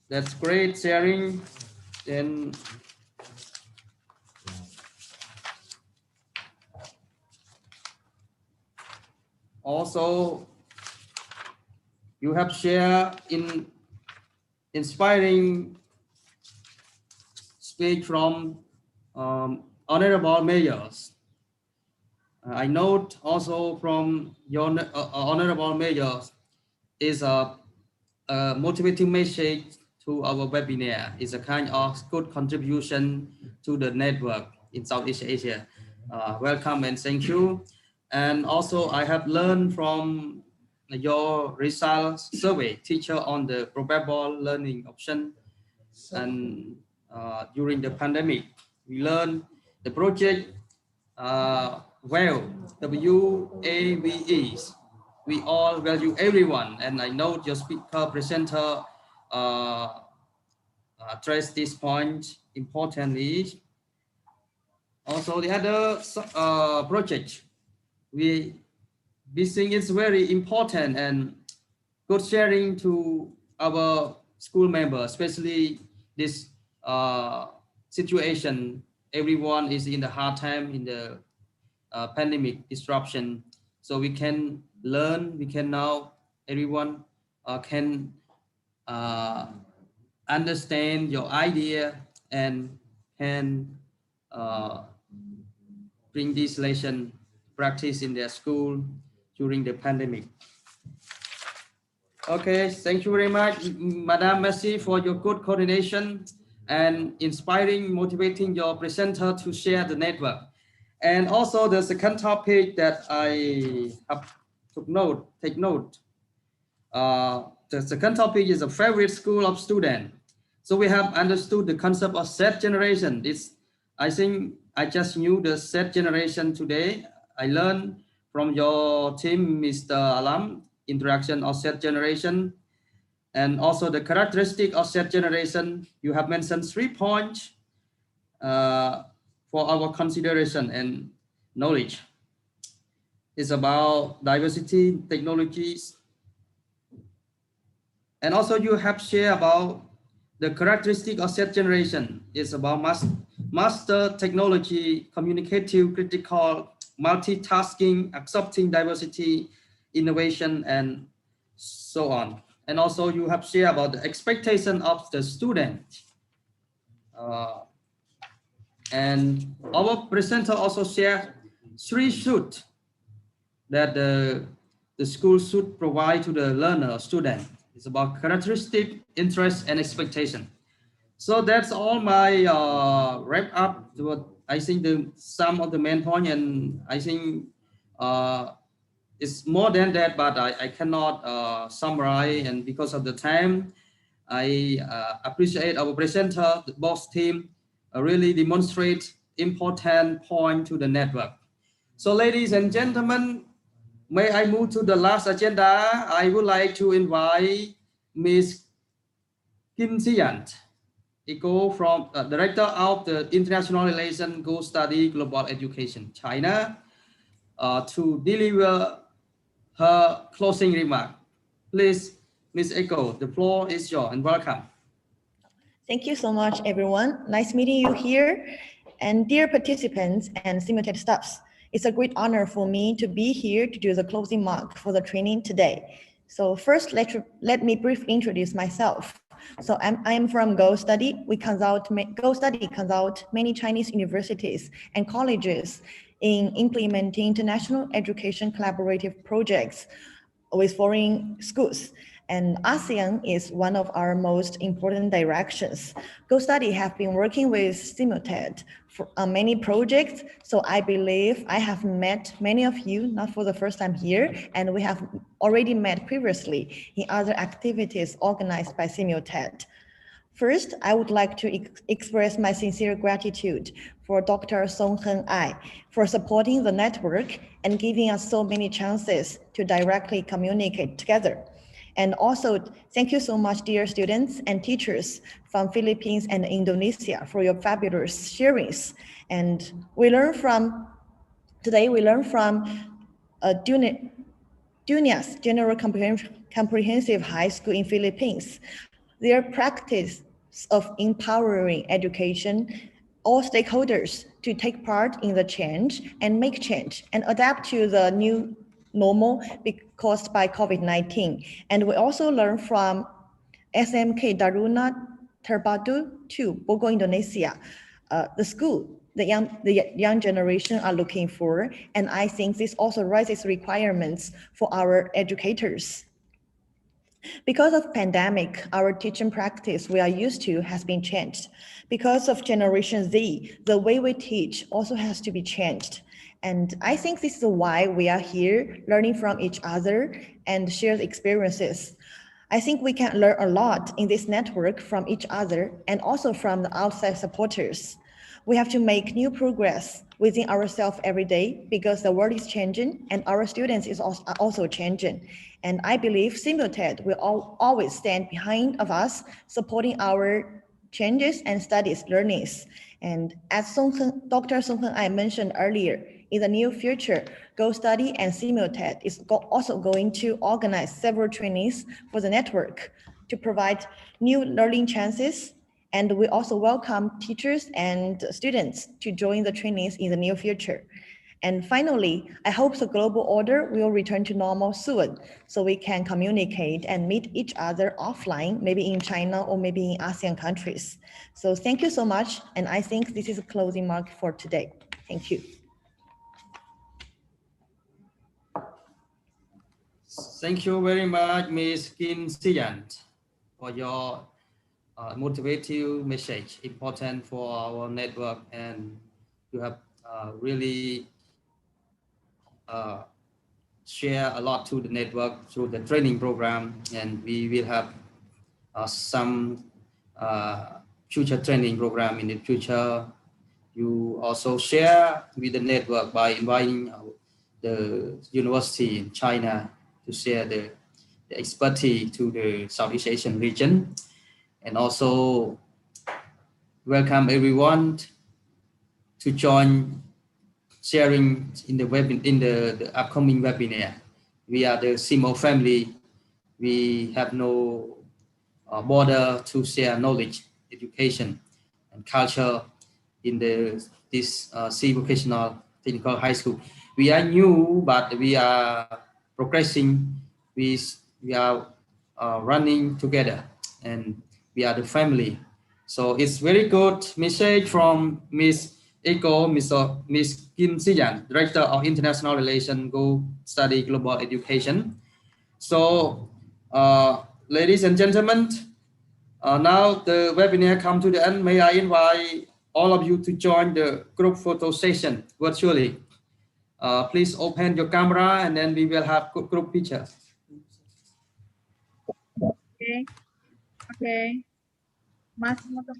that's great sharing. Then also you have shared in inspiring speech from honorable mayors. I note also from your honorable mayors is a motivating message to our webinar. It's a kind of good contribution to the network in Southeast Asia. Welcome and thank you. And also I have learned from your results survey, teacher on the probable learning option. And during the pandemic, we learned the project WAVE. We all value everyone. And I know your speaker presenter addressed this point importantly. Also the other project, we think it's very important and good sharing to our school members, especially this situation. Everyone is in the hard time in the pandemic disruption. So we can learn, we can now, everyone can understand your idea and can bring this lesson practice in their school during the pandemic. Okay, thank you very much, Madame Messi, for your good coordination and inspiring, motivating your presenter to share the network. And also the second topic that I have take note. The second topic is a favorite school of student. So we have understood the concept of set generation. I think I just knew the set generation today. I learned from your team, Mr. Alam, introduction of set generation. And also the characteristic of set generation, you have mentioned 3 points for our consideration and knowledge. It's about diversity, technologies, and also you have shared about the characteristic of set generation. It's about master technology, communicative, critical, multitasking, accepting diversity, innovation, and so on. And also you have shared about the expectation of the student. And our presenter also shared 3 should that the school should provide to the learner, student. It's about characteristic, interest, and expectation. So that's all my wrap up. To what I think some of the main point, and I think it's more than that, but I cannot summarize, and because of the time, I appreciate our presenter, the boss team, really demonstrate important point to the network. So ladies and gentlemen, may I move to the last agenda? I would like to invite Ms. Kim Si-Yant, from Director of the International Relations Go Study Global Education, China, to deliver her closing remark. Please, Ms. Echo, the floor is yours, and welcome. Thank you so much, everyone. Nice meeting you here. And dear participants and SEAMEO TED staffs, it's a great honor for me to be here to do the closing mark for the training today. So first, let me briefly introduce myself. So I'm from Go Study. Go Study consult many Chinese universities and colleges in implementing international education collaborative projects with foreign schools. And ASEAN is one of our most important directions. Go Study have been working with SEAMEO TED on many projects. So I believe I have met many of you, not for the first time here, and we have already met previously in other activities organized by SEAMEO TED. First, I would like to express my sincere gratitude for Dr. Song Hen Ai for supporting the network and giving us so many chances to directly communicate together. And also, thank you so much, dear students and teachers from Philippines and Indonesia for your fabulous sharings. And today we learn from Dueñas General Comprehensive High School in Philippines. Their practice of empowering education, all stakeholders to take part in the change and make change and adapt to the new normal caused by COVID-19. And we also learn from SMK Taruna Terpadu to Bogor, Indonesia, the school the young generation are looking for. And I think this also raises requirements for our educators. Because of pandemic, our teaching practice we are used to has been changed. Because of Generation Z, the way we teach also has to be changed. And I think this is why we are here learning from each other and share experiences. I think we can learn a lot in this network from each other and also from the outside supporters. We have to make new progress within ourselves every day because the world is changing and our students is also changing. And I believe SEAMEO TED will always stand behind of us, supporting our changes and studies learnings. And as Dr. Song Hen Ai mentioned earlier, in the near future, Go Study and SEAMEO TED is also going to organize several trainings for the network to provide new learning chances. And we also welcome teachers and students to join the trainings in the near future. And finally, I hope the global order will return to normal soon so we can communicate and meet each other offline, maybe in China or maybe in ASEAN countries. So thank you so much. And I think this is a closing mark for today. Thank you. Thank you very much, Ms. Kim Si-Yant, for your motivative message, important for our network, and you have really share a lot to the network through the training program, and we will have some future training program in the future. You also share with the network by inviting the university in China to share the the expertise to the Southeast Asian region, and also welcome everyone to join sharing in the upcoming webinar. We are the SEAMEO family. We have no border to share knowledge, education, and culture in this C Vocational Technical High School. We are new, but we are progressing. We are running together, and we are the family. So it's very good message from Miss Eco, Miss Kim Siyan, Director of International Relations, Go Study Global Education. So, ladies and gentlemen, now the webinar come to the end. May I invite all of you to join the group photo session virtually. Please open your camera and then we will have group picture. Okay. Okay. Mas mo to,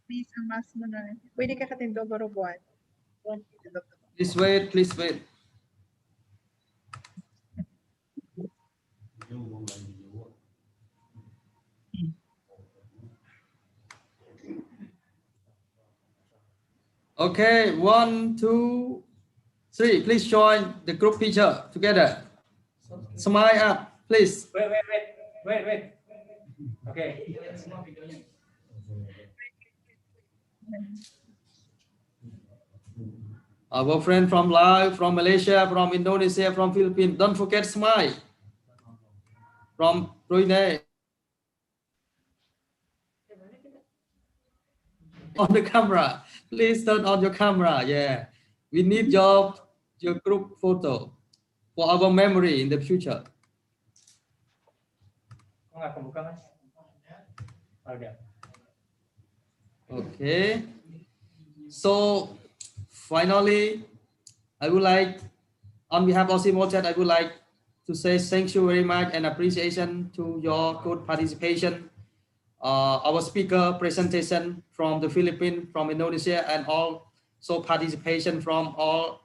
please, ang mas mo na. Pwede ka katindog o robot. Please wait, please wait. Okay, 1, 2, 3. Please join the group picture together. Smile up, please. Wait. Okay. Our friend from Laos, from Malaysia, from Indonesia, from Philippines. Don't forget smile. From Brunei. On the camera. Please turn on your camera. Yeah. We need your group photo for our memory in the future. Okay. So finally, I would like, on behalf of SEAMEO TED, I would like to say thank you very much and appreciation to your good participation. Our speaker presentation from the Philippines, from Indonesia, and also participation from all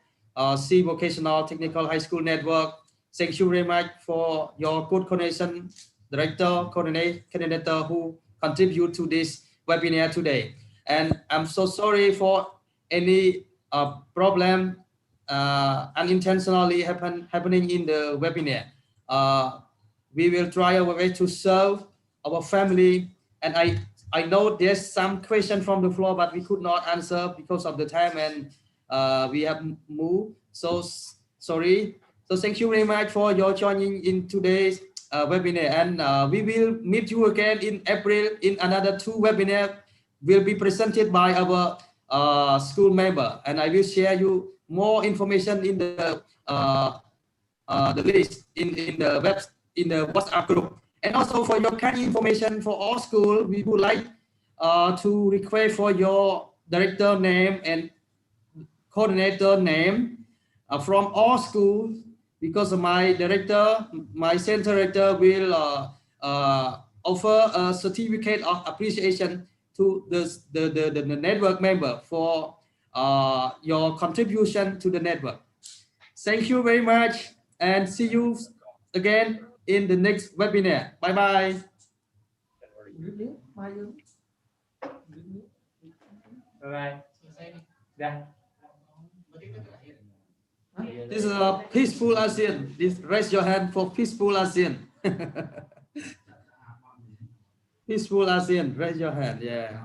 C Vocational Technical High School Network. Thank you very much for your good coordination, director, coordinator who contribute to this webinar today. And I'm so sorry for any problem unintentionally happening in the webinar. We will try our way to serve our family. And I know there's some question from the floor, but we could not answer because of the time, and we have moved. So sorry. So thank you very much for your joining in today's webinar, and we will meet you again in April in another 2 webinars will be presented by our school member, and I will share you more information in the list in the WhatsApp group. And also for your kind information for all school, we would like to request for your director name and coordinator name from all schools, because my director, my center director will offer a certificate of appreciation to the network member for your contribution to the network. Thank you very much and see you again in the next webinar. Bye bye. Bye. Dah. This is a peaceful ASEAN. Raise your hand for peaceful ASEAN. Peaceful ASEAN. Raise your hand. Yeah.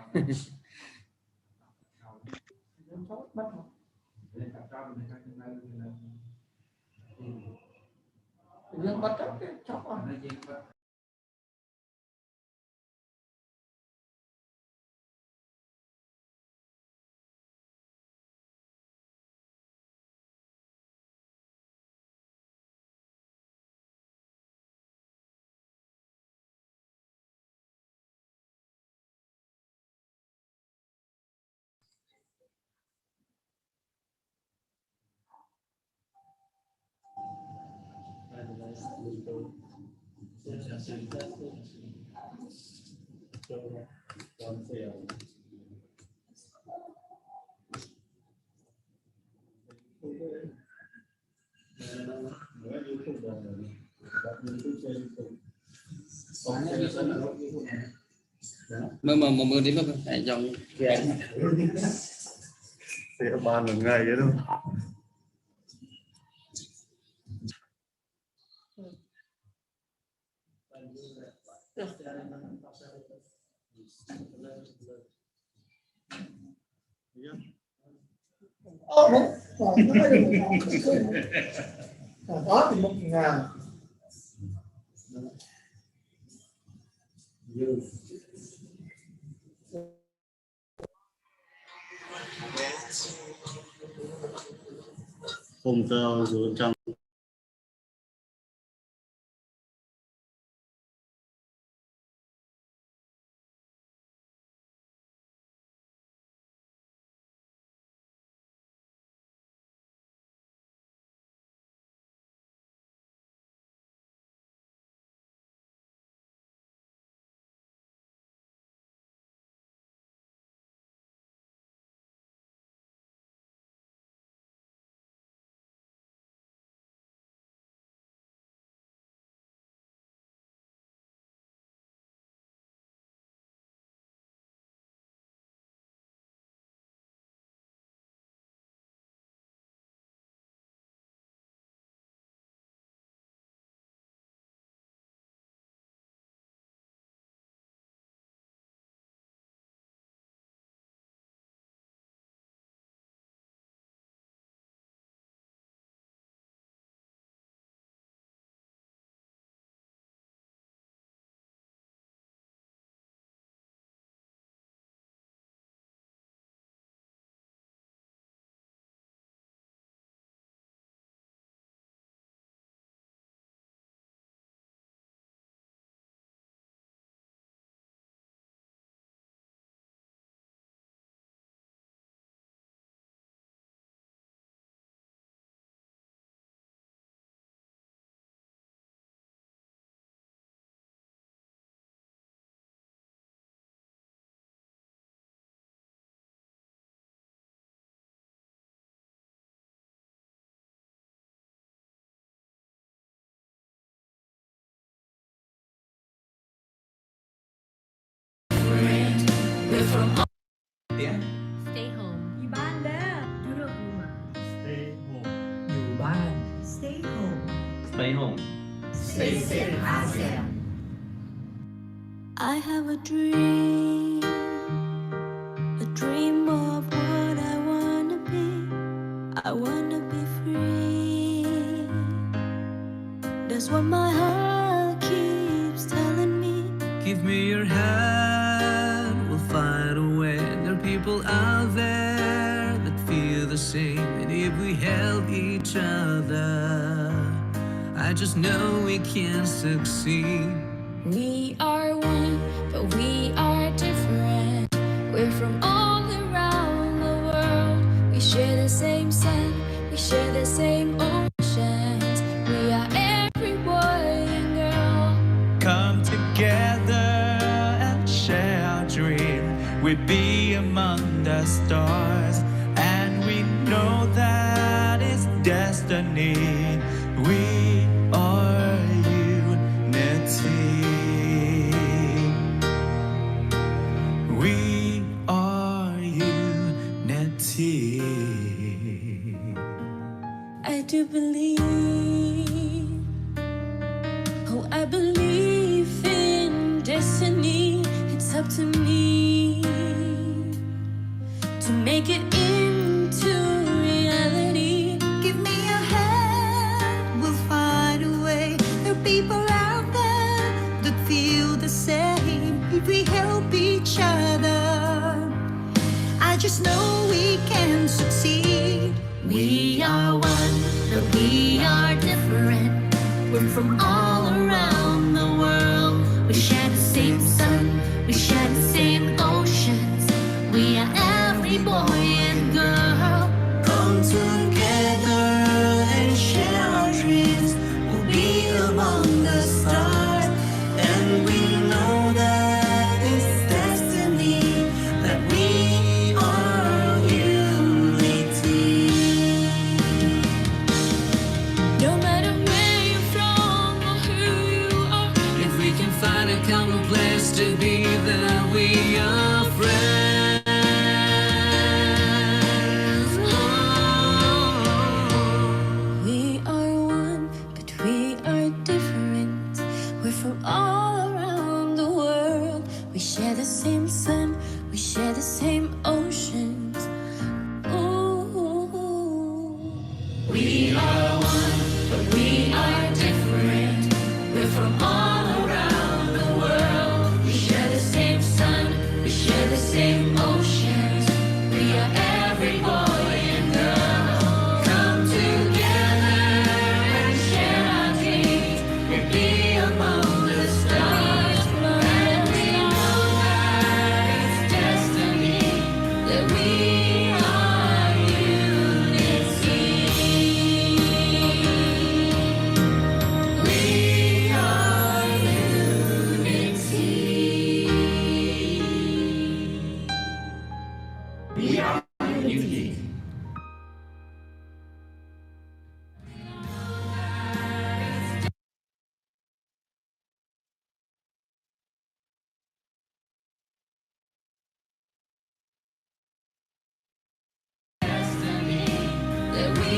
Mơ đi mơ hãy dòng Sẽ bàn một ngày vậy đâu. Đó thì 1.000. Không cao rồi trăm. Stay home.อยู่บ้านเด้อ Duduk rumah. Stay home อยู่บ้าน Stay home. Stay home Stay safe, ASEAN. I have a dream of what I wanna be. I wanna be free. That's what my heart keeps telling me. Give me your hand, we'll find a way. There are people out there that feel the same. And if we help each other, I just know we can succeed. We are one, but we are different. We're from all around the world. We share the same sun, we share the same oceans. We are every boy and girl. Come together and share our dream. We'd be among the stars, and we know that it's destiny. We are unity. We are unity. I do believe, oh, I believe in destiny. It's up to me to make it into reality. Give me a hand, we'll find a way. There are people out there that feel the same. If we help each other, I just know we can succeed. We are one, but we are different. We're from all